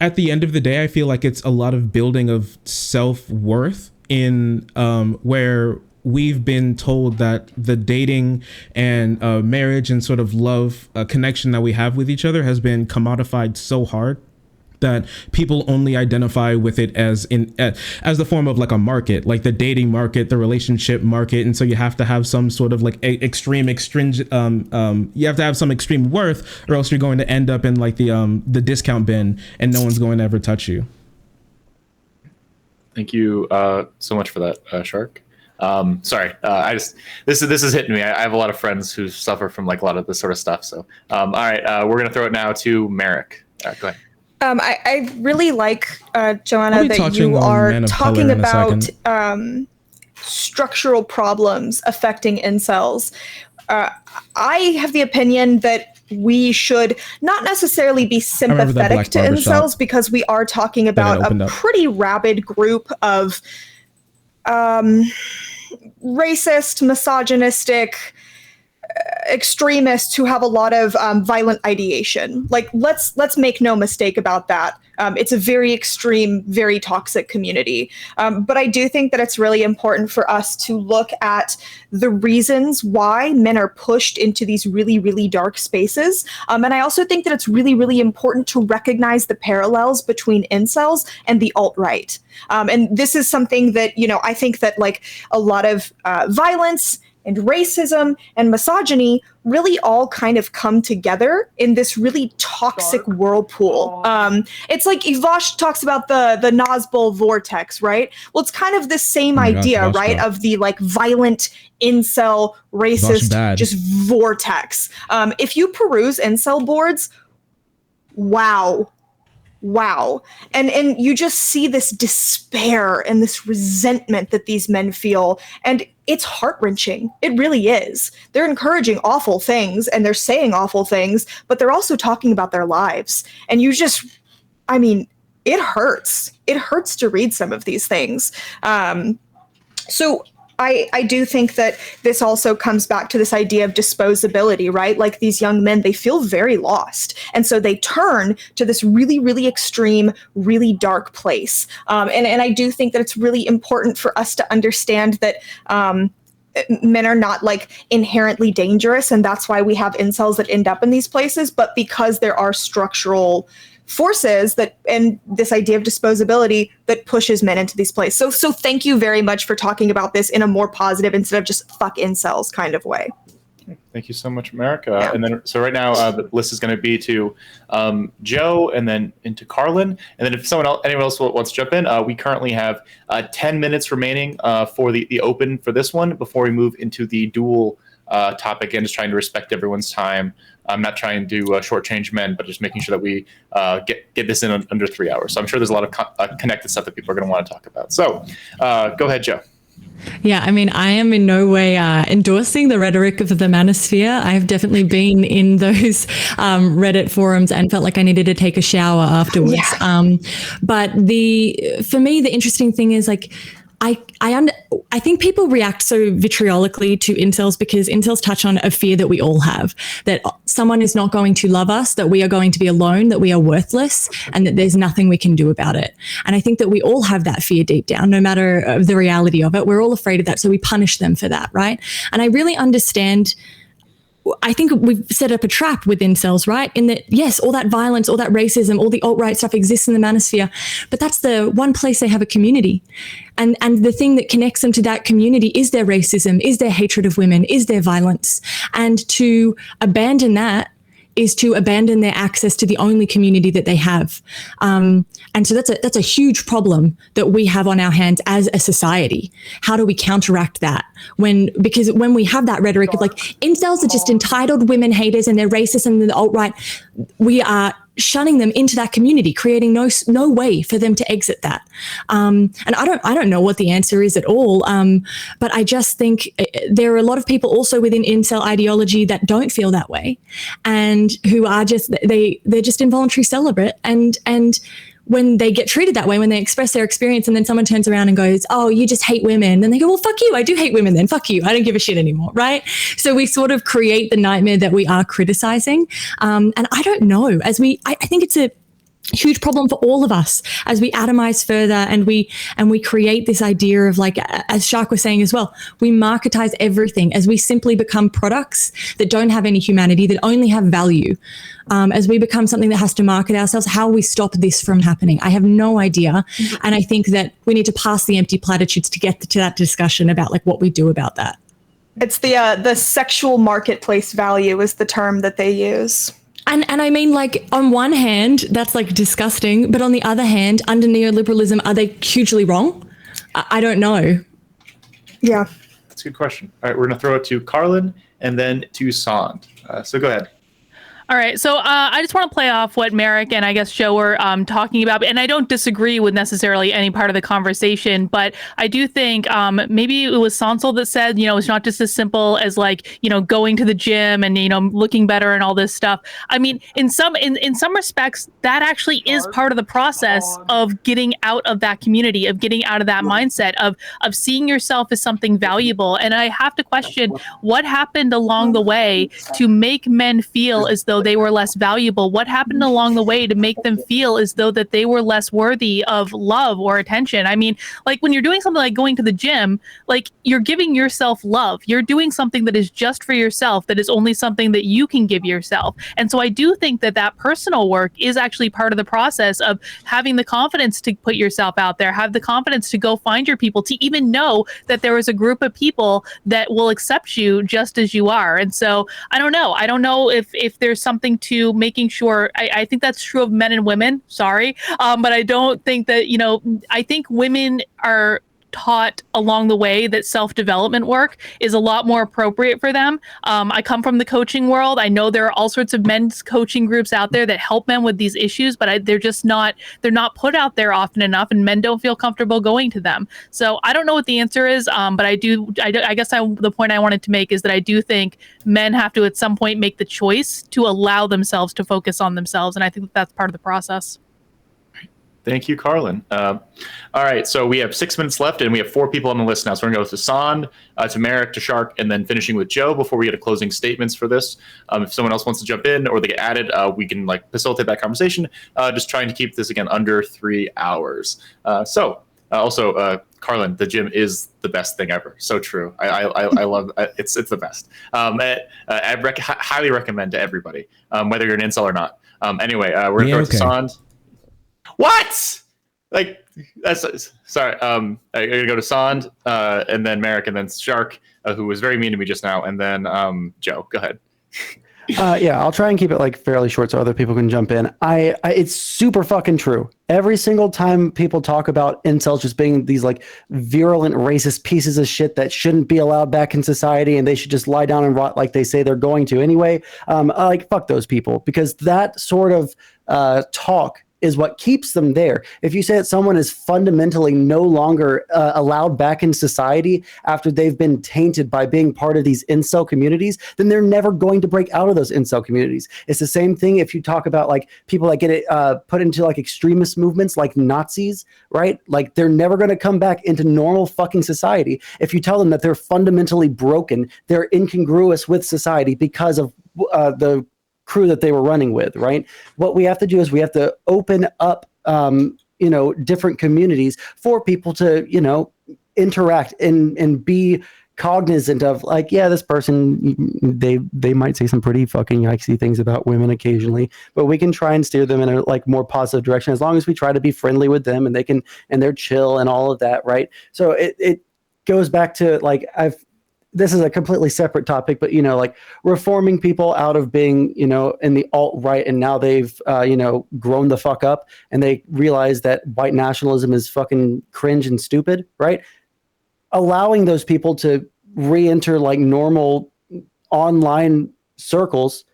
At the end of the day, I feel like it's a lot of building of self-worth in where we've been told that the dating and marriage and sort of love connection that we have with each other has been commodified so hard that people only identify with it as the form of like a market, like the dating market, the relationship market. And so you have to have some sort of like extreme you have to have some extreme worth, or else you're going to end up in like the discount bin and no one's going to ever touch you. Thank you so much for that, Shark. Sorry, this is hitting me. I have a lot of friends who suffer from like a lot of this sort of stuff. So, all right, we're gonna throw it now to Merrick. Go ahead. I really like, Joanna, I'll be that touching you on are men of talking color in a about second. structural problems affecting incels. I have the opinion that we should not necessarily be sympathetic black to barbershop incels because we are talking about opened a up. pretty rabid group of racist, misogynistic, extremists who have a lot of violent ideation. Like, let's make no mistake about that. It's a very extreme, very toxic community. But I do think that it's really important for us to look at the reasons why men are pushed into these really, really dark spaces. And I also think that it's really, really important to recognize the parallels between incels and the alt-right. And this is something that, I think that like a lot of violence and racism and misogyny really all kind of come together in this really toxic whirlpool. It's like Ivash talks about the Nazgul vortex, right? Well, it's kind of the same idea, right? Of the like violent incel, racist, just vortex. If you peruse incel boards, wow. And you just see this despair and this resentment that these men feel. And it's heart-wrenching. It really is. They're encouraging awful things and they're saying awful things, but they're also talking about their lives. And it hurts. It hurts to read some of these things. So I do think that this also comes back to this idea of disposability, right? Like these young men, they feel very lost. And so they turn to this really, really extreme, really dark place. And I do think that it's really important for us to understand that men are not like inherently dangerous. And that's why we have incels that end up in these places. But because there are structural forces and this idea of disposability that pushes men into these places. So thank you very much for talking about this in a more positive instead of just fuck incels kind of way. Thank you so much, Merrick. And then, so right now the list is going to be to Joe and then into Carlin. And then if anyone else wants to jump in, we currently have 10 minutes remaining for the open for this one before we move into the dual topic and just trying to respect everyone's time. I'm not trying to shortchange men, but just making sure that we get this in under 3 hours. So I'm sure there's a lot of connected stuff that people are going to want to talk about. So go ahead, Joe. Yeah, I mean, I am in no way endorsing the rhetoric of the manosphere. I've definitely been in those Reddit forums and felt like I needed to take a shower afterwards. Yeah. But for me, the interesting thing is like, I think people react so vitriolically to incels because incels touch on a fear that we all have, that someone is not going to love us, that we are going to be alone, that we are worthless, and that there's nothing we can do about it. And I think that we all have that fear deep down, no matter the reality of it. We're all afraid of that, so we punish them for that, right? And I really understand. I think we've set up a trap with incels, right? In that, yes, all that violence, all that racism, all the alt-right stuff exists in the manosphere, but that's the one place they have a community. And the thing that connects them to that community is their racism, is their hatred of women, is their violence. And to abandon that is to abandon their access to the only community that they have. And so that's a huge problem that we have on our hands as a society. How do we counteract that? Because when we have that rhetoric of like, incels are just entitled women haters and they're racist and the alt-right, we are shunning them into that community, creating no way for them to exit that. And I don't know what the answer is at all. But I just think there are a lot of people also within incel ideology that don't feel that way, and who are just they're just involuntary celibate, and when they get treated that way, when they express their experience and then someone turns around and goes, oh, you just hate women. Then they go, well, fuck you. I do hate women then. Fuck you. I don't give a shit anymore. Right. So we sort of create the nightmare that we are criticizing. And I don't know, I think it's a huge problem for all of us as we atomize further and we create this idea of, like, as Shark was saying as well, we marketize everything as we simply become products that don't have any humanity, that only have value. As we become something that has to market ourselves, how we stop this from happening, I have no idea. And I think that we need to pass the empty platitudes to get to that discussion about like what we do about that. It's the sexual marketplace value is the term that they use. And I mean, like, on one hand, that's like disgusting, but on the other hand, under neoliberalism, are they hugely wrong? I don't know. Yeah. That's a good question. All right, we're gonna throw it to Carlin and then to Sand. So go ahead. All right, so I just want to play off what Merrick and I guess Joe were talking about, and I don't disagree with necessarily any part of the conversation, but I do think maybe it was Sansel that said, it's not just as simple as like, going to the gym and, looking better and all this stuff. I mean, in some respects, that actually is part of the process of getting out of that community, of getting out of that mindset of seeing yourself as something valuable. And I have to question what happened along the way to make men feel as though they were less valuable. What happened along the way to make them feel as though that they were less worthy of love or attention? I mean, like when you're doing something like going to the gym, like you're giving yourself love. You're doing something that is just for yourself, that is only something that you can give yourself. And so I do think that that personal work is actually part of the process of having the confidence to put yourself out there, have the confidence to go find your people, to even know that there is a group of people that will accept you just as you are. And so I don't know if there's something to making sure. I think that's true of men and women. Sorry. But I don't think that, I think women are taught along the way that self-development work is a lot more appropriate for them. I come from the coaching world. I know there are all sorts of men's coaching groups out there that help men with these issues, but they're not put out there often enough, and men don't feel comfortable going to them. So I don't know what the answer is, but I guess the point I wanted to make is that I do think men have to at some point make the choice to allow themselves to focus on themselves, and I think that's part of the process. Thank you, Carlin. All right, so we have 6 minutes left, and we have 4 people on the list now. So we're going to go to Sand, to Merrick, to Shark, and then finishing with Joe before we get to closing statements for this. If someone else wants to jump in or they get added, we can facilitate that conversation. Just trying to keep this, again, under 3 hours. Also, Carlin, the gym is the best thing ever. So true. I love it. It's the best. I highly recommend to everybody, whether you're an incel or not. Anyway, we're going to go to Sand. What? Sorry. I'm gonna go to Sand, and then Merrick, and then Shark, who was very mean to me just now, and then Joe. Go ahead. Yeah, I'll try and keep it fairly short so other people can jump in. It's super fucking true. Every single time people talk about incels just being these virulent racist pieces of shit that shouldn't be allowed back in society and they should just lie down and rot like they say they're going to anyway. Fuck those people, because that sort of talk is what keeps them there. If you say that someone is fundamentally no longer allowed back in society after they've been tainted by being part of these incel communities, then they're never going to break out of those incel communities. It's the same thing if you talk about people that get put into extremist movements like Nazis, right? They're never going to come back into normal fucking society if you tell them that they're fundamentally broken, they're incongruous with society because of the crew that they were running with, right? What we have to do is we have to open up, different communities for people to, interact and be cognizant of this person, they might say some pretty fucking yikesy things about women occasionally, but we can try and steer them in a more positive direction as long as we try to be friendly with them and they're chill and all of that, right? So it goes back to this is a completely separate topic, but reforming people out of being in the alt-right, and now they've grown the fuck up and they realize that white nationalism is fucking cringe and stupid, right? Allowing those people to re-enter normal online circles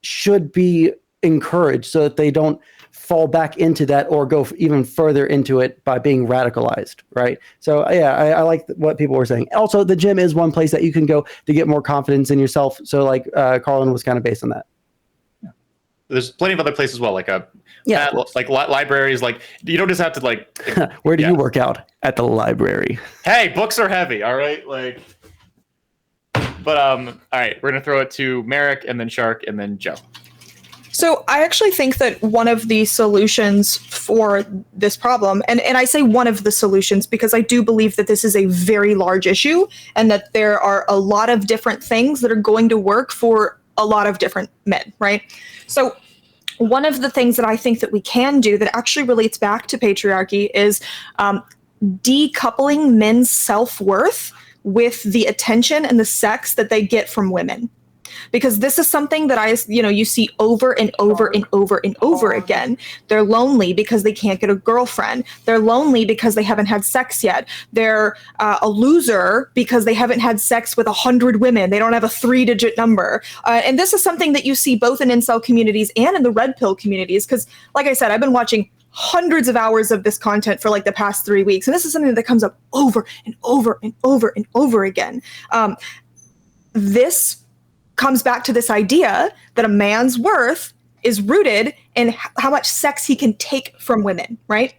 should be encouraged so that they don't fall back into that or go even further into it by being radicalized, right? So yeah, I like what people were saying. Also, the gym is one place that you can go to get more confidence in yourself. So Carlin was kind of based on that. Yeah. There's plenty of other places as well, libraries. You don't just have to Where do you work out? At the library. Hey, books are heavy. All right, But all right, we're gonna throw it to Merrick, and then Shark, and then Joe. So I actually think that one of the solutions for this problem, and I say one of the solutions because I do believe that this is a very large issue and that there are a lot of different things that are going to work for a lot of different men, right? So one of the things that I think that we can do that actually relates back to patriarchy is decoupling men's self-worth with the attention and the sex that they get from women. because this is something that you see over and over and over and over again. They're lonely because they can't get a girlfriend. They're lonely because they haven't had sex yet. They're a loser because they haven't had sex with 100 women. They don't have a 3-digit number. And this is something that you see both in incel communities and in the red pill communities. Because like I said, I've been watching hundreds of hours of this content for like the past 3 weeks. And this is something that comes up over and over and over and over again. This comes back to this idea that a man's worth is rooted in how much sex he can take from women, right?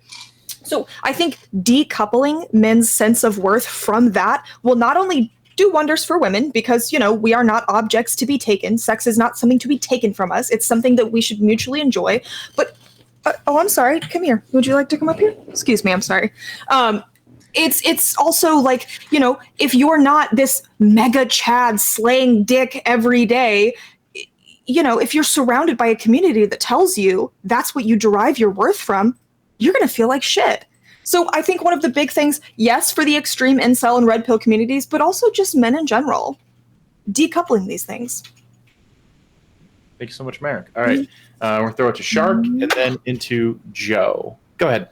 So I think decoupling men's sense of worth from that will not only do wonders for women, because, we are not objects to be taken. Sex is not something to be taken from us. It's something that we should mutually enjoy. But I'm sorry. Come here. Would you like to come up here? Excuse me. I'm sorry. It's also like, if you're not this mega Chad slaying dick every day, if you're surrounded by a community that tells you that's what you derive your worth from, you're going to feel like shit. So I think one of the big things, yes, for the extreme incel and red pill communities, but also just men in general, decoupling these things. Thank you so much, Merrick. All right. We're going to throw it to Shark and then into Joe. Go ahead.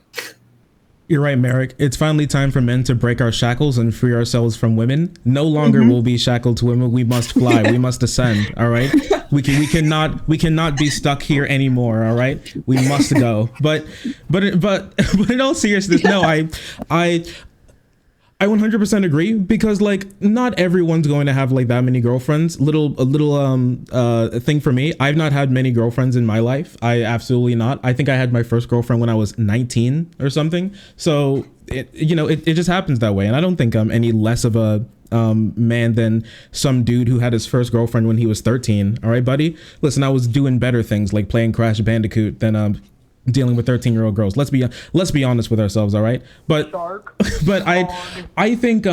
You're right, Merrick. It's finally time for men to break our shackles and free ourselves from women. No longer will we shackled to women. We must fly. We must ascend. All right. We cannot be stuck here anymore. All right. We must go. But in all seriousness, no. I 100% agree, because like not everyone's going to have like that many girlfriends. A little thing for me. I've not had many girlfriends in my life. I absolutely not. I think I had my first girlfriend when I was 19 or something. So it just happens that way. And I don't think I'm any less of a man than some dude who had his first girlfriend when he was 13. All right, buddy. Listen, I was doing better things like playing Crash Bandicoot than dealing with 13-year-old girls. Let's be honest with ourselves, all right? But I think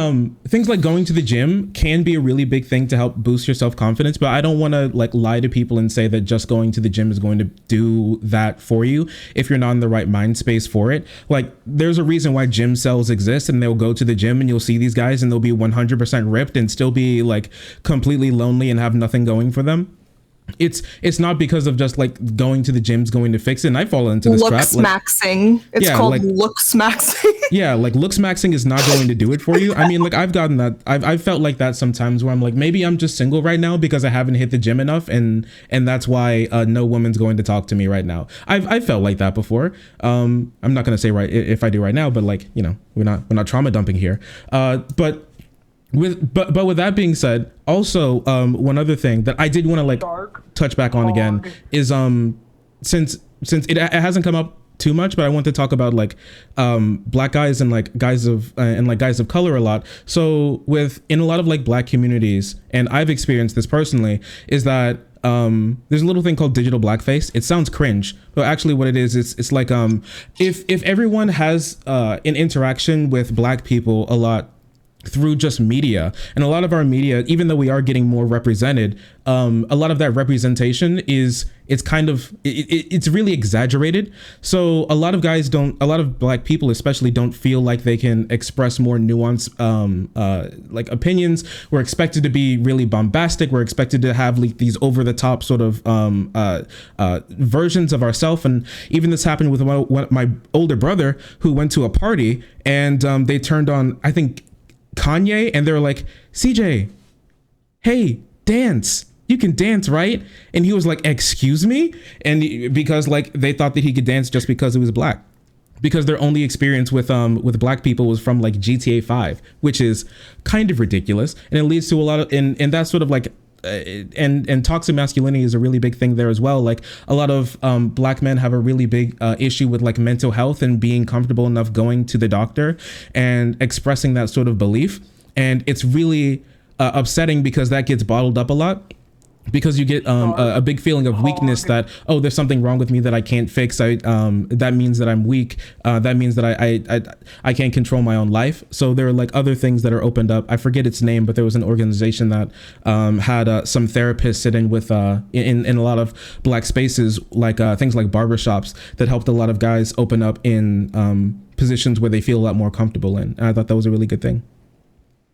things like going to the gym can be a really big thing to help boost your self-confidence, but I don't want to like lie to people and say that just going to the gym is going to do that for you if you're not in the right mind space for it. Like there's a reason why gym cells exist, and they'll go to the gym and you'll see these guys and they'll be 100% ripped and still be like completely lonely and have nothing going for them. It's not because of just like going to the gym's going to fix it. And I fall into this trap. Maxing. It's called looks maxing. Yeah, like looks maxing is not going to do it for you. I mean, like I've gotten that. I've felt like that sometimes where I'm like, maybe I'm just single right now because I haven't hit the gym enough, and that's why no woman's going to talk to me right now. I've felt like that before. I'm not gonna say right if I do right now, but like we're not trauma dumping here. But with that being said, also one other thing that I did want to like touch back on again is since it hasn't come up too much, but I want to talk about like black guys and like guys of color a lot. So in a lot of like black communities, and I've experienced this personally, is that there's a little thing called digital blackface. It sounds cringe, but actually what it is, it's like if everyone has an interaction with black people a lot through just media, and a lot of our media, even though we are getting more represented, a lot of that representation it's really exaggerated. So a lot of black people especially don't feel like they can express more nuanced like opinions. We're expected to be really bombastic. We're expected to have like these over the top sort of versions of ourselves. And even this happened with my older brother, who went to a party and they turned on, I think, Kanye, and they're like, CJ, hey, dance. You can dance, right? And he was like, excuse me? And because like they thought that he could dance just because he was black, because their only experience with black people was from like GTA 5, which is kind of ridiculous. And it leads to a lot of and that's sort of like and toxic masculinity is a really big thing there as well. Like a lot of black men have a really big issue with like mental health and being comfortable enough going to the doctor and expressing that sort of belief. And it's really upsetting because that gets bottled up a lot, because you get a big feeling of weakness that, oh, there's something wrong with me that I can't fix. That means that I'm weak. That means that I can't control my own life. So there are like other things that are opened up. I forget its name, but there was an organization that had some therapists sit in with in a lot of black spaces, like things like barbershops, that helped a lot of guys open up in positions where they feel a lot more comfortable in. And I thought that was a really good thing.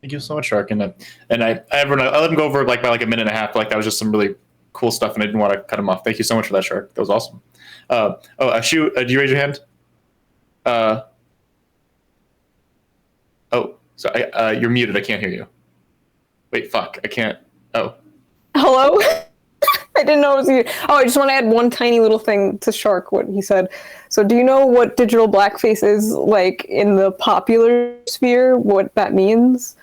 Thank you so much, Shark. And I let him go over like by like a minute and a half. Like that was just some really cool stuff, and I didn't want to cut him off. Thank you so much for that, Shark. That was awesome. Ashu, do you raise your hand? Sorry, you're muted. I can't hear you. Wait, fuck. I can't. Oh. Hello? I didn't know it was you. Oh, I just want to add one tiny little thing to Shark, what he said. So do you know what digital blackface is like in the popular sphere, what that means?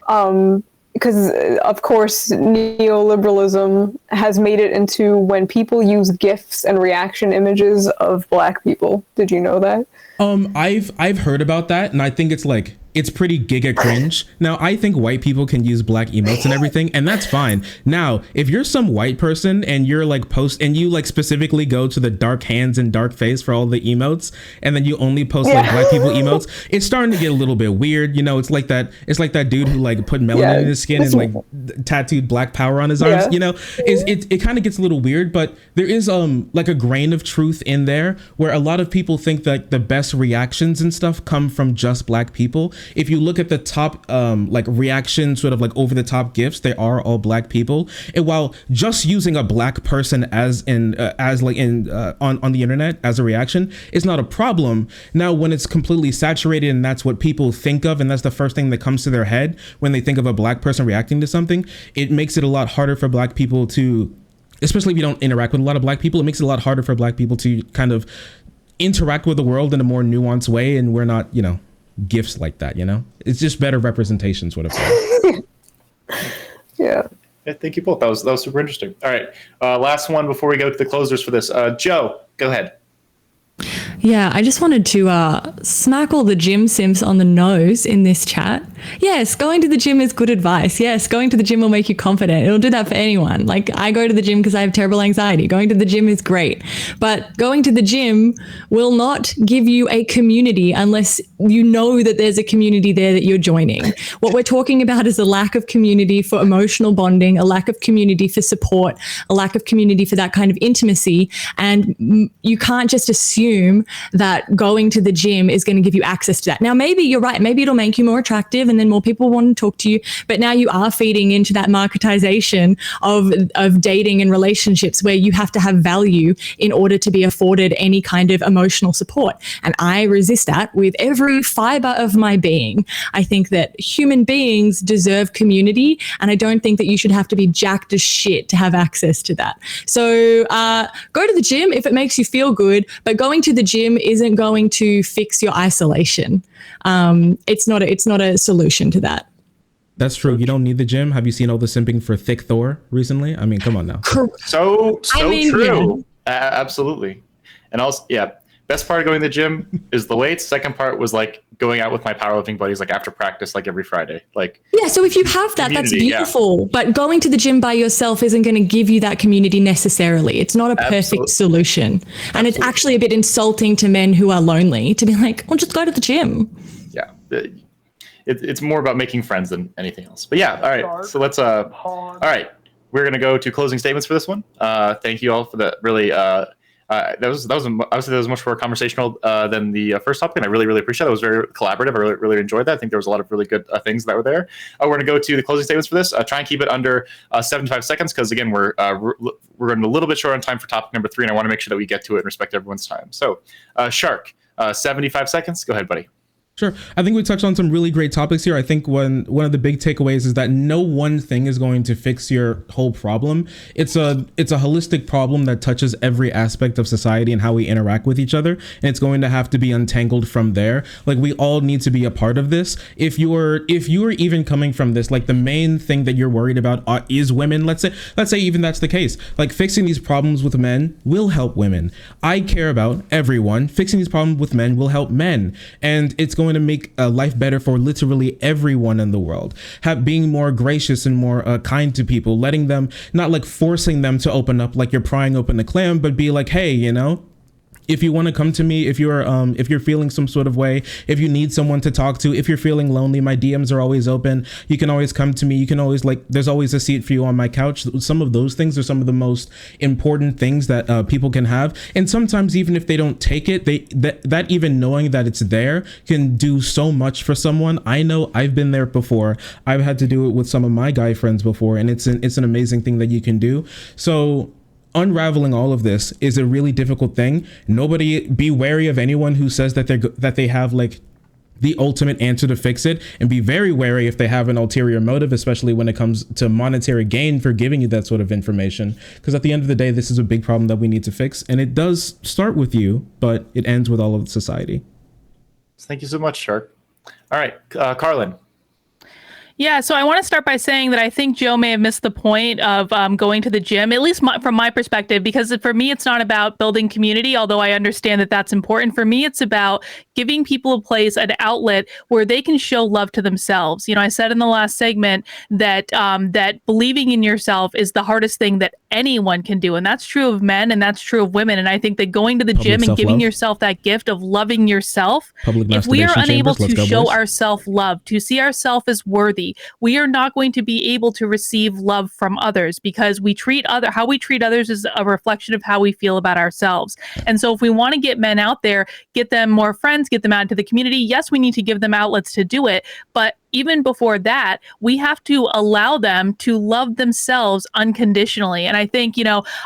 Because, of course, neoliberalism has made it into when people use GIFs and reaction images of black people. Did you know that? I've heard about that, and I think it's pretty giga cringe. Now, I think white people can use black emotes and everything, and that's fine. Now, if you're some white person and you're like and you like specifically go to the dark hands and dark face for all the emotes, and then you only post like black people emotes, it's starting to get a little bit weird. You know, it's like that dude who like put melanin in his skin and like tattooed black power on his arms. You know, it kind of gets a little weird, but there is like a grain of truth in there where a lot of people think that the best reactions and stuff come from just black people. If you look at the top like reaction sort of like over the top gifs, they are all black people. And while just using a black person on the internet as a reaction is not a problem, now when it's completely saturated and that's what people think of and that's the first thing that comes to their head when they think of a black person reacting to something, it makes it a lot harder for black people to, especially if you don't interact with a lot of black people, it makes it a lot harder for black people to kind of interact with the world in a more nuanced way. And we're not, you know, gifts like that, you know, it's just better representation sort of thing. Yeah, thank you both. That was super interesting. All right, last one before we go to the closers for this. Joe, go ahead. Yeah, I just wanted to smack all the gym simps on the nose in this chat. Yes, going to the gym is good advice. Yes, going to the gym will make you confident. It'll do that for anyone. Like, I go to the gym because I have terrible anxiety. Going to the gym is great. But going to the gym will not give you a community unless you know that there's a community there that you're joining. What we're talking about is a lack of community for emotional bonding, a lack of community for support, a lack of community for that kind of intimacy. And you can't just assume that going to the gym is going to give you access to that. Now, maybe you're right. Maybe it'll make you more attractive and then more people want to talk to you. But now you are feeding into that marketization of dating and relationships where you have to have value in order to be afforded any kind of emotional support. And I resist that with every fiber of my being. I think that human beings deserve community, and I don't think that you should have to be jacked as shit to have access to that. So go to the gym if it makes you feel good, but going to the gym isn't going to fix your isolation. It's not a solution to that. That's true. You don't need the gym. Have you seen all the simping for Thick Thor recently? I mean, come on now. So true. Yeah. Absolutely. And also, yeah, best part of going to the gym is the weights. Second part was like going out with my powerlifting buddies like after practice, like every Friday. Like, yeah, so if you have that, that's beautiful. Yeah. But going to the gym by yourself isn't going to give you that community necessarily. It's not a perfect solution. And it's actually a bit insulting to men who are lonely to be like, well, just go to the gym. Yeah. It's more about making friends than anything else. But yeah, all right. So let's all right. We're gonna go to closing statements for this one. Thank you all for that. Really, that was obviously that was much more conversational than the first topic, and I really appreciate it. It was very collaborative. I really enjoyed that. I think there was a lot of really good things that were there. We're gonna go to the closing statements for this. Try and keep it under 75 seconds because again we're running a little bit short on time for topic number 3, and I want to make sure that we get to it and respect everyone's time. So, Shark, 75 seconds. Go ahead, buddy. Sure. I think we touched on some really great topics here. I think one of the big takeaways is that no one thing is going to fix your whole problem. It's a holistic problem that touches every aspect of society and how we interact with each other. And it's going to have to be untangled from there. Like, we all need to be a part of this. If you are even coming from this, like the main thing that you're worried about is women, let's say even that's the case, like fixing these problems with men will help women. I care about everyone. Fixing these problems with men will help men. And it's going to make life better for literally everyone in the world. Being more gracious and more kind to people, letting them, not like forcing them to open up like you're prying open a clam, but be like, hey, you know, if you want to come to me, if you're feeling some sort of way, if you need someone to talk to, if you're feeling lonely, my DMs are always open. You can always come to me. You can always, like, there's always a seat for you on my couch. Some of those things are some of the most important things that people can have. And sometimes even if they don't take it, that even knowing that it's there can do so much for someone. I know I've been there before. I've had to do it with some of my guy friends before, and it's an amazing thing that you can do. So unraveling all of this is a really difficult thing. Be wary of anyone who says that they have like the ultimate answer to fix it, and be very wary if they have an ulterior motive, especially when it comes to monetary gain for giving you that sort of information. Because at the end of the day, this is a big problem that we need to fix, and it does start with you, but it ends with all of society. Thank you so much, Shark. All right, Carlin. Yeah, so I want to start by saying that I think Joe may have missed the point of going to the gym, at least from my perspective, because for me, it's not about building community, although I understand that that's important. For me, it's about giving people a place, an outlet where they can show love to themselves. You know, I said in the last segment that that believing in yourself is the hardest thing that anyone can do. And that's true of men and that's true of women. And I think that going to the gym and giving yourself that gift of loving yourself, if we are unable to show ourselves love, to see ourselves as worthy, we are not going to be able to receive love from others, because how we treat others is a reflection of how we feel about ourselves. And so if we want to get men out there, get them more friends, get them out into the community, yes, we need to give them outlets to do it. But even before that, we have to allow them to love themselves unconditionally. And I think,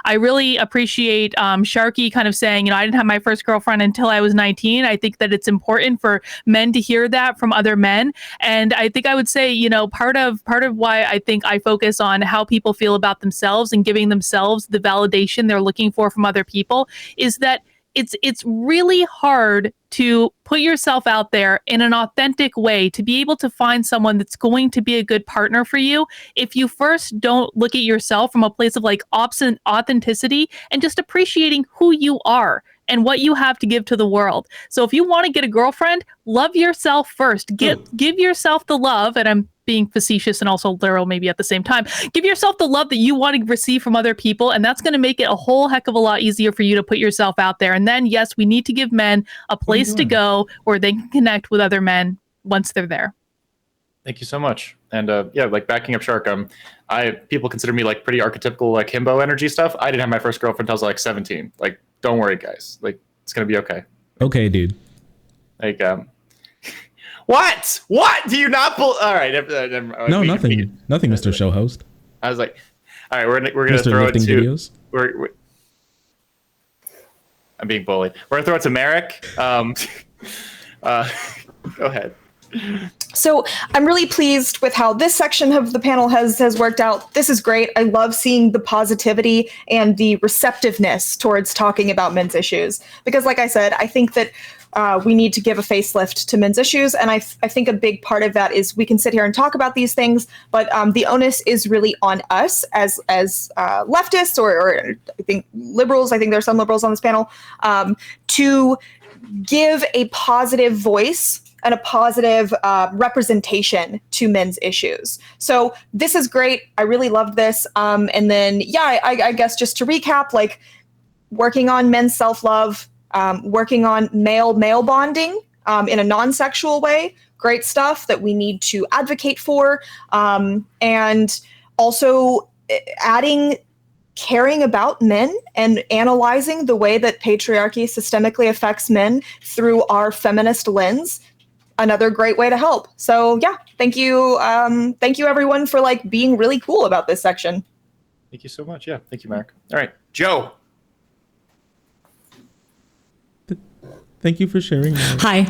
I really appreciate Sharky kind of saying, I didn't have my first girlfriend until I was 19. I think that it's important for men to hear that from other men. And I think I would say, part of why I think I focus on how people feel about themselves and giving themselves the validation they're looking for from other people is that it's really hard to put yourself out there in an authentic way, to be able to find someone that's going to be a good partner for you if you first don't look at yourself from a place of like authenticity and just appreciating who you are and what you have to give to the world. So if you want to get a girlfriend, love yourself first. Give yourself the love, and I'm being facetious and also literal maybe at the same time. Give yourself the love that you want to receive from other people, and that's going to make it a whole heck of a lot easier for you to put yourself out there. And then, yes, we need to give men a place to go where they can connect with other men once they're there. Thank you so much. And like backing up Shark, people consider me like pretty archetypical, like himbo energy stuff. I didn't have my first girlfriend until I was like 17. Like, don't worry, guys. Like, it's gonna be okay. Okay, dude. Like, what? What? Do you not? All right. No, nothing, Mr. Show Host. I was like, all right, we're gonna throw it to videos. I'm being bullied. We're gonna throw it to Merrick. Go ahead. So I'm really pleased with how this section of the panel has worked out. This is great. I love seeing the positivity and the receptiveness towards talking about men's issues. Because like I said, I think that we need to give a facelift to men's issues. And I think a big part of that is we can sit here and talk about these things, but the onus is really on us as leftists or I think liberals. I think there are some liberals on this panel to give a positive voice and a positive representation to men's issues. So this is great. I really loved this. And then, I guess just to recap, like working on men's self-love, working on male bonding in a non-sexual way, great stuff that we need to advocate for. And also caring about men and analyzing the way that patriarchy systemically affects men through our feminist lens. Another great way to help. So thank you. Thank you everyone for like being really cool about this section. Thank you so much. Yeah. Thank you, Mark. All right, Joe. Thank you for sharing. Hi.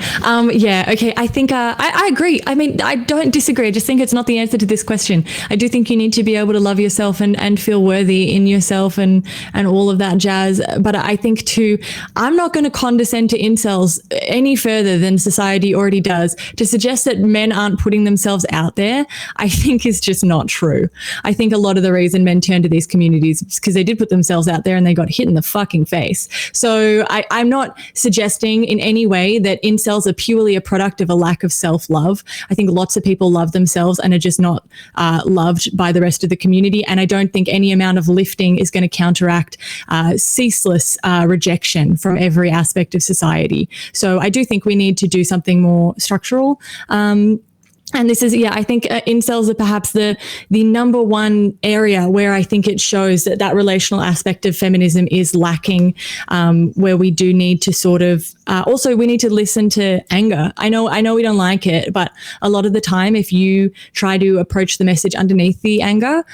Okay. I think I agree. I mean, I don't disagree. I just think it's not the answer to this question. I do think you need to be able to love yourself and feel worthy in yourself and all of that jazz. But I think too, I'm not going to condescend to incels any further than society already does. To suggest that men aren't putting themselves out there, I think is just not true. I think a lot of the reason men turn to these communities is because they did put themselves out there and they got hit in the fucking face. So I'm not suggesting saying in any way that incels are purely a product of a lack of self-love. I think lots of people love themselves and are just not loved by the rest of the community. And I don't think any amount of lifting is going to counteract ceaseless rejection from every aspect of society. So I do think we need to do something more structural. And this is, I think incels are perhaps the number one area where I think it shows that relational aspect of feminism is lacking, where we do need to sort of, also we need to listen to anger. I know we don't like it, but a lot of the time, if you try to approach the message underneath the anger,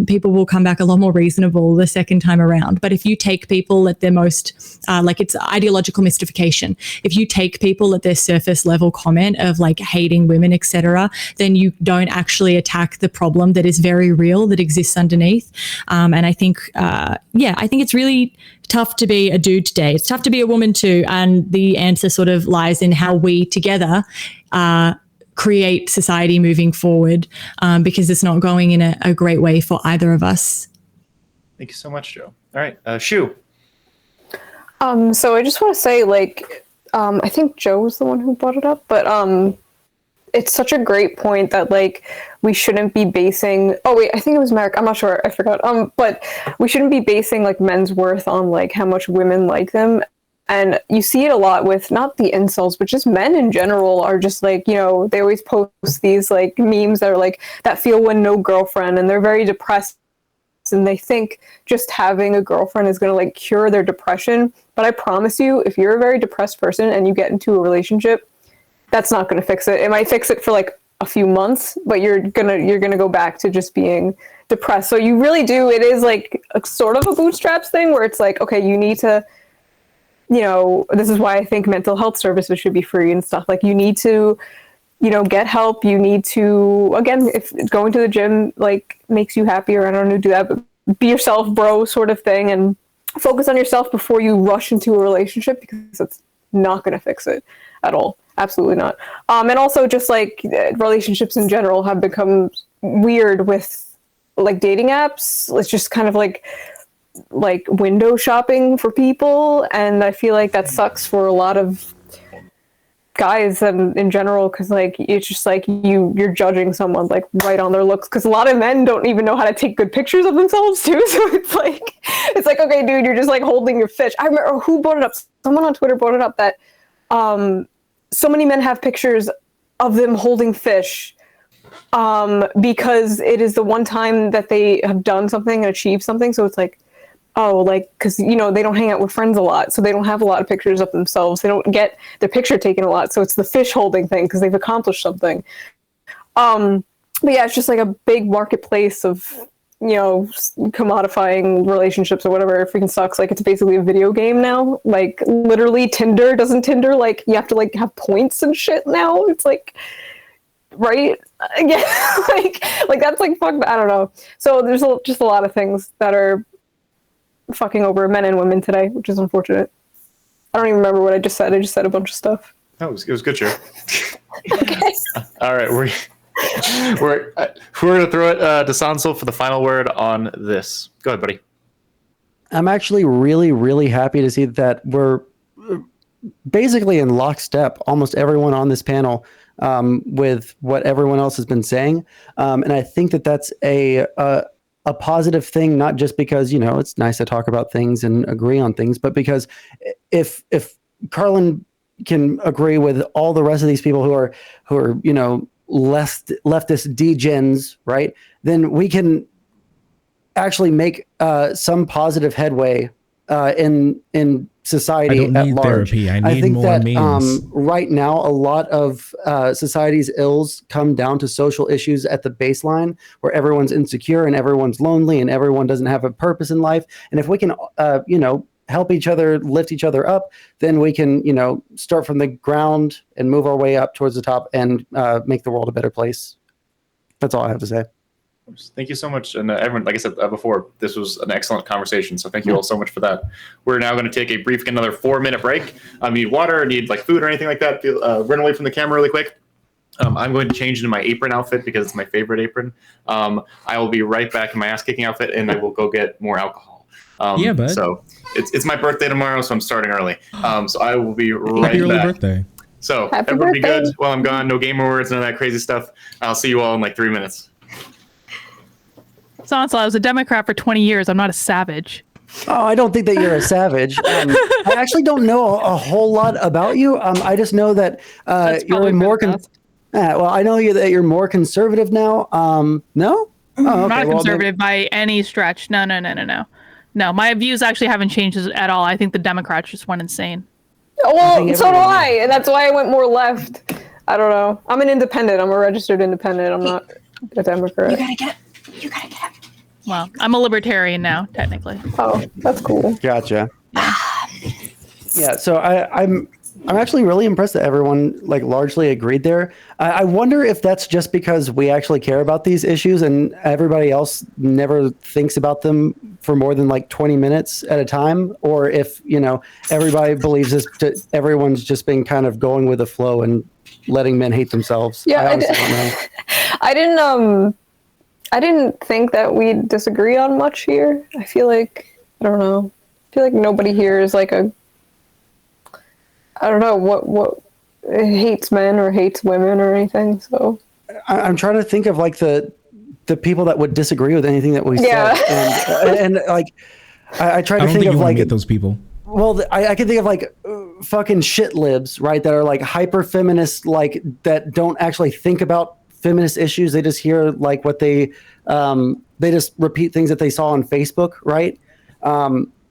people will come back a lot more reasonable the second time around. But if you take people at their most, like it's ideological mystification, if you take people at their surface level comment of like hating women, etc., then you don't actually attack the problem that is very real that exists underneath. And I think, I think it's really tough to be a dude today. It's tough to be a woman too. And the answer sort of lies in how we together create society moving forward, because it's not going in a great way for either of us. Thank you so much, Joe. All right, Shu. So I just want to say, like, I think Joe was the one who brought it up, but it's such a great point that like we shouldn't be basing I think it was Merrick, I'm not sure, I forgot, but we shouldn't be basing like men's worth on like how much women like them. And you see it a lot with not the incels, but just men in general are just like, they always post these like memes that are like that feel when no girlfriend, and they're very depressed and they think just having a girlfriend is going to like cure their depression. But I promise you, if you're a very depressed person and you get into a relationship, that's not going to fix it. It might fix it for like a few months, but you're gonna go back to just being depressed. So you really do. It is like a sort of a bootstraps thing where it's like, okay, you need to, this is why I think mental health services should be free and stuff. Like you need to, get help. You need to, again, if going to the gym like makes you happier, I don't know, do that, but be yourself, bro, sort of thing, and focus on yourself before you rush into a relationship, because it's not going to fix it at all. Absolutely not. And also just like relationships in general have become weird with like dating apps. It's just kind of like window shopping for people. And I feel like that sucks for a lot of guys and in general, because like it's just like you're judging someone like right on their looks, because a lot of men don't even know how to take good pictures of themselves too. So it's like okay, dude, you're just like holding your fish. I remember who brought it up. Someone on Twitter brought it up that so many men have pictures of them holding fish because it is the one time that they have done something and achieved something. So it's like, because they don't hang out with friends a lot, so they don't have a lot of pictures of themselves. They don't get their picture taken a lot, so it's the fish holding thing because they've accomplished something. But yeah, it's just like a big marketplace of commodifying relationships or whatever. It freaking sucks. Like it's basically a video game now. Like literally Tinder like you have to like have points and shit now. It's like, right? Yeah, like that's like fuck. I don't know. So there's just a lot of things that are fucking over men and women today, which is unfortunate. I don't even remember what I just said. I just said a bunch of stuff. It was good, Joe. Okay. All right, we're gonna throw it to Sansel for the final word on this. Go ahead, buddy. I'm actually really, really happy to see that we're basically in lockstep, almost everyone on this panel, with what everyone else has been saying. And I think that that's a positive thing, not just because, it's nice to talk about things and agree on things, but because if Carlin can agree with all the rest of these people who are leftist degens, right? Then we can actually make some positive headway in society at large. Therapy. I need think more that memes. right now a lot of society's ills come down to social issues at the baseline, where everyone's insecure and everyone's lonely and everyone doesn't have a purpose in life. And if we can, help each other, lift each other up, then we can, start from the ground and move our way up towards the top and make the world a better place. That's all I have to say. Thank you so much. And everyone, like I said before, this was an excellent conversation. So thank you all so much for that. We're now going to take a brief, another 4-minute break. Need water, need like food or anything like that. Run away from the camera really quick. I'm going to change into my apron outfit because it's my favorite apron. I will be right back in my ass kicking outfit and I will go get more alcohol. Yeah, bud. So it's my birthday tomorrow, so I'm starting early. So I will be right Happy early back. birthday. So Happy everyone be birthday. good while I'm gone. No gamer words, none of that crazy stuff. I'll see you all in like 3 minutes. Sansal, I was a Democrat for 20 years. I'm not a savage. Oh, I don't think that you're a savage. I actually don't know a whole lot about you. I just know that That's you're probably more. for the best. Well, I know that you're more conservative now. No, I'm okay, not a well, conservative by any stretch. No. No, my views actually haven't changed at all. I think the Democrats just went insane. Well, think so do everyone- I, and that's why I went more left. I don't know. I'm an independent. I'm a registered independent. I'm not a Democrat. You gotta get it. Well, I'm a libertarian now, technically. Oh, that's cool. Gotcha. Yeah, so I'm actually really impressed that everyone like largely agreed there. I wonder if that's just because we actually care about these issues and everybody else never thinks about them for more than like 20 minutes at a time, or if everybody believes this. Everyone's just been kind of going with the flow and letting men hate themselves. Yeah, I honestly don't know. I didn't think that we'd disagree on much here. I feel like nobody here is like I don't know what hates men or hates women or anything. So I'm trying to think of like the people that would disagree with anything that we Yeah. said, and like I try I to don't think think you of want like to meet those people. well, I can think of like fucking shit libs, right? That are like hyper feminists, like that don't actually think about feminist issues. They just hear like what they just repeat things that they saw on Facebook, right?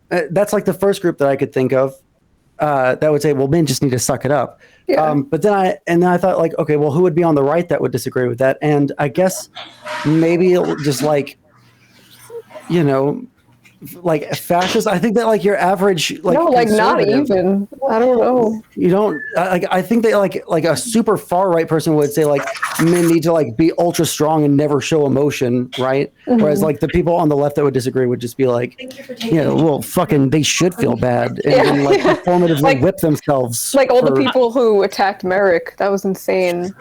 That's like the first group that I could think of that would say, well, men just need to suck it up. Yeah. But then I thought like, okay, well, who would be on the right that would disagree with that? And I guess maybe it'll just like, like fascist. I think that like your average like no, like not conservative- even. I don't know. You don't like. I think that like a super far right person would say like men need to like be ultra strong and never show emotion, right? Whereas like the people on the left that would disagree would just be like, well, fucking, they should feel bad and then like performatively Like- whip themselves. Like all the for- people who attacked Merrick. That was insane.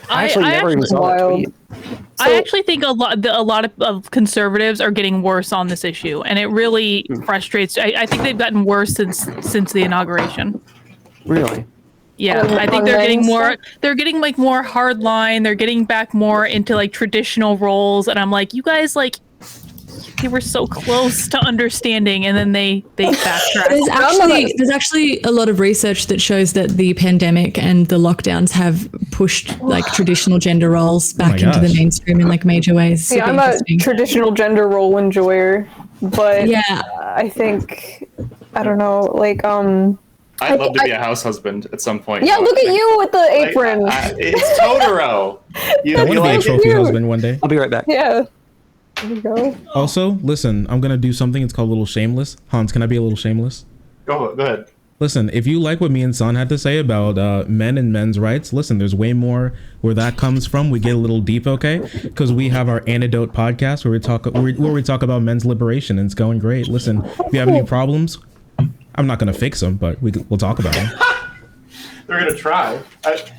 I actually never even saw that wild. tweet. I actually think a lot of conservatives are getting worse on this issue, and it really frustrates. I think they've gotten worse since the inauguration. Really? Yeah, On- I think on they're men getting more. stuff? They're getting like more hardline. They're getting back more into like traditional roles, and I'm like, you guys like. They were so close to understanding, and then they backtracked. There's actually a lot of research that shows that the pandemic and the lockdowns have pushed like traditional gender roles back into the gosh. mainstream in like major ways. See, Super I'm a interesting. traditional gender role enjoyer, but Yeah. I think I don't know, like I'd love to be a house husband at some point. yeah, look at you with the Like, apron. it's Totoro. You, I want you to be a like it? trophy husband one day. I'll be right back. Yeah. There you go. Also, listen, I'm gonna do something. It's called a little shameless. Hans, can I be a little shameless? Go ahead. Listen, if you like what me and San had to say about men and men's rights, listen, there's way more where that comes from. We get a little deep, okay? Because we have our Antidote podcast where we talk about men's liberation, and it's going great. Listen, if you have any problems, I'm not gonna fix them, but we'll talk about them. They're gonna try,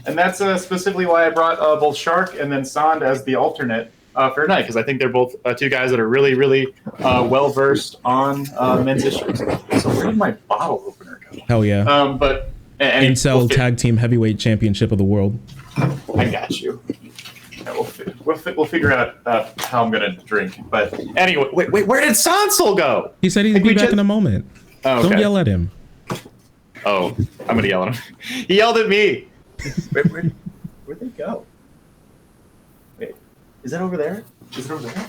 and that's specifically why I brought both Shark and then Sand as the alternate for tonight, because I think they're both two guys that are really, really well versed on men's issues. So where did my bottle opener go? Hell yeah. But and Incel Tag Team Heavyweight Championship of the world. I got you. Yeah, we'll figure out how I'm gonna drink. But anyway, wait, where did Sansel go? He said he'd Like, be we back just- in a moment. Oh, Don't okay. yell at him. Oh, I'm gonna yell at him. He yelled at me. Where'd they go? Wait, is that over there? Is it over there?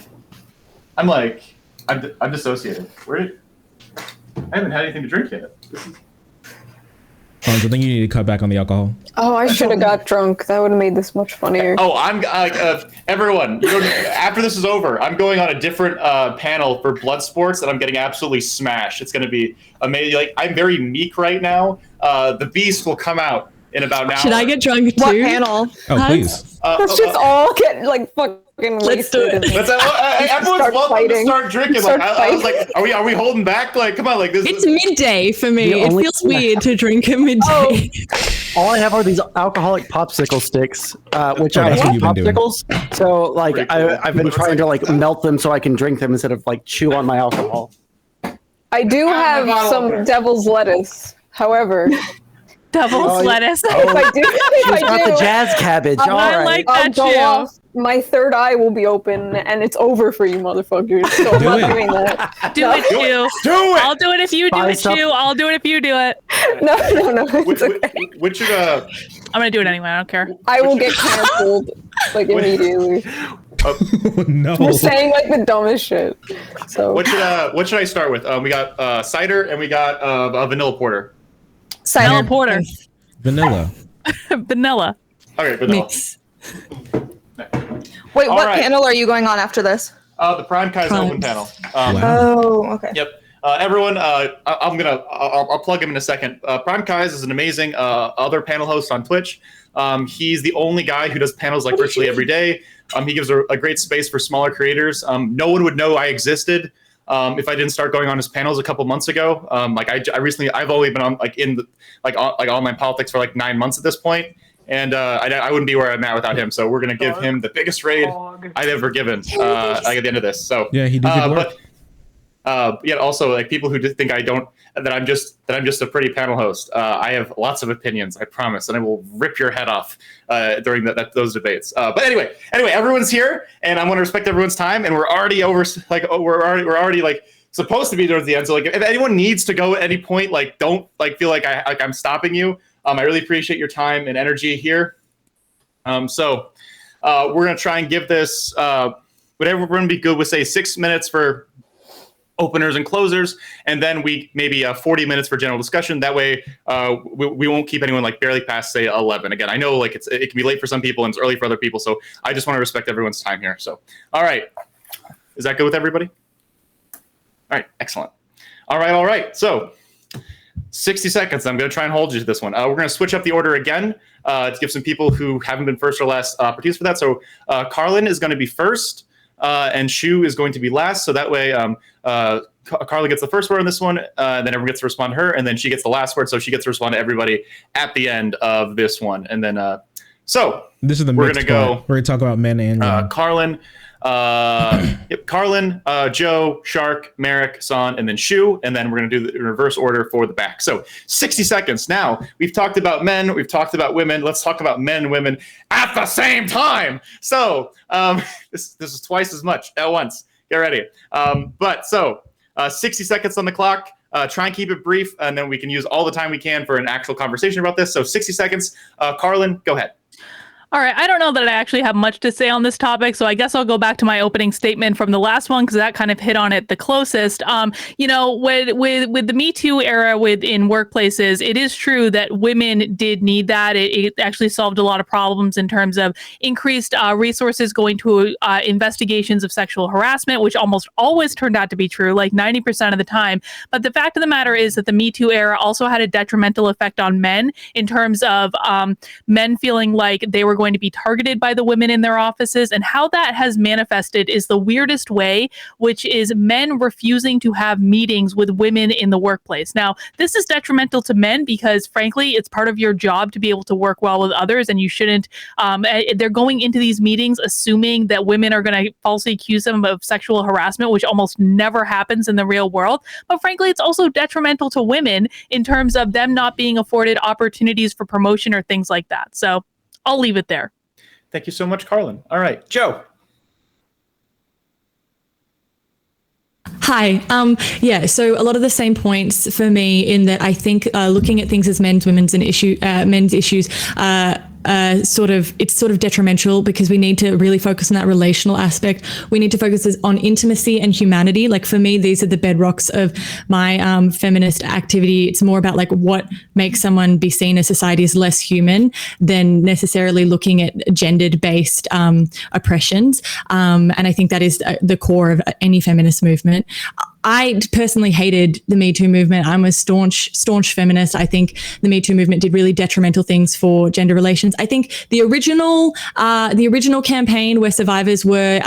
I'm dissociated. I haven't had anything to drink yet. Hans, I think you need to cut back on the alcohol. Oh, I should have got drunk. That would have made this much funnier. Oh, I'm everyone. After this is over, I'm going on a different panel for blood sports, and I'm getting absolutely smashed. It's going to be amazing. Like, I'm very meek right now. The beast will come out in about an hour. Should I get drunk too? What panel? Oh, Hans? please. Let's just all get like fucking Let's do wasted. it. Let's, everyone's Start welcome to fighting. start drinking. Start I was fighting. like, are we holding back? Like, come on, like this. It's midday for me. The It only- feels weird to drink at midday. All I have are these alcoholic popsicle sticks, which Oh, I that's what hate you've been doing. popsicles. So like Pretty cool. I've been trying to like melt them so I can drink them instead of like chew on my alcohol. I do have some devil's lettuce. However, Devil's lettuce. if I do, She's got the jazz cabbage. All I right. like I'll that go too. off. My third eye will be open, and it's over for you, motherfuckers. So I'm Do not it. doing that. Do it, Shu. Do it. I'll do it if you do Buy it, some- Shu. I'll do it if you do it. No. It's Which, okay. which should I'm gonna do it anyway. I don't care. I will get canceled like immediately No. for saying like the dumbest shit. So what should I start with? We got cider and we got a vanilla porter. Vanilla porter. Vanilla. Vanilla. Okay, vanilla. Mix. Wait, All what right. panel are you going on after this? The Prime Kai's open Primes. panel. Wow. Oh, okay. Yep. Everyone, I'll plug him in a second. Prime Kais is an amazing other panel host on Twitch. He's the only guy who does panels like virtually every day. He gives a great space for smaller creators. No one would know I existed if I didn't start going on his panels a couple months ago. I've only been on online politics for like 9 months at this point. And I wouldn't be where I'm at without him. So we're gonna give him the biggest raid I've ever given at the end of this. So Yeah, he did good work. But yet also like people who just think that I'm just a pretty panel host. I have lots of opinions, I promise, and I will rip your head off during those debates. But anyway, everyone's here, and I'm going to respect everyone's time. And we're already over, like we're already like supposed to be towards the end. So like, if anyone needs to go at any point, like don't like feel like I'm stopping you. I really appreciate your time and energy here. So we're going to try and give this whatever we're going to be good with. Say 6 minutes for openers and closers, and then we maybe 40 minutes for general discussion. That way we won't keep anyone like barely past say 11. Again, I know like it can be late for some people and it's early for other people, so I just want to respect everyone's time here. So all right, is that good with everybody? All right, excellent. All right, so 60 seconds. I'm going to try and hold you to this one. We're going to switch up the order again to give some people who haven't been first or last opportunities for that. So Carlin is going to be first, and Shu is going to be last. So that way Carla gets the first word on this one, then everyone gets to respond to her, and then she gets the last word, so she gets to respond to everybody at the end of this one. And then, so This is the we're mixed gonna go. part. We're gonna talk about men and women. Carlin, Joe, Shark, Merrick, Son, and then Shu, and then we're going to do the reverse order for the back. So 60 seconds. Now, we've talked about men, we've talked about women. Let's talk about men and women at the same time. So this is twice as much at once. Get ready. 60 seconds on the clock. Try and keep it brief, and then we can use all the time we can for an actual conversation about this. So 60 seconds. Carlin, go ahead. All right. I don't know that I actually have much to say on this topic, so I guess I'll go back to my opening statement from the last one because that kind of hit on it the closest. With the Me Too era in workplaces, it is true that women did need that. It actually solved a lot of problems in terms of increased resources going to investigations of sexual harassment, which almost always turned out to be true, like 90% of the time. But the fact of the matter is that the Me Too era also had a detrimental effect on men in terms of men feeling like they were going to be targeted by the women in their offices, and how that has manifested is the weirdest way, which is men refusing to have meetings with women in the workplace. Now, this is detrimental to men because, frankly, it's part of your job to be able to work well with others, and you shouldn't. They're going into these meetings assuming that women are going to falsely accuse them of sexual harassment, which almost never happens in the real world. But frankly, it's also detrimental to women in terms of them not being afforded opportunities for promotion or things like that. So I'll leave it there. Thank you so much, Carlin. All right, Joe. Hi. So a lot of the same points for me in that I think looking at things as men's issues, it's sort of detrimental because we need to really focus on that relational aspect. We need to focus on intimacy and humanity. Like for me, these are the bedrocks of my feminist activity. It's more about like what makes someone be seen as society as less human than necessarily looking at gendered based oppressions. And I think that is the core of any feminist movement. I personally hated the Me Too movement. I'm a staunch feminist. I think the Me Too movement did really detrimental things for gender relations. I think the original campaign where survivors were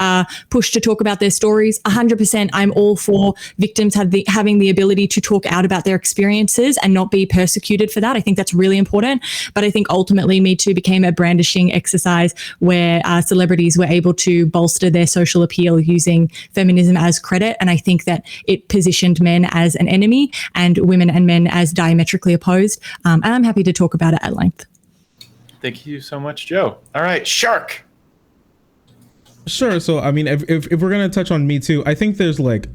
pushed to talk about their stories, 100%, I'm all for victims having the ability to talk out about their experiences and not be persecuted for that. I think that's really important. But I think ultimately Me Too became a brandishing exercise where celebrities were able to bolster their social appeal using feminism as credit. And I think that it positioned men as an enemy and women and men as diametrically opposed. And I'm happy to talk about it at length. Thank you so much, Joe. All right, Shark. Sure. So, I mean, if we're going to touch on Me Too, I think there's like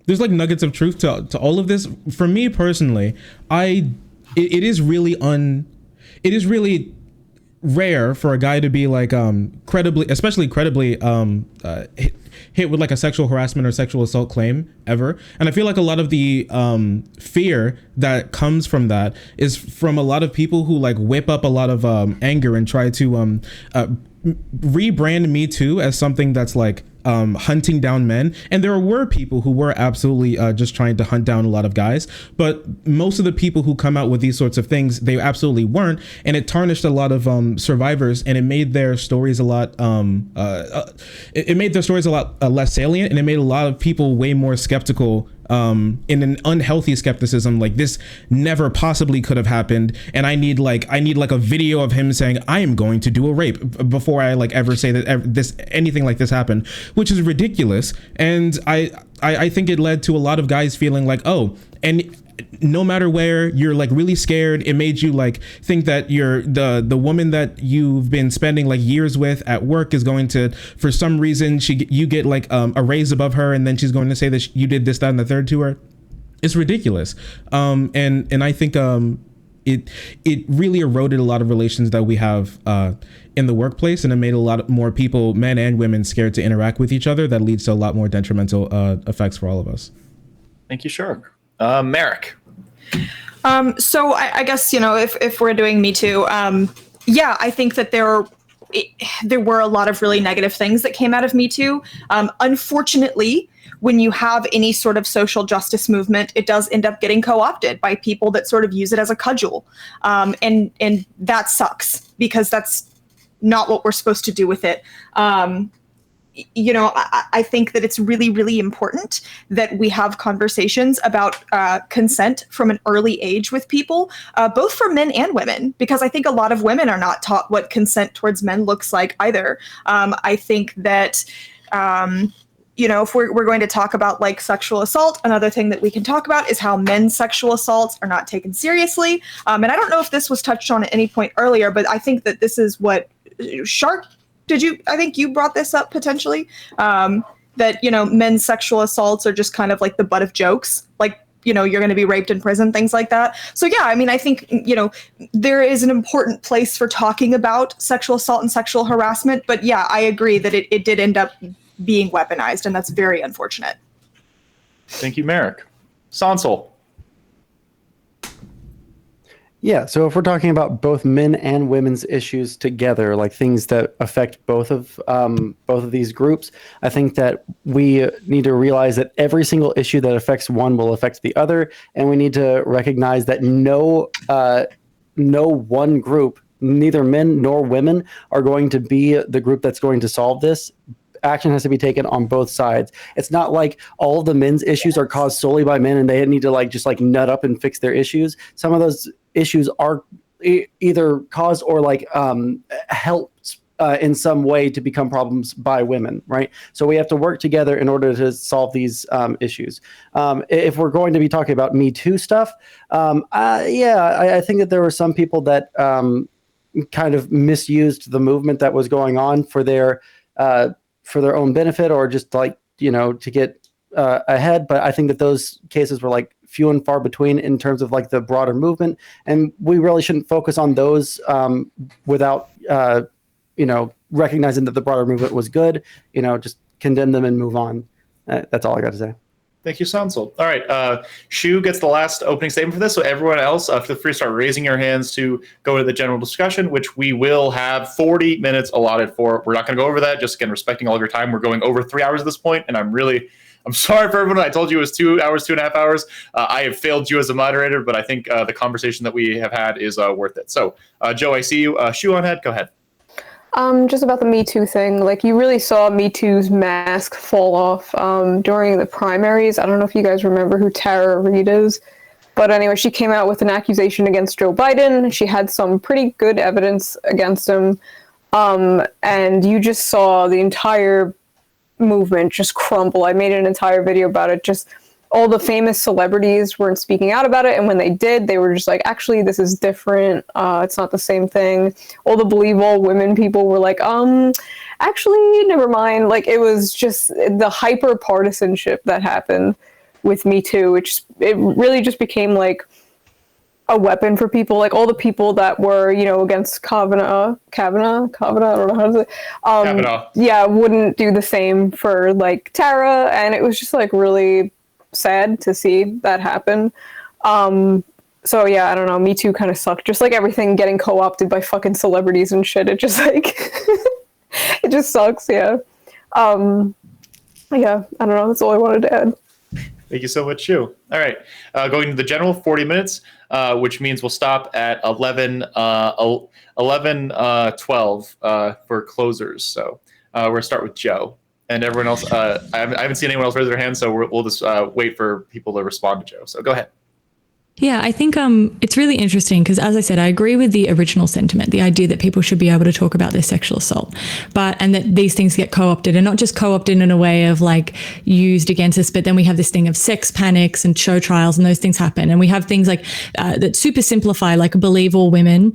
nuggets of truth to all of this. For me personally, it is really rare for a guy to be like especially credibly hit with like a sexual harassment or sexual assault claim ever. And I feel like a lot of the fear that comes from that is from a lot of people who like whip up a lot of anger and try to rebrand Me Too as something that's like hunting down men. And there were people who were absolutely just trying to hunt down a lot of guys, but most of the people who come out with these sorts of things, they absolutely weren't, and it tarnished a lot of survivors, and it made their stories a lot less salient, and it made a lot of people way more skeptical in an unhealthy skepticism, like this never possibly could have happened, and I need like a video of him saying I am going to do a rape before I like ever say that anything like this happened, which is ridiculous. And I think it led to a lot of guys feeling like, oh, and no matter where you're like really scared, it made you like think that you're the woman that you've been spending like years with at work is going to, for some reason, you get like a raise above her, and then she's going to say that you did this, that, and the third to her. It's ridiculous. And I think it really eroded a lot of relations that we have in the workplace, and it made a lot more people, men and women, scared to interact with each other. That leads to a lot more detrimental effects for all of us. Thank you, Shark. Merrick. So I guess, if we're doing Me Too, I think that there were a lot of really negative things that came out of Me Too. Unfortunately, when you have any sort of social justice movement, it does end up getting co-opted by people that sort of use it as a cudgel. And that sucks, because that's not what we're supposed to do with it. I think that it's really, really important that we have conversations about consent from an early age with people, both for men and women, because I think a lot of women are not taught what consent towards men looks like either. I think that, if we're going to talk about like sexual assault, another thing that we can talk about is how men's sexual assaults are not taken seriously. And I don't know if this was touched on at any point earlier, but I think that this is what Shark, I think you brought this up potentially, that, men's sexual assaults are just kind of like the butt of jokes, like, you're going to be raped in prison, things like that. So yeah, I mean, I think, there is an important place for talking about sexual assault and sexual harassment, but yeah, I agree that it did end up being weaponized, and that's very unfortunate. Thank you, Merrick. Sansel. Yeah, so if we're talking about both men and women's issues together, like things that affect both of these groups, I think that we need to realize that every single issue that affects one will affect the other, and we need to recognize that no one group, neither men nor women, are going to be the group that's going to solve this. Action has to be taken on both sides. It's not like all of the men's issues are caused solely by men and they need to just nut up and fix their issues. Some of those issues are either caused or helped in some way to become problems by women, right? So we have to work together in order to solve these issues. If we're going to be talking about Me Too stuff, I think that there were some people that kind of misused the movement that was going on for their own benefit, or just to get ahead. But I think that those cases were few and far between in terms of the broader movement, and we really shouldn't focus on those without recognizing that the broader movement was good. Just condemn them and move on. That's all I got to say. Thank you, Sansel. All right, Shu gets the last opening statement for this, so everyone else, feel free to start raising your hands to go to the general discussion, which we will have 40 minutes allotted for. We're not going to go over that, just again, respecting all of your time. We're going over 3 hours at this point, and I'm sorry for everyone. I told you it was 2 hours, 2.5 hours. I have failed you as a moderator, but I think the conversation that we have had is worth it. So, Joe, I see you. Shu on head, go ahead. Just about the Me Too thing, you really saw Me Too's mask fall off during the primaries. I don't know if you guys remember who Tara Reid is, but anyway, she came out with an accusation against Joe Biden. She had some pretty good evidence against him, and you just saw the entire movement just crumble. I made an entire video about it. Just all the famous celebrities weren't speaking out about it, and when they did, they were just like, actually, this is different. It's not the same thing. All the Believe All Women people were like, actually, never mind. Like, it was just the hyper partisanship that happened with Me Too, which it really just became like a weapon for people. Like, all the people that were, you know, against Kavanaugh, I don't know how to say, Kavanaugh. yeah, wouldn't do the same for like Tara, and it was just like really sad to see that happen. So yeah, I don't know, Me Too kind of sucked. Just like everything getting co-opted by fucking celebrities and shit. It just like it just sucks, yeah. Yeah, I don't know, that's all I wanted to add. Thank you so much, Shu. All right, going to the general 40 minutes, which means we'll stop at 12 for closers. So we're gonna start with Joe, and everyone else. I haven't seen anyone else raise their hand, so we'll just wait for people to respond to Joe. So go ahead. Yeah, I think it's really interesting because, as I said, I agree with the original sentiment, the idea that people should be able to talk about their sexual assault, and that these things get co-opted, and not just co-opted in a way of like used against us, but then we have this thing of sex panics and show trials, and those things happen, and we have things like that super simplify, like Believe All Women,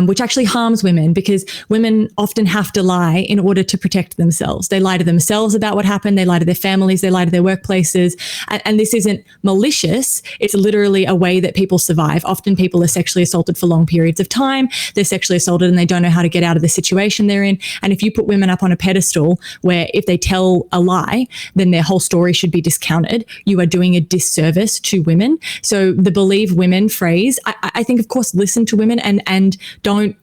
which actually harms women because women often have to lie in order to protect themselves. They lie to themselves about what happened, they lie to their families, they lie to their workplaces, and this isn't malicious. It's literally a way that people survive. Often people are sexually assaulted for long periods of time. They're sexually assaulted and they don't know how to get out of the situation they're in. And if you put women up on a pedestal where if they tell a lie, then their whole story should be discounted, you are doing a disservice to women. So the Believe Women phrase, I think, of course, listen to women and don't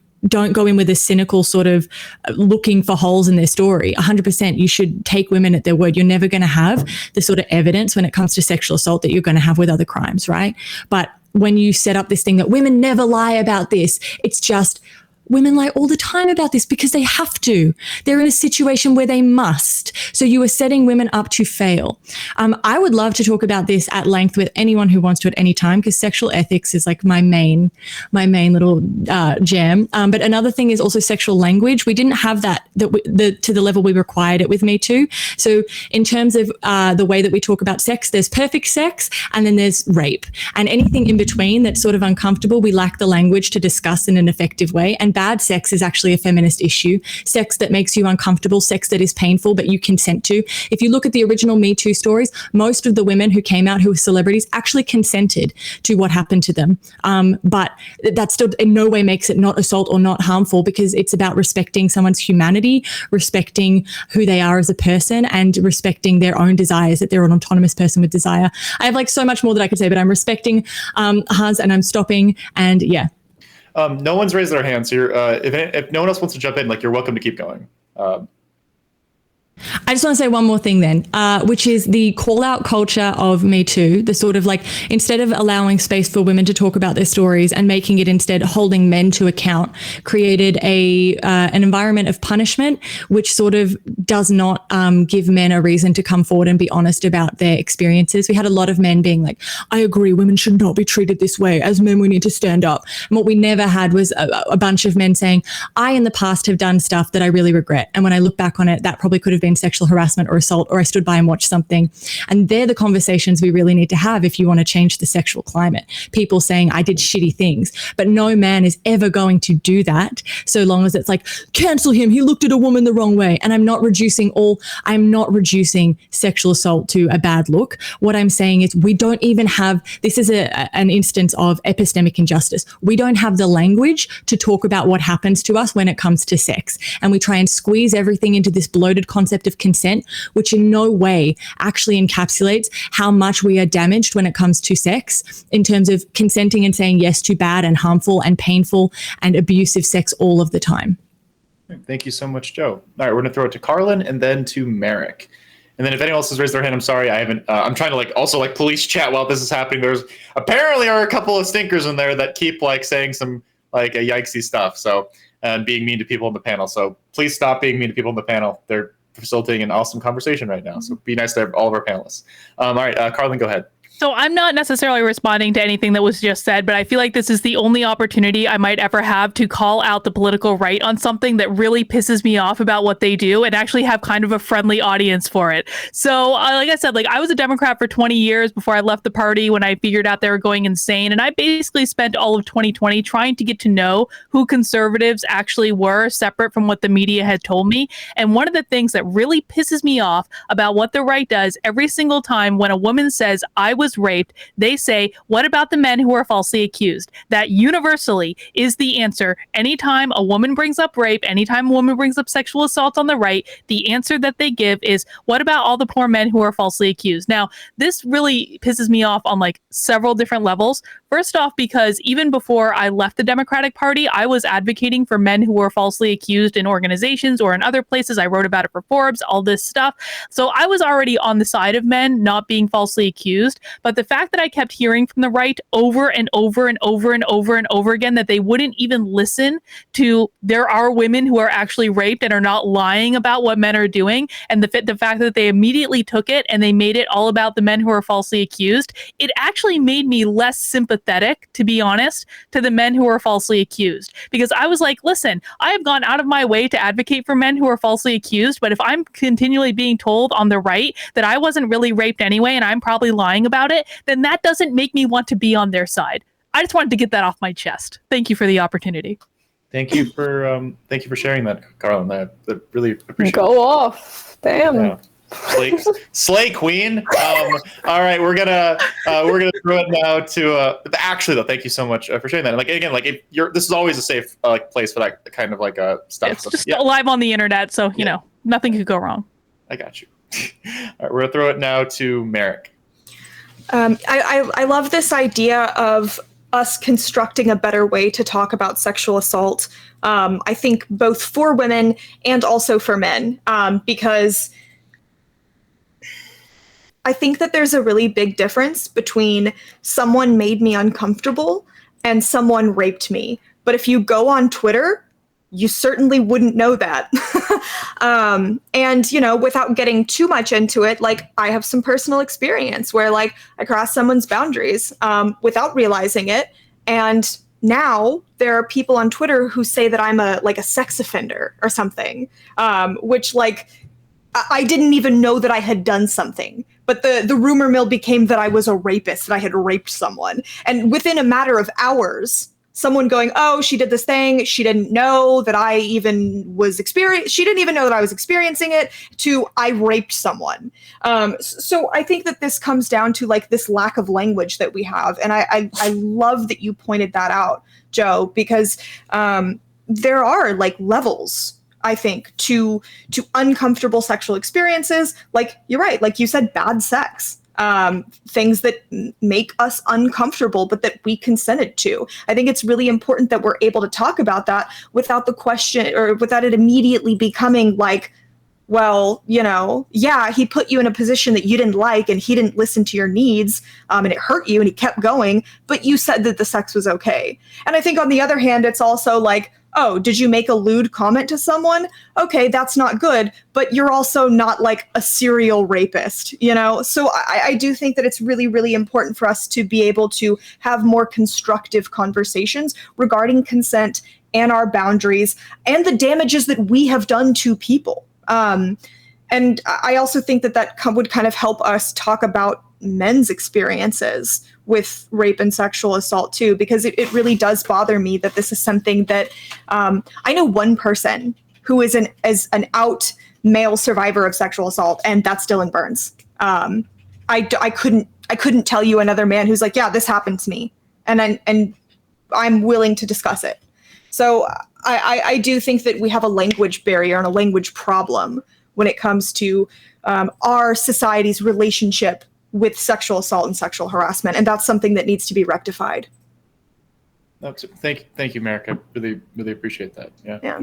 go in with a cynical sort of looking for holes in their story. 100%, you should take women at their word. You're never going to have the sort of evidence when it comes to sexual assault that you're going to have with other crimes, right? But when you set up this thing that women never lie about this, it's just women lie all the time about this because they have to. They're in a situation where they must. So you are setting women up to fail. I would love to talk about this at length with anyone who wants to at any time, because sexual ethics is like my main little jam. But another thing is also sexual language. We didn't have that to the level we required it with Me Too. So in terms of the way that we talk about sex, there's perfect sex and then there's rape. And anything in between that's sort of uncomfortable, we lack the language to discuss in an effective way. And bad sex is actually a feminist issue. Sex that makes you uncomfortable, sex that is painful, but you consent to. If you look at the original Me Too stories, most of the women who came out who were celebrities actually consented to what happened to them. But that still in no way makes it not assault or not harmful, because it's about respecting someone's humanity, respecting who they are as a person, and respecting their own desires, that they're an autonomous person with desire. I have like so much more that I could say, but I'm respecting Hans and I'm stopping. And yeah. No one's raised their hands here. If no one else wants to jump in, like, you're welcome to keep going. I just want to say one more thing then, which is the call out culture of Me Too, the sort of like, instead of allowing space for women to talk about their stories and making it instead holding men to account, created an environment of punishment, which sort of does not give men a reason to come forward and be honest about their experiences. We had a lot of men being like, I agree, women should not be treated this way. As men, we need to stand up. And what we never had was a bunch of men saying, I in the past have done stuff that I really regret. And when I look back on it, that probably could have been sexual harassment or assault, or I stood by and watched something. And they're the conversations we really need to have if you want to change the sexual climate. People saying, I did shitty things, but no man is ever going to do that so long as it's like, cancel him, he looked at a woman the wrong way. And I'm not reducing sexual assault to a bad look. What I'm saying is we don't even have, this is an instance of epistemic injustice. We don't have the language to talk about what happens to us when it comes to sex. And we try and squeeze everything into this bloated concept of consent, which in no way actually encapsulates how much we are damaged when it comes to sex, in terms of consenting and saying yes to bad and harmful and painful and abusive sex all of the time. Thank you so much, Joe. All right, we're going to throw it to Carlin and then to Merrick. And then if anyone else has raised their hand, I'm sorry, I haven't. I'm trying to like also like police chat while this is happening. There's apparently are a couple of stinkers in there that keep like saying some like a yikesy stuff. So and being mean to people in the panel. So please stop being mean to people in the panel. They're facilitating an awesome conversation right now. So be nice to all of our panelists. All right, Carlin, go ahead. So I'm not necessarily responding to anything that was just said, but I feel like this is the only opportunity I might ever have to call out the political right on something that really pisses me off about what they do and actually have kind of a friendly audience for it. So like I said, like I was a Democrat for 20 years before I left the party when I figured out they were going insane. And I basically spent all of 2020 trying to get to know who conservatives actually were, separate from what the media had told me. And one of the things that really pisses me off about what the right does every single time when a woman says, I was raped, they say, what about the men who are falsely accused? That universally is the answer. Anytime a woman brings up rape, anytime a woman brings up sexual assault on the right, the answer that they give is, what about all the poor men who are falsely accused? Now, this really pisses me off on like several different levels. First off, because even before I left the Democratic Party, I was advocating for men who were falsely accused in organizations or in other places. I wrote about it for Forbes, all this stuff. So I was already on the side of men not being falsely accused. But the fact that I kept hearing from the right over and over and over and over and over again that they wouldn't even listen to there are women who are actually raped and are not lying about what men are doing, and the fact that they immediately took it and they made it all about the men who are falsely accused, it actually made me less sympathetic, to be honest, to the men who are falsely accused. Because I was like, listen, I have gone out of my way to advocate for men who are falsely accused, but if I'm continually being told on the right that I wasn't really raped anyway and I'm probably lying about it, then that doesn't make me want to be on their side. I just wanted to get that off my chest. Thank you for the opportunity. Thank you for sharing that, Carlin. I really appreciate it. Go off. Damn. Yeah. Slay Queen. All right, we're gonna throw it now to. Actually, though, thank you so much for sharing that. And like again, like if you're, this is always a safe place for that kind of like stuff. It's just live on the internet, so you know nothing could go wrong. I got you. All right, we're gonna throw it now to Merrick. I love this idea of us constructing a better way to talk about sexual assault. I think both for women and also for men, because I think that there's a really big difference between someone made me uncomfortable and someone raped me. But if you go on Twitter, you certainly wouldn't know that. And, you know, without getting too much into it, like I have some personal experience where like I crossed someone's boundaries without realizing it. And now there are people on Twitter who say that I'm a sex offender or something, which like I didn't even know that I had done something. But the rumor mill became that I was a rapist, that I had raped someone. And within a matter of hours, someone going, oh, she did this thing. She didn't know that I even was she didn't even know that I was experiencing it, to I raped someone. So I think that this comes down to like this lack of language that we have. And I love that you pointed that out, Joe, because there are like levels, I think, to uncomfortable sexual experiences. Like, you're right, like you said, bad sex. Things that make us uncomfortable, but that we consented to. I think it's really important that we're able to talk about that without the question, or without it immediately becoming like, well, you know, yeah, he put you in a position that you didn't like and he didn't listen to your needs, and it hurt you and he kept going, but you said that the sex was okay. And I think on the other hand, it's also like, oh, did you make a lewd comment to someone? Okay, that's not good, but you're also not like a serial rapist, you know? So I do think that it's really, really important for us to be able to have more constructive conversations regarding consent and our boundaries and the damages that we have done to people. And I also think that would kind of help us talk about men's experiences with rape and sexual assault too, because it really does bother me that this is something that I know one person who is an out male survivor of sexual assault, and that's Dylan Burns. I couldn't tell you another man who's like, yeah, this happened to me, and I'm willing to discuss it. So I do think that we have a language barrier and a language problem when it comes to our society's relationship with sexual assault and sexual harassment, and that's something that needs to be rectified. Thank you, Merrick. I really, really appreciate that. Yeah.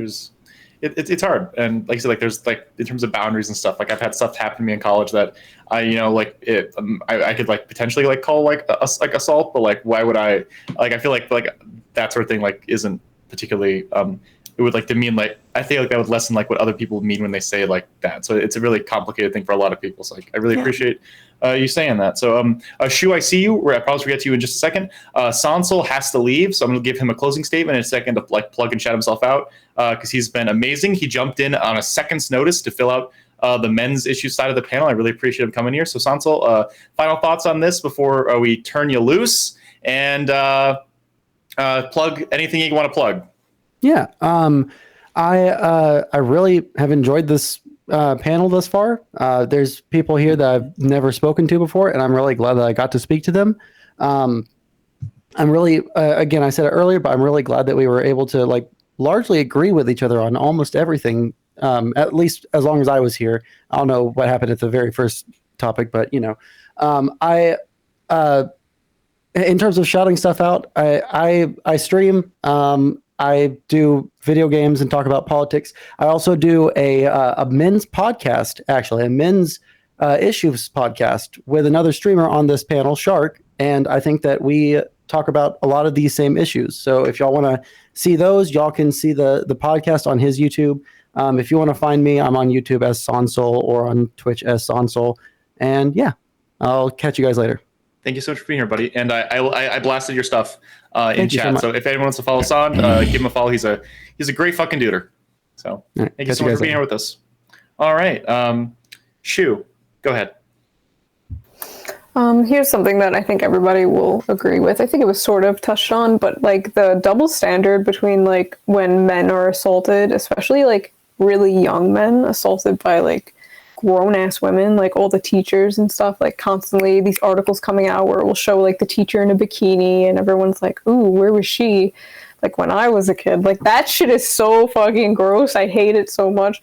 It's hard, and like I said, like there's like in terms of boundaries and stuff. Like I've had stuff happen to me in college that I could like potentially like call like assault, but like why would I? Like I feel like that sort of thing like isn't particularly it would like demean, like, I feel like that would lessen like what other people mean when they say like that. So it's a really complicated thing for a lot of people. So like, I really appreciate you saying that. So Shu, I see you. I promise we'll get to you in just a second. Sansel has to leave, so I'm gonna give him a closing statement in a second to like plug and shout himself out, because he's been amazing. He jumped in on a second's notice to fill out the men's issue side of the panel. I really appreciate him coming here. So Sansel, final thoughts on this before we turn you loose, and plug anything you want to plug. Yeah, I really have enjoyed this panel thus far. There's people here that I've never spoken to before, and I'm really glad that I got to speak to them. I'm really, again, I said it earlier, but I'm really glad that we were able to like largely agree with each other on almost everything, at least as long as I was here. I don't know what happened at the very first topic, but you know, in terms of shouting stuff out, I stream. I do video games and talk about politics. I also do a men's podcast, actually, a men's issues podcast with another streamer on this panel, Shark. And I think that we talk about a lot of these same issues. So if y'all want to see those, y'all can see the podcast on his YouTube. If you want to find me, I'm on YouTube as Sansol or on Twitch as Sansol. And yeah, I'll catch you guys later. Thank you so much for being here, buddy. And I blasted your stuff in chat. So if anyone wants to follow San, give him a follow. He's a great fucking duder. So right, thank you so much for being here with us. All right, Shu, go ahead. Here's something that I think everybody will agree with. I think it was sort of touched on, but like the double standard between like when men are assaulted, especially like really young men assaulted by like grown-ass women, like all the teachers and stuff, like constantly these articles coming out where it will show like the teacher in a bikini and everyone's like, ooh, where was she? Like when I was a kid. Like that shit is so fucking gross. I hate it so much.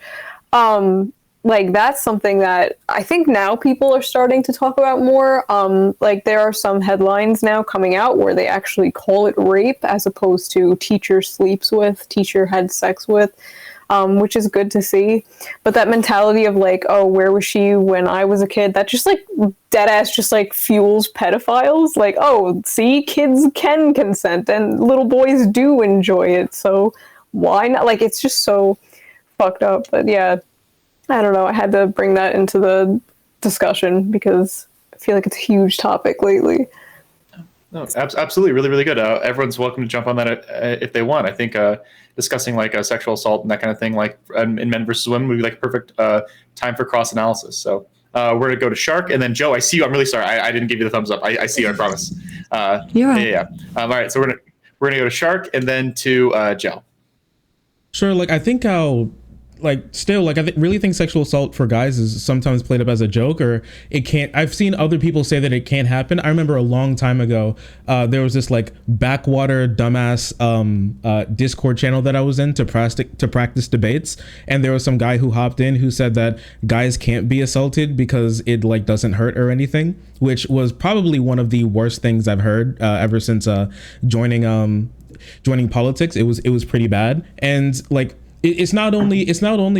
Like that's something that I think now people are starting to talk about more. Like there are some headlines now coming out where they actually call it rape as opposed to teacher sleeps with, teacher had sex with. Which is good to see. But that mentality of like, oh, where was she when I was a kid? That just like dead ass just like fuels pedophiles. Like, oh, see, kids can consent and little boys do enjoy it. So why not? Like, it's just so fucked up. But yeah, I don't know. I had to bring that into the discussion because I feel like it's a huge topic lately. No, absolutely, really, really good. Everyone's welcome to jump on that if they want. I think discussing like sexual assault and that kind of thing, like in men versus women, would be like perfect time for cross analysis. So we're gonna go to Shark, and then Joe. I see you. I'm really sorry. I didn't give you the thumbs up. I see you. I promise. You're right. Yeah. All right. So we're gonna go to Shark, and then to Joe. Sure. Like I think how. Like still, like I really think sexual assault for guys is sometimes played up as a joke, or it can't. I've seen other people say that it can't happen. I remember a long time ago, there was this like backwater dumbass Discord channel that I was in to practice debates, and there was some guy who hopped in who said that guys can't be assaulted because it like doesn't hurt or anything, which was probably one of the worst things I've heard ever since joining politics. It was pretty bad, and like. It's not only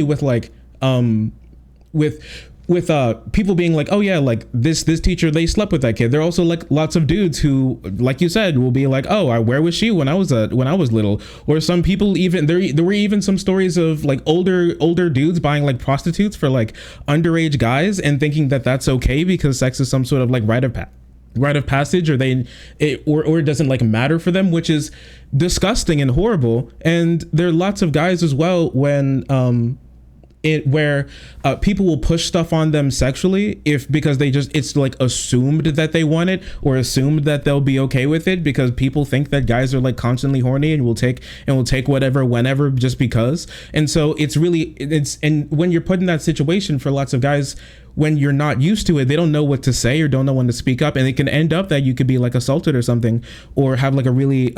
with like with people being like, oh yeah, like this teacher, they slept with that kid. There are also like lots of dudes who, like you said, will be like, oh, where was she when I was little? Or some people even there were even some stories of like older dudes buying like prostitutes for like underage guys and thinking that that's okay because sex is some sort of like rite of passage, or it doesn't like matter for them, which is disgusting and horrible. And there are lots of guys as well when where people will push stuff on them sexually because it's like assumed that they want it, or assumed that they'll be okay with it because people think that guys are like constantly horny and will take whatever whenever just because. And so and when you're put in that situation for lots of guys, when you're not used to it, they don't know what to say or don't know when to speak up, and it can end up that you could be like assaulted or something, or have like a really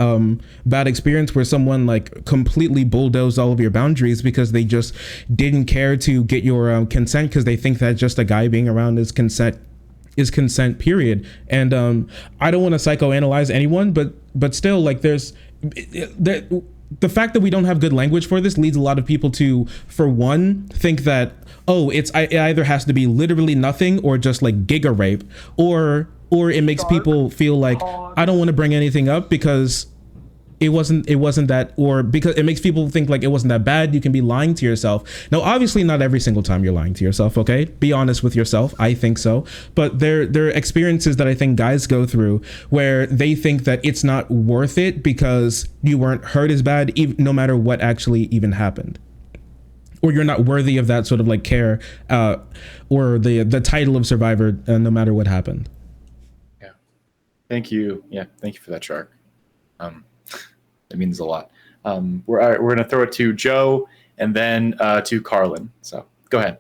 bad experience where someone like completely bulldozed all of your boundaries because they just didn't care to get your consent because they think that just a guy being around is consent, period. And I don't want to psychoanalyze anyone, but still, like the fact that we don't have good language for this leads a lot of people to, for one, think that, oh, it either has to be literally nothing or just like giga rape, or it makes people feel like I don't want to bring anything up because it wasn't that, or because it makes people think like it wasn't that bad, you can be lying to yourself. Now, obviously not every single time you're lying to yourself, okay? Be honest with yourself. I think so. But there are experiences that I think guys go through where they think that it's not worth it because you weren't hurt as bad, no matter what actually even happened. Or you're not worthy of that sort of like care, or the title of survivor, no matter what happened. Yeah. Thank you. Yeah. Thank you for that, Shark. It means a lot. We're going to throw it to Joe and then to Carlin. So go ahead.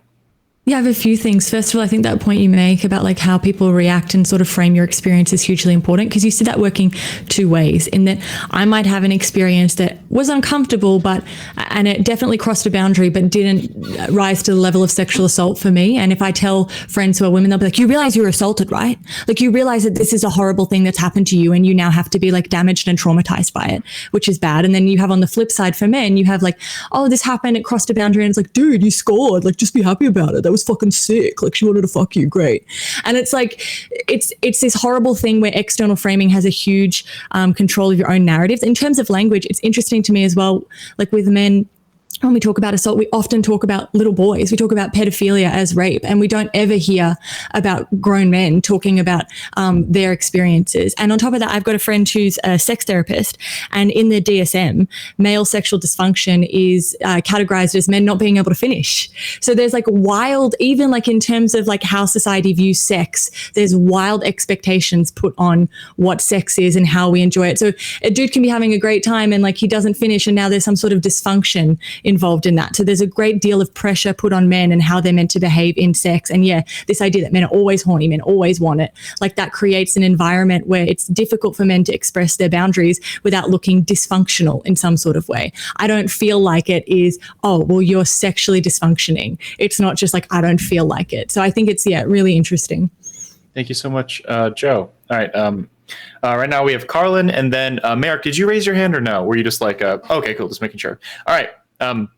Yeah, I have a few things. First of all, I think that point you make about like how people react and sort of frame your experience is hugely important, because you see that working two ways, in that I might have an experience that was uncomfortable, and it definitely crossed a boundary, but didn't rise to the level of sexual assault for me. And if I tell friends who are women, they'll be like, you realize you were assaulted, right? Like you realize that this is a horrible thing that's happened to you and you now have to be like damaged and traumatized by it, which is bad. And then you have on the flip side for men, you have like, oh, this happened, it crossed a boundary, and it's like, dude, you scored, like just be happy about it. That was fucking sick. Like she wanted to fuck you. Great. And it's like, it's this horrible thing where external framing has a huge control of your own narratives. In terms of language, it's interesting to me as well, like with men, when we talk about assault, we often talk about little boys. We talk about pedophilia as rape, and we don't ever hear about grown men talking about their experiences. And on top of that, I've got a friend who's a sex therapist, and in the DSM, male sexual dysfunction is categorized as men not being able to finish. So there's like wild, even like in terms of like how society views sex, there's wild expectations put on what sex is and how we enjoy it. So a dude can be having a great time and like he doesn't finish, and now there's some sort of dysfunction involved in that. So there's a great deal of pressure put on men and how they're meant to behave in sex. And yeah, this idea that men are always horny, men always want it, like that creates an environment where it's difficult for men to express their boundaries without looking dysfunctional in some sort of way. I don't feel like it is, oh, well, you're sexually dysfunctioning. It's not just like, I don't feel like it. So I think it's, yeah, really interesting. Thank you so much, Joe. All right. Right now we have Carlin, and then Merrick, did you raise your hand or no? Were you just like, okay, cool, just making sure. All right. All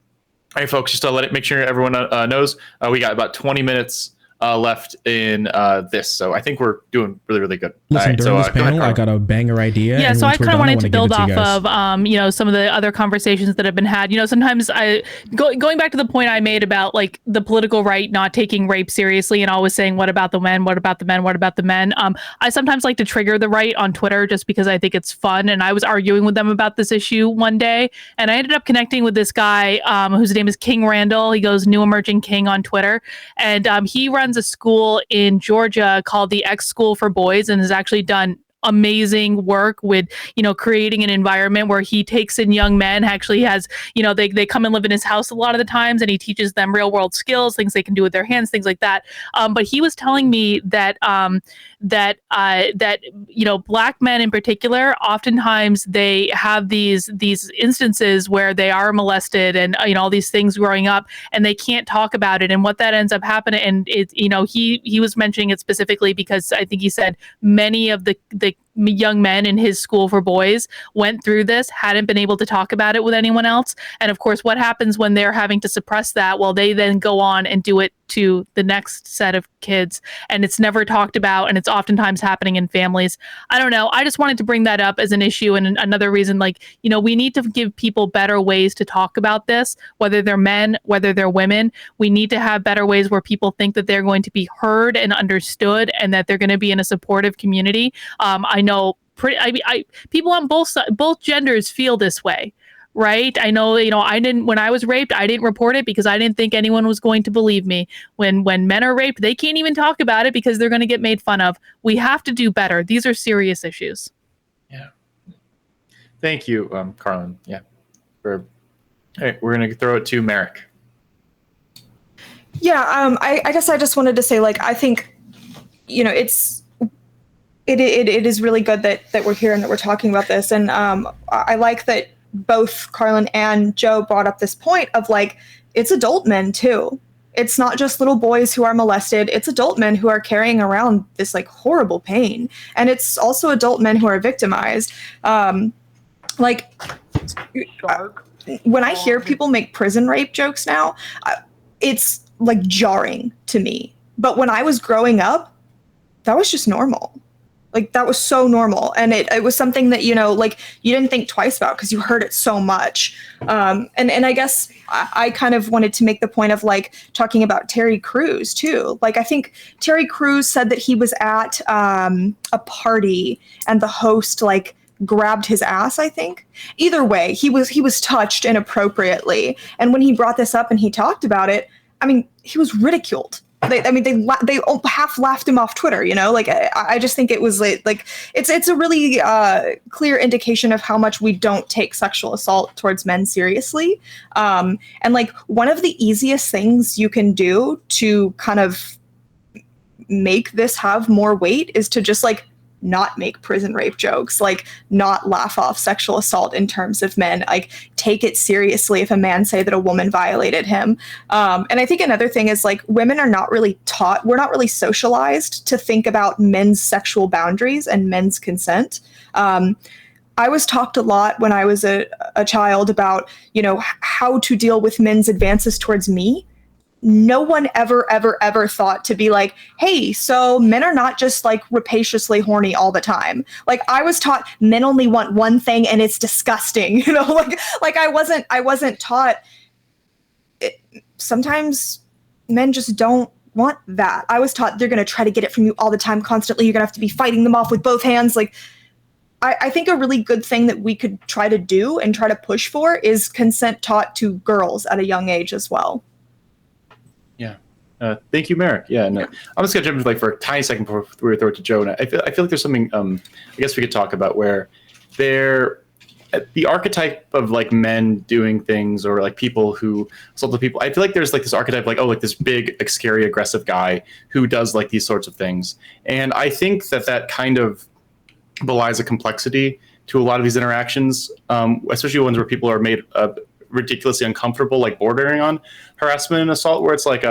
right, folks, just to make sure everyone knows, we got about 20 minutes left in this. So I think we're doing really, really good. Listen, during this panel, I got a banger idea. Yeah, so I kind of wanted to build off of, some of the other conversations that have been had. Sometimes going back to the point I made about like the political right not taking rape seriously and always saying, what about the men? What about the men? What about the men? I sometimes like to trigger the right on Twitter just because I think it's fun. And I was arguing with them about this issue one day, and I ended up connecting with this guy whose name is King Randall. He goes New Emerging King on Twitter, and he runs a school in Georgia called the X School for Boys, and has actually done amazing work with, creating an environment where he takes in young men, actually has, they come and live in his house a lot of the times, and he teaches them real world skills, things they can do with their hands, things like that. But he was telling me that Black men in particular, oftentimes they have these instances where they are molested and all these things growing up, and they can't talk about it. And what that ends up happening, and it, he was mentioning it specifically because I think he said many of the young men in his school for boys went through this, hadn't been able to talk about it with anyone else. And of course, what happens when they're having to suppress that? Well, they then go on and do it to the next set of kids, and it's never talked about, and it's oftentimes happening in families. I don't know. I just wanted to bring that up as an issue, and another reason, we need to give people better ways to talk about this, whether they're men, whether they're women. We need to have better ways where people think that they're going to be heard and understood, and that they're going to be in a supportive community. I know people on both genders feel this way. Right. I know, when I was raped, I didn't report it because I didn't think anyone was going to believe me. When men are raped, they can't even talk about it because they're going to get made fun of. We have to do better. These are serious issues. Yeah. Thank you, Carlin. Yeah. All right, we're going to throw it to Merrick. Yeah. I guess I just wanted to say, I think, it is really good that we're here and that we're talking about this. And I like that both Carlin and Joe brought up this point of it's adult men too. It's not just little boys who are molested. It's adult men who are carrying around this horrible pain. And it's also adult men who are victimized. When I hear people make prison rape jokes now, it's jarring to me. But when I was growing up, that was just normal. Like that was so normal. And it was something that, you know, like you didn't think twice about because you heard it so much. And I guess I kind of wanted to make the point of like talking about Terry Crews too. Like I think Terry Crews said that he was at a party and the host like grabbed his ass, I think. Either way, he was touched inappropriately. And when he brought this up and he talked about it, I mean, he was ridiculed. They half laughed him off Twitter, you know. Like I just think it was like it's a really clear indication of how much we don't take sexual assault towards men seriously. And like one of the easiest things you can do to kind of make this have more weight is to just like not make prison rape jokes, like not laugh off sexual assault in terms of men, like take it seriously if a man say that a woman violated him. And I think another thing is like women are not really taught, we're not really socialized to think about men's sexual boundaries and men's consent. I was talked a lot when I was a child about, you know, how to deal with men's advances towards me. No one ever thought to be like, hey, so men are not just like rapaciously horny all the time. Like I was taught men only want one thing and it's disgusting, you know, like I wasn't taught sometimes men just don't want that. I was taught they're going to try to get it from you all the time, constantly. You're going to have to be fighting them off with both hands. Like I think a really good thing that we could try to do and try to push for is consent taught to girls at a young age as well. Thank you, Merrick. Yeah, no, I'm just gonna jump in like for a tiny second before we throw it to Joe. And I feel like there's something I guess we could talk about where the archetype of like men doing things or like people who assault the people. I feel like there's like this archetype like, oh, like this big, like scary, aggressive guy who does like these sorts of things. And I think that kind of belies a complexity to a lot of these interactions, especially ones where people are made ridiculously uncomfortable, like bordering on harassment and assault, where it's like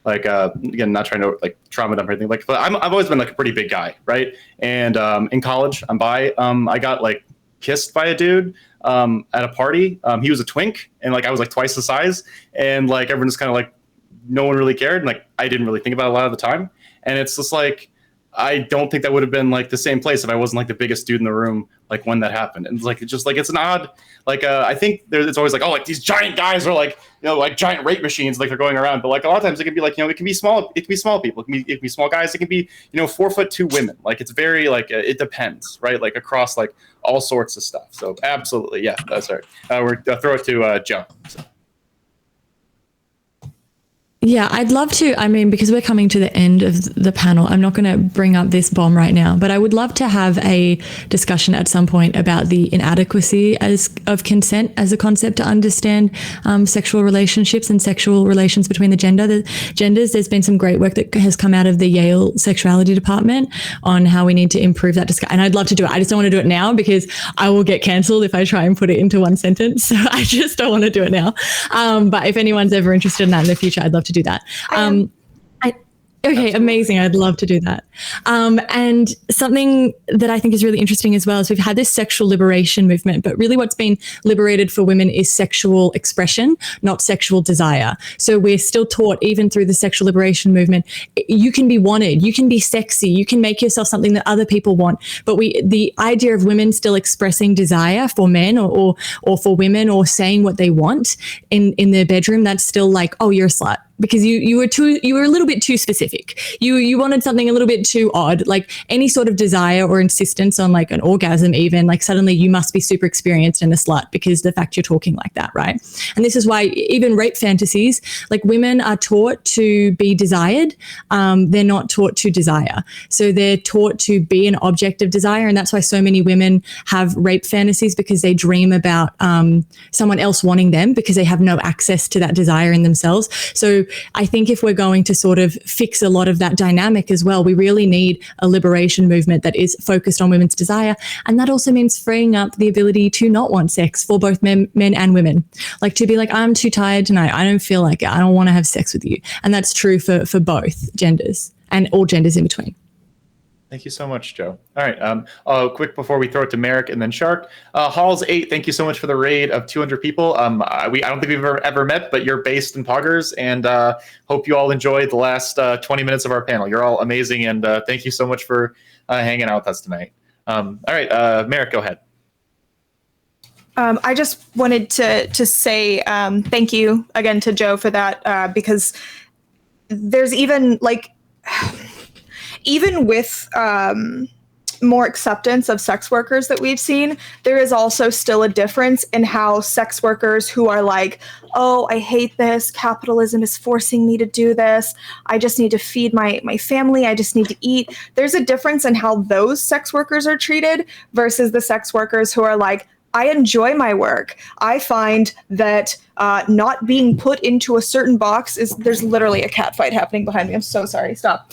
again, not trying to like trauma dump or anything, like, but I've always been like a pretty big guy, right? And in college, I got like kissed by a dude at a party. He was a twink, and like I was like twice the size, and like everyone just kind of like no one really cared, and like I didn't really think about it a lot of the time. And it's just like I don't think that would have been like the same place if I wasn't like the biggest dude in the room, like when that happened. And like it's just like it's an odd, like I think it's always like, oh, like these giant guys are like, you know, like giant rape machines, like they're going around. But like a lot of times it can be like, you know, it can be small people, it can be small guys, it can be, you know, 4'2" women. Like it's very like it depends, right? Like across like all sorts of stuff. So absolutely, yeah. Sorry, we're throw it to Joe. So. Yeah, I'd love to. I mean, because we're coming to the end of the panel, I'm not going to bring up this bomb right now, but I would love to have a discussion at some point about the inadequacy of consent as a concept to understand sexual relationships and sexual relations between the genders. There's been some great work that has come out of the Yale sexuality department on how we need to improve that discussion. And I'd love to do it. I just don't want to do it now because I will get cancelled if I try and put it into one sentence. So I just don't want to do it now. But if anyone's ever interested in that in the future, I'd love to do that. Okay, amazing. I'd love to do that. And something that I think is really interesting as well is we've had this sexual liberation movement, but really what's been liberated for women is sexual expression, not sexual desire. So we're still taught, even through the sexual liberation movement, you can be wanted, you can be sexy, you can make yourself something that other people want. But the idea of women still expressing desire for men or for women or saying what they want in their bedroom, that's still like, oh, you're a slut. Because you were a little bit too specific. You wanted something a little bit too odd, like any sort of desire or insistence on like an orgasm, even like suddenly you must be super experienced and a slut because the fact you're talking like that, right? And this is why even rape fantasies, like women are taught to be desired. They're not taught to desire. So they're taught to be an object of desire. And that's why so many women have rape fantasies, because they dream about someone else wanting them because they have no access to that desire in themselves. So I think if we're going to sort of fix a lot of that dynamic as well, we really need a liberation movement that is focused on women's desire. And that also means freeing up the ability to not want sex for both men and women. Like to be like, I'm too tired tonight. I don't feel like it. I don't want to have sex with you. And that's true for both genders and all genders in between. Thank you so much, Joe. All right. Quick before we throw it to Merrick and then Shark. Halls 8, thank you so much for the raid of 200 people. I don't think we've ever met, but you're based in Poggers, and hope you all enjoyed the last 20 minutes of our panel. You're all amazing, and thank you so much for hanging out with us tonight. All right, Merrick, go ahead. I just wanted to say thank you again to Joe for that, because there's even with more acceptance of sex workers that we've seen, there is also still a difference in how sex workers who are like, oh, I hate this, capitalism is forcing me to do this, I just need to feed my family, I just need to eat. There's a difference in how those sex workers are treated versus the sex workers who are like, I enjoy my work. I find that not being put into a certain box is, there's literally a cat fight happening behind me. I'm so sorry. Stop.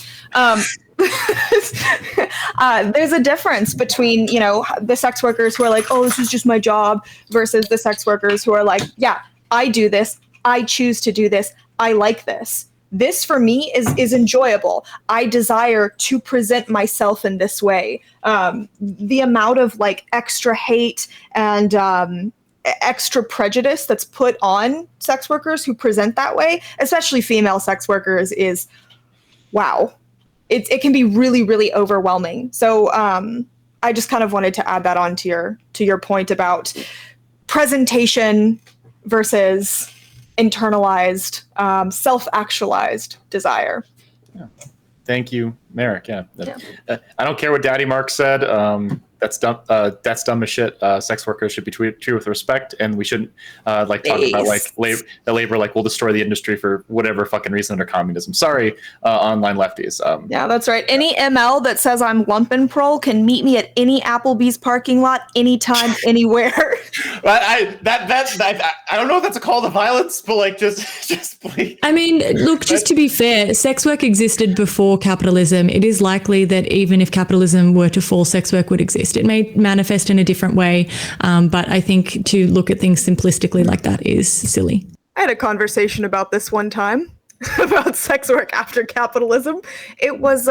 There's a difference between, the sex workers who are like, oh, this is just my job versus the sex workers who are like, yeah, I do this. I choose to do this. I like this. This for me is enjoyable. I desire to present myself in this way. The amount of extra hate and extra prejudice that's put on sex workers who present that way, especially female sex workers, is wow. It can be really, really overwhelming. So I just kind of wanted to add that on to your point about presentation versus internalized, self-actualized desire. Yeah. Thank you, Merrick. Yeah. I don't care what Daddy Mark said. That's dumb. That's dumb as shit. Sex workers should be treated with respect, and we shouldn't talk about labor will destroy the industry for whatever fucking reason under communism. Sorry, online lefties. Yeah, that's right. Any ML that says I'm lumpenprol can meet me at any Applebee's parking lot, anytime, anywhere. I don't know if that's a call to violence, but just please. I mean, look, just to be fair, sex work existed before capitalism. It is likely that even if capitalism were to fall, sex work would exist. It may manifest in a different way, but I think to look at things simplistically like that is silly. I had a conversation about this one time about sex work after capitalism. It was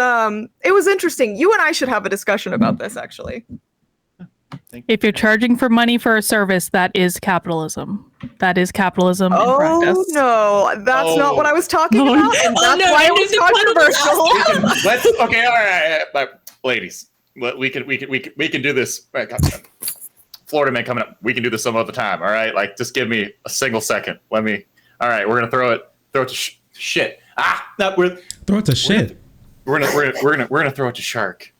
interesting. You and I should have a discussion about this, actually. If you're charging for money for a service, that is capitalism. That is capitalism in practice. Oh, no. That's not what I was talking about. And that's why it was controversial. Okay, all right. Ladies, we can do this. Florida man coming up. We can do this some other time, all right? Just give me a single second. All right, we're going to throw it to shit. Throw it to shit. We're gonna throw it to Shark.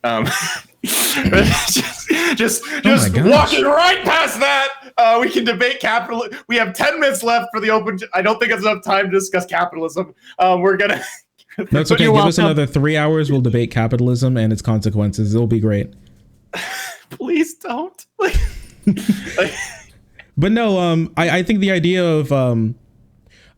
Just walking right past that. We can debate capitalism. We have 10 minutes left for the open. I don't think it's enough time to discuss capitalism. We're gonna. That's okay. Give us another 3 hours. We'll debate capitalism and its consequences. It'll be great. Please don't. But no. I think the idea of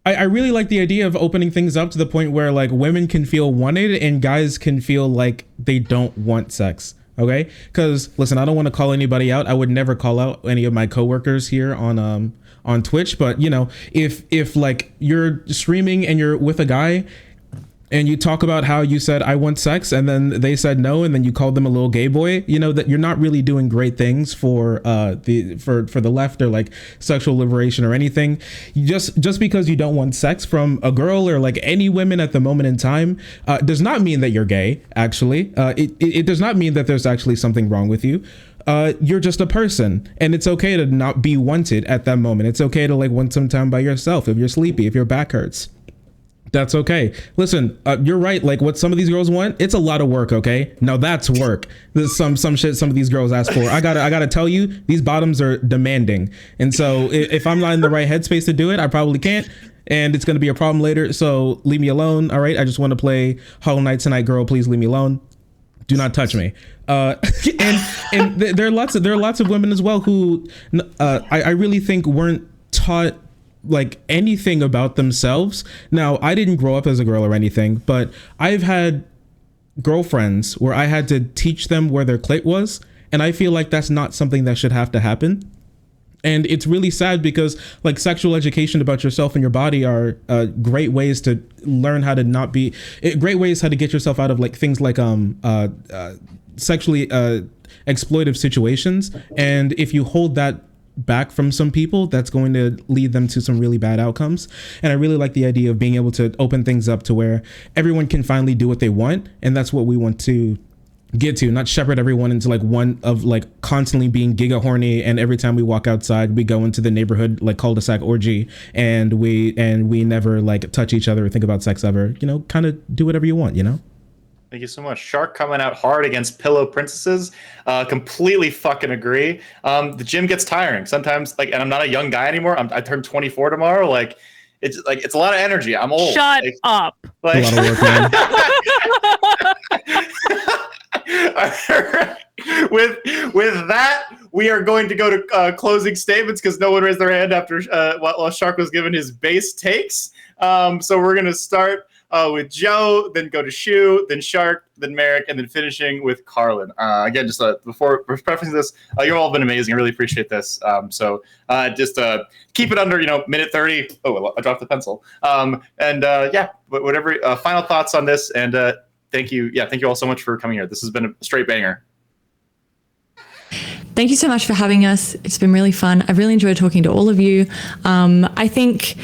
I really like the idea of opening things up to the point where women can feel wanted and guys can feel like they don't want sex. Okay, because listen, I don't want to call anybody out. I would never call out any of my coworkers here on Twitch. But if you're streaming and you're with a guy and you talk about how you said I want sex and then they said no and then you called them a little gay boy, that you're not really doing great things for the left or sexual liberation or anything. Just because you don't want sex from a girl or any women at the moment in time does not mean that you're gay. Actually, it does not mean that there's actually something wrong with you. You're just a person, and it's okay to not be wanted at that moment. It's okay to want some time by yourself if you're sleepy, if your back hurts. That's okay. Listen, you're right. What some of these girls want, it's a lot of work. Okay, now that's work. There's some shit some of these girls ask for. I gotta tell you, these bottoms are demanding, and so if I'm not in the right headspace to do it, I probably can't, and it's gonna be a problem later. So leave me alone. All right, I just want to play Hollow Knight tonight, girl. Please leave me alone. Do not touch me. And there are lots of women as well who I really think weren't taught anything about themselves. Now, I didn't grow up as a girl or anything, but I've had girlfriends where I had to teach them where their clit was, and I feel like that's not something that should have to happen. And it's really sad because sexual education about yourself and your body are great ways to learn how to not be great ways how to get yourself out of things sexually exploitive situations, and if you hold that back from some people, that's going to lead them to some really bad outcomes. And I really like the idea of being able to open things up to where everyone can finally do what they want, and that's what we want to get to, not shepherd everyone into like one of like constantly being giga horny, and every time we walk outside we go into the neighborhood like cul-de-sac orgy, and we never like touch each other or think about sex ever. You know, kind of do whatever you want, you know. Thank you so much. Shark coming out hard against pillow princesses. Completely fucking agree. The gym gets tiring sometimes. Like, and I'm not a young guy anymore. I turned 24 tomorrow. Like, it's a lot of energy. I'm old. Shut up. Like, A lot of work, man. with that, we are going to go to closing statements because no one raised their hand after while Shark was given his base takes. So we're gonna start with Joe, then go to Shu, then Shark, then Merrick, and then finishing with Carlin. Again, just before prefacing this, you've all been amazing. I really appreciate this. So just keep it under, minute 30. Oh, I dropped the pencil. Yeah, whatever. Final thoughts on this, and thank you. Yeah, thank you all so much for coming here. This has been a straight banger. Thank you so much for having us. It's been really fun. I've really enjoyed talking to all of you. I think,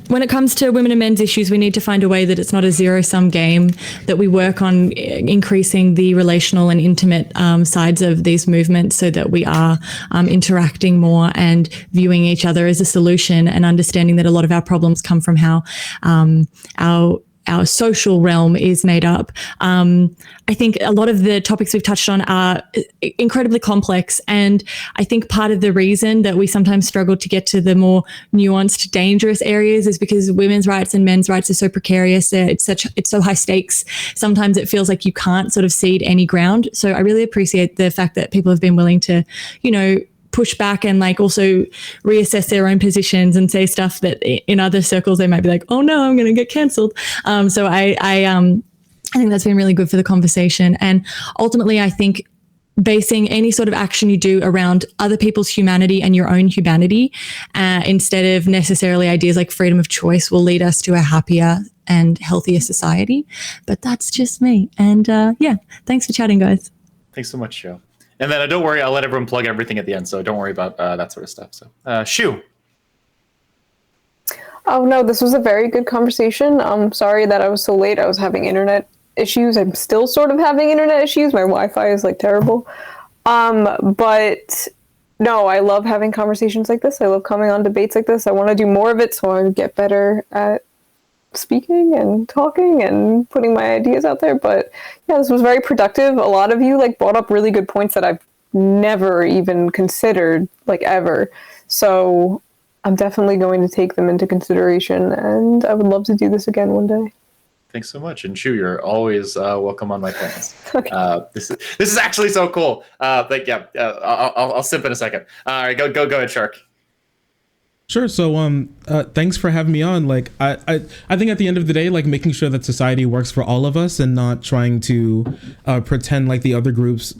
when it comes to women and men's issues, we need to find a way that it's not a zero-sum game, that we work on increasing the relational and intimate sides of these movements so that we are interacting more and viewing each other as a solution, and understanding that a lot of our problems come from how our social realm is made up. I think a lot of the topics we've touched on are incredibly complex. And I think part of the reason that we sometimes struggle to get to the more nuanced, dangerous areas is because women's rights and men's rights are so precarious. It's so high stakes. Sometimes it feels like you can't sort of cede any ground. So I really appreciate the fact that people have been willing to, push back and like also reassess their own positions and say stuff that in other circles they might be like, oh no, I'm going to get cancelled. So I think that's been really good for the conversation. And ultimately, I think basing any sort of action you do around other people's humanity and your own humanity, instead of necessarily ideas like freedom of choice, will lead us to a happier and healthier society. But that's just me. And thanks for chatting, guys. Thanks so much, Joe. And then don't worry, I'll let everyone plug everything at the end, so don't worry about that sort of stuff. So, Shu. Oh, no, this was a very good conversation. I'm sorry that I was so late. I was having internet issues. I'm still sort of having internet issues. My Wi-Fi is like terrible. But no, I love having conversations like this. I love coming on debates like this. I want to do more of it so I get better at speaking and talking and putting my ideas out there. But yeah, this was very productive. A lot of you brought up really good points that I've never even considered ever. So I'm definitely going to take them into consideration, and I would love to do this again one day. Thanks so much. And Shu, you're always welcome on my plans. Okay. This is actually so cool. I'll simp in a second. All right, go ahead, Shark. Sure. So, thanks for having me on. I think at the end of the day, making sure that society works for all of us and not trying to pretend like the other group's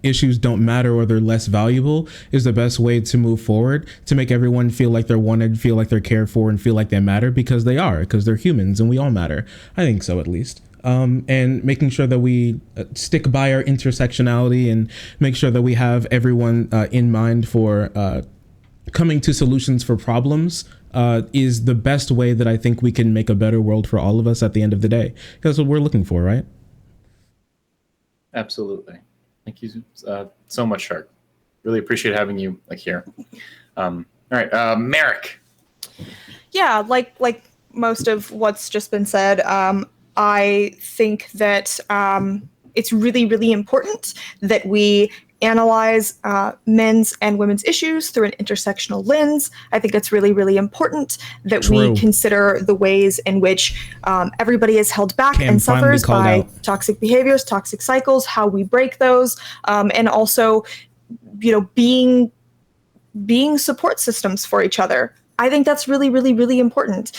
issues don't matter or they're less valuable is the best way to move forward, to make everyone feel like they're wanted, feel like they're cared for, and feel like they matter, because they are, because they're humans and we all matter. I think so, at least. And making sure that we stick by our intersectionality and make sure that we have everyone in mind for coming to solutions for problems is the best way that I think we can make a better world for all of us at the end of the day. That's what we're looking for, right? Absolutely. Thank you so much, Shark. Really appreciate having you here. All right, Merrick. Yeah, like most of what's just been said, I think that it's really, really important that we analyze men's and women's issues through an intersectional lens. I think it's really, really important that we consider the ways in which everybody is held back and suffers by toxic behaviors, toxic cycles, how we break those, and also, being support systems for each other. I think that's really, really, really important.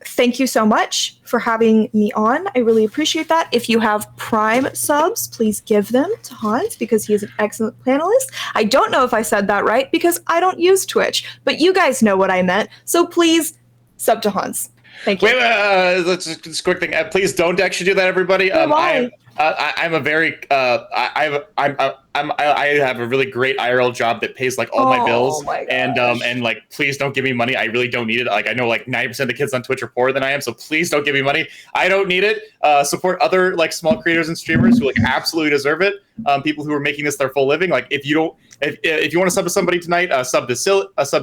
Thank you so much for having me on. I really appreciate that. If you have Prime subs, please give them to Hans because he is an excellent panelist. I don't know if I said that right because I don't use Twitch, but you guys know what I meant. So please sub to Hans. Thank you. Wait, just a quick thing. Please don't actually do that, everybody. Why? I'm a very I have a really great IRL job that pays like all my bills, and like please don't give me money. I really don't need it. Like I know like 90% of the kids on Twitch are poorer than I am, so please don't give me money. I don't need it. Support other like small creators and streamers who like absolutely deserve it. People who are making this their full living. Like if you don't, if you want to sub to somebody tonight, sub to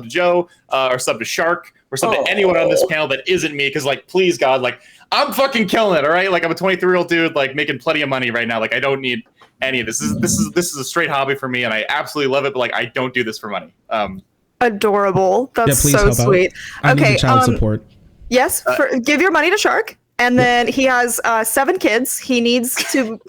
Joe, or sub to Shark, or sub to anyone on this panel that isn't me, because like please God, like I'm fucking killing it. All right, like I'm a 23-year-old dude like making plenty of money right now. Like I don't need any of this. This is a straight hobby for me, and I absolutely love it. But like I don't do this for money. Adorable. That's please so help sweet. out. I need Okay, the child support. Yes, give your money to Shark, and then he has 7 kids. He needs to.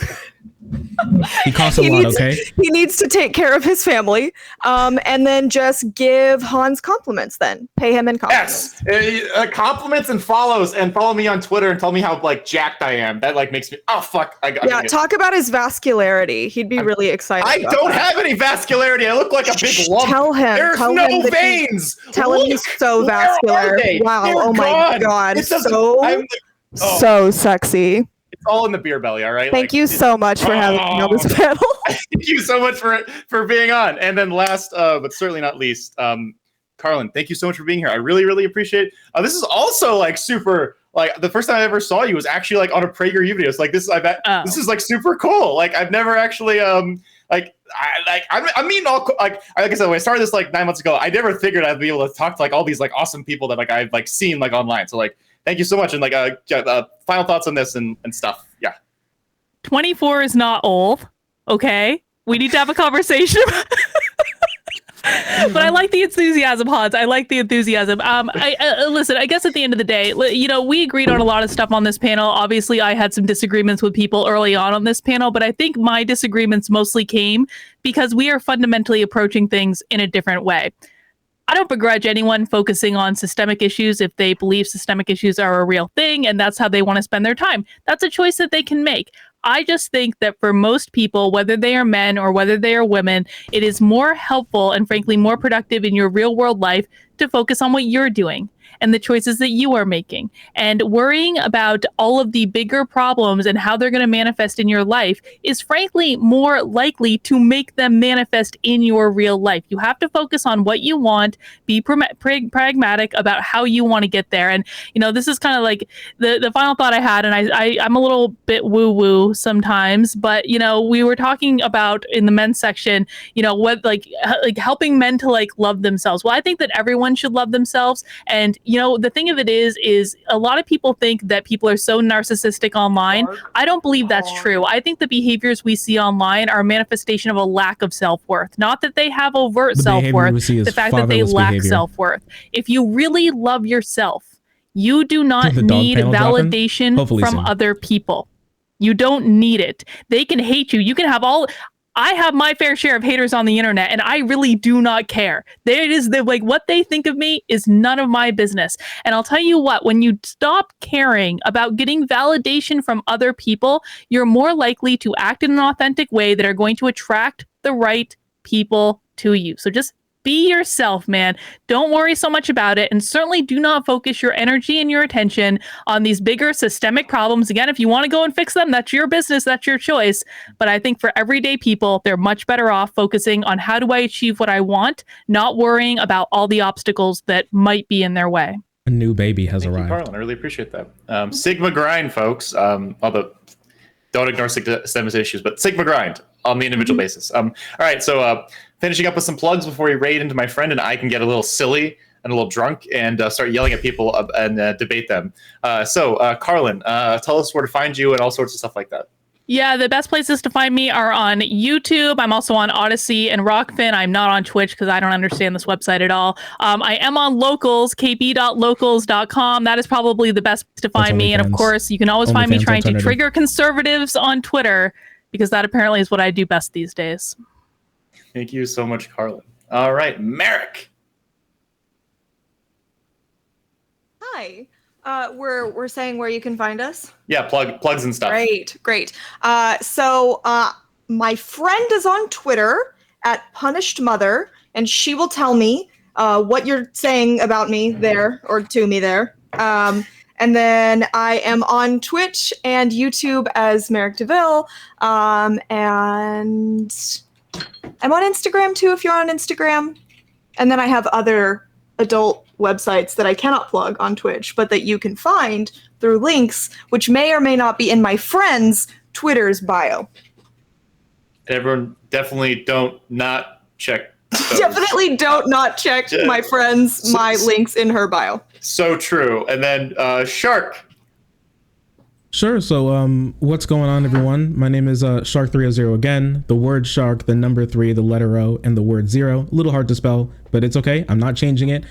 He costs a lot, okay? He needs to take care of his family, and then just give Hans compliments. Then pay him in compliments. Yes, compliments and follows, and follow me on Twitter and tell me how like jacked I am. That like makes me fuck. Yeah, talk about his vascularity. He'd be really excited. I don't have any vascularity. I look like a big lump. Tell him. There's no veins. Tell him he's so vascular. Wow. They're oh my God. So sexy. It's all in the beer belly, all right? Thank you so much for having me on this panel. Thank you so much for being on. And then last, but certainly not least, Carlin, thank you so much for being here. I really, really appreciate it. This is also like super, like the first time I ever saw you was actually like on a PragerU video. So like this, I bet this is like super cool. Like I've never actually, I'm meeting all, like I said, when I started this like 9 months ago, I never figured I'd be able to talk to like all these like awesome people that like I've like seen like online. So like, thank you so much. And like, final thoughts on this and stuff. Yeah. 24 is not old. Okay. We need to have a conversation. But I like the enthusiasm, Hans. I like the enthusiasm. I listen, I guess at the end of the day, you know, we agreed on a lot of stuff on this panel. Obviously, I had some disagreements with people early on this panel, but I think my disagreements mostly came because we are fundamentally approaching things in a different way. I don't begrudge anyone focusing on systemic issues if they believe systemic issues are a real thing and that's how they want to spend their time. That's a choice that they can make. I just think that for most people, whether they are men or whether they are women, it is more helpful and frankly more productive in your real world life to focus on what you're doing and the choices that you are making. And worrying about all of the bigger problems and how they're going to manifest in your life is frankly more likely to make them manifest in your real life. You have to focus on what you want, be pragmatic about how you want to get there. And, you know, this is kind of like the final thought I had, and I'm a little bit woo-woo sometimes, but, you know, we were talking about in the men's section, you know, what like helping men to like love themselves. Well, I think that everyone should love themselves. And, you know, the thing of it is a lot of people think that people are so narcissistic online. I don't believe that's true. I think the behaviors we see online are a manifestation of a lack of self-worth. Not that they have overt self-worth, the fact that they lack self-worth. If you really love yourself, you do not need validation from other people. You don't need it. They can hate you. You can have all... I have my fair share of haters on the internet, and I really do not care. There it is. Like what they think of me is none of my business. And I'll tell you what, when you stop caring about getting validation from other people, you're more likely to act in an authentic way that are going to attract the right people to you. So just be yourself, man. Don't worry so much about it. And certainly do not focus your energy and your attention on these bigger systemic problems. Again, if you want to go and fix them, that's your business. That's your choice. But I think for everyday people, they're much better off focusing on how do I achieve what I want, not worrying about all the obstacles that might be in their way. A new baby has arrived. Thank you, Carlin. I really appreciate that. Sigma grind, folks. Although don't ignore systemic issues, but Sigma grind on the individual basis. All right, so finishing up with some plugs before we raid into my friend and I can get a little silly and a little drunk and start yelling at people and debate them. So Carlin, tell us where to find you and all sorts of stuff like that. Yeah, the best places to find me are on YouTube. I'm also on Odyssey and Rockfin. I'm not on Twitch because I don't understand this website at all. I am on Locals, kb.locals.com. That is probably the best to find me. And of course, you can always find me trying to trigger conservatives on Twitter because that apparently is what I do best these days. Thank you so much, Carlin. All right, Merrick. Hi. We're saying where you can find us. Yeah, plugs and stuff. Great. So my friend is on Twitter at Punished Mother, and she will tell me what you're saying about me there or to me there. And then I am on Twitch and YouTube as Merrick DeVille. And I'm on Instagram too, if you're on Instagram. And then I have other adult websites that I cannot plug on Twitch, but that you can find through links, which may or may not be in my friend's Twitter's bio. Everyone definitely don't not check those. Definitely don't not check my friend's, my links in her bio. So true. And then Shark. Sure. So, what's going on, everyone? My name is Shark300 again. The word shark, the number 3, the letter O, and the word 0. A little hard to spell, but it's okay. I'm not changing it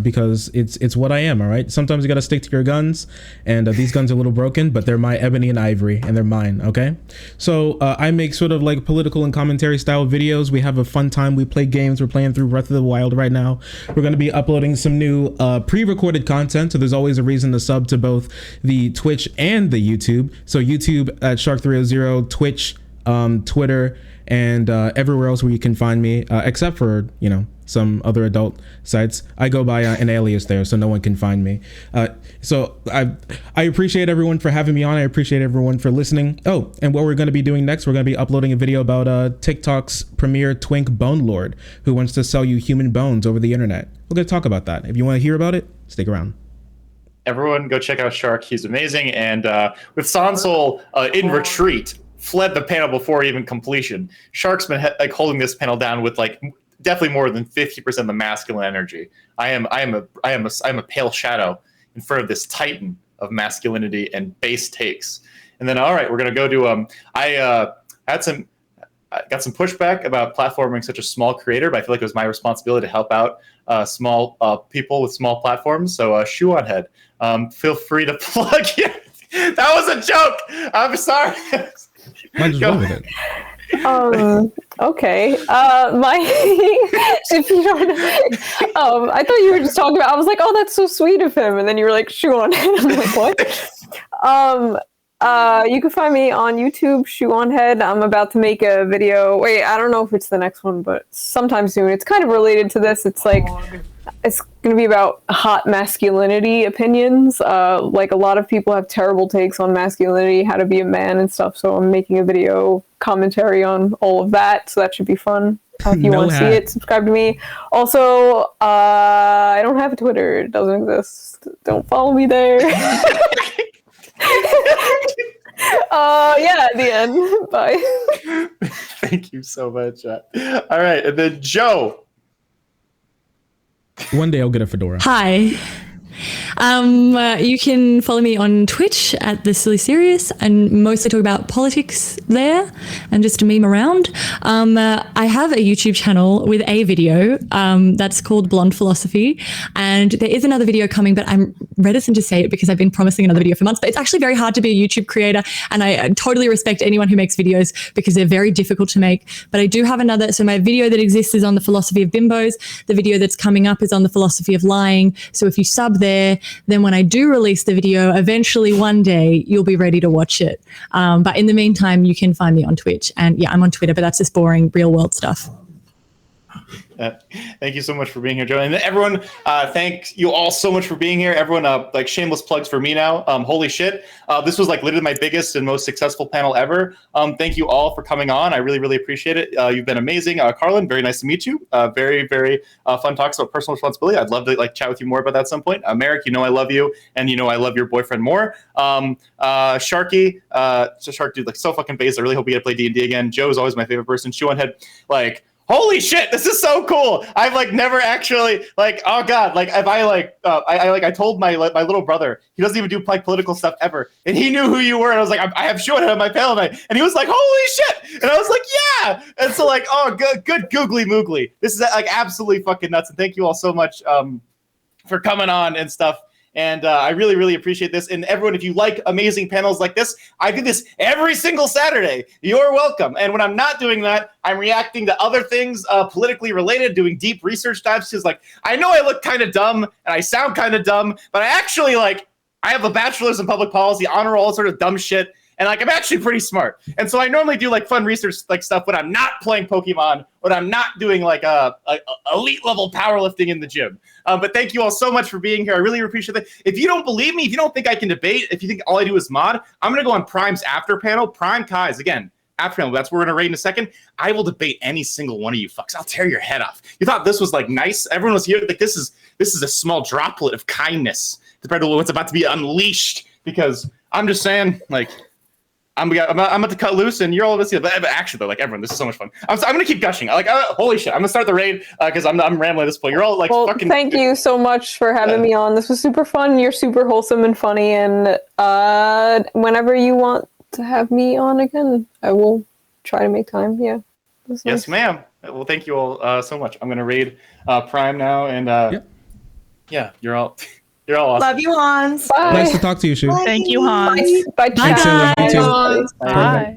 because it's what I am. All right. Sometimes you got to stick to your guns, and these guns are a little broken, but they're my ebony and ivory, and they're mine. Okay. So I make sort of like political and commentary style videos. We have a fun time. We play games. We're playing through Breath of the Wild right now. We're going to be uploading some new pre-recorded content. So there's always a reason to sub to both the Twitch and the YouTube. So YouTube at Shark300, Twitch, Twitter, and everywhere else where you can find me, except for, you know, some other adult sites. I go by an alias there, so no one can find me. So I appreciate everyone for having me on. I appreciate everyone for listening. Oh, and what we're going to be doing next, we're going to be uploading a video about TikTok's premier twink bone lord who wants to sell you human bones over the internet. We're going to talk about that. If you want to hear about it, stick around. Everyone go check out Shark. He's amazing. And with Sansol in retreat, fled the panel before even completion. Shark's been like holding this panel down with like definitely more than 50% of the masculine energy. I am a pale shadow in front of this titan of masculinity and base takes. And then, all right, we're gonna go to I got some pushback about platforming such a small creator, but I feel like it was my responsibility to help out small people with small platforms. So Shoe on Head, feel free to plug it. That was a joke. I'm sorry. Might just roll with it. Okay. If you don't, I thought you were just talking about, I was like, oh, that's so sweet of him. And then you were like, Shoe on Head. I'm like, what? You can find me on YouTube, Shoe on Head. I'm about to make a video. Wait, I don't know if it's the next one, but sometime soon. It's kind of related to this. It's like, it's going to be about hot masculinity opinions. Like a lot of people have terrible takes on masculinity, how to be a man and stuff. So I'm making a video commentary on all of that. So that should be fun. If you want to see it, subscribe to me. Also, I don't have a Twitter. It doesn't exist. Don't follow me there. Yeah, at the end. Bye. Thank you so much. All right, and then Joe. One day I'll get a fedora. Hi. You can follow me on Twitch at The Silly Serious and mostly talk about politics there and just to meme around. I have a YouTube channel with a video that's called Blonde Philosophy, and there is another video coming, but I'm reticent to say it because I've been promising another video for months, but it's actually very hard to be a YouTube creator, and I totally respect anyone who makes videos because they're very difficult to make. But I do have another, so my video that exists is on the philosophy of bimbos. The video that's coming up is on the philosophy of lying. So if you sub there, then when I do release the video, eventually one day you'll be ready to watch it. But in the meantime, you can find me on Twitch. And yeah, I'm on Twitter, but that's just boring real world stuff. Thank you so much for being here, Joe. And everyone, thank you all so much for being here. Everyone, like shameless plugs for me now. Holy shit. This was like literally my biggest and most successful panel ever. Thank you all for coming on. I really, really appreciate it. You've been amazing. Carlin, very nice to meet you. Very, very fun talks about personal responsibility. I'd love to like chat with you more about that at some point. Merrick, you know I love you, and you know I love your boyfriend more. Sharky, Shark dude, like so fucking based. I really hope we get to play D&D again. Joe is always my favorite person. Shoe on Head, like, holy shit, this is so cool. I've like never actually like, oh God, like if I like, I told my little brother, he doesn't even do like political stuff ever. And he knew who you were. And I was like, I have Shoe on Head on my panel tonight. And he was like, holy shit. And I was like, yeah. And so like, oh, good googly moogly. This is like absolutely fucking nuts. And thank you all so much for coming on and stuff. And I really, really appreciate this. And everyone, if you like amazing panels like this, I do this every single Saturday. You're welcome. And when I'm not doing that, I'm reacting to other things politically related, doing deep research dives. Because like, I know I look kind of dumb and I sound kind of dumb, but I actually like, I have a bachelor's in public policy, honor all sort of dumb shit. And like I'm actually pretty smart. And so I normally do like fun research like stuff when I'm not playing Pokemon, when I'm not doing like a elite level powerlifting in the gym. But thank you all so much for being here. I really appreciate that. If you don't believe me, if you don't think I can debate, if you think all I do is mod, I'm gonna go on Prime's after panel. Prime Kai's again. After panel, that's what we're gonna rate in a second. I will debate any single one of you fucks. I'll tear your head off. You thought this was like nice? Everyone was here. Like this is a small droplet of kindness compared to what's about to be unleashed. Because I'm just saying, like, I'm about to cut loose, and you're all of us. But actually, though, like everyone, this is so much fun. I'm gonna keep gushing. Like, holy shit, I'm gonna start the raid because I'm rambling at this point. You're all like, well, fucking. Thank you so much for having me on. This was super fun. You're super wholesome and funny, and whenever you want to have me on again, I will try to make time. Yeah. Yes, nice. Ma'am. Well, thank you all so much. I'm gonna raid Prime now, and yeah, you're all awesome. Love you, Hans. Bye. Nice to talk to you, Shu. Thank you, Hans. Bye. Thanks, Bye. Bye. Bye.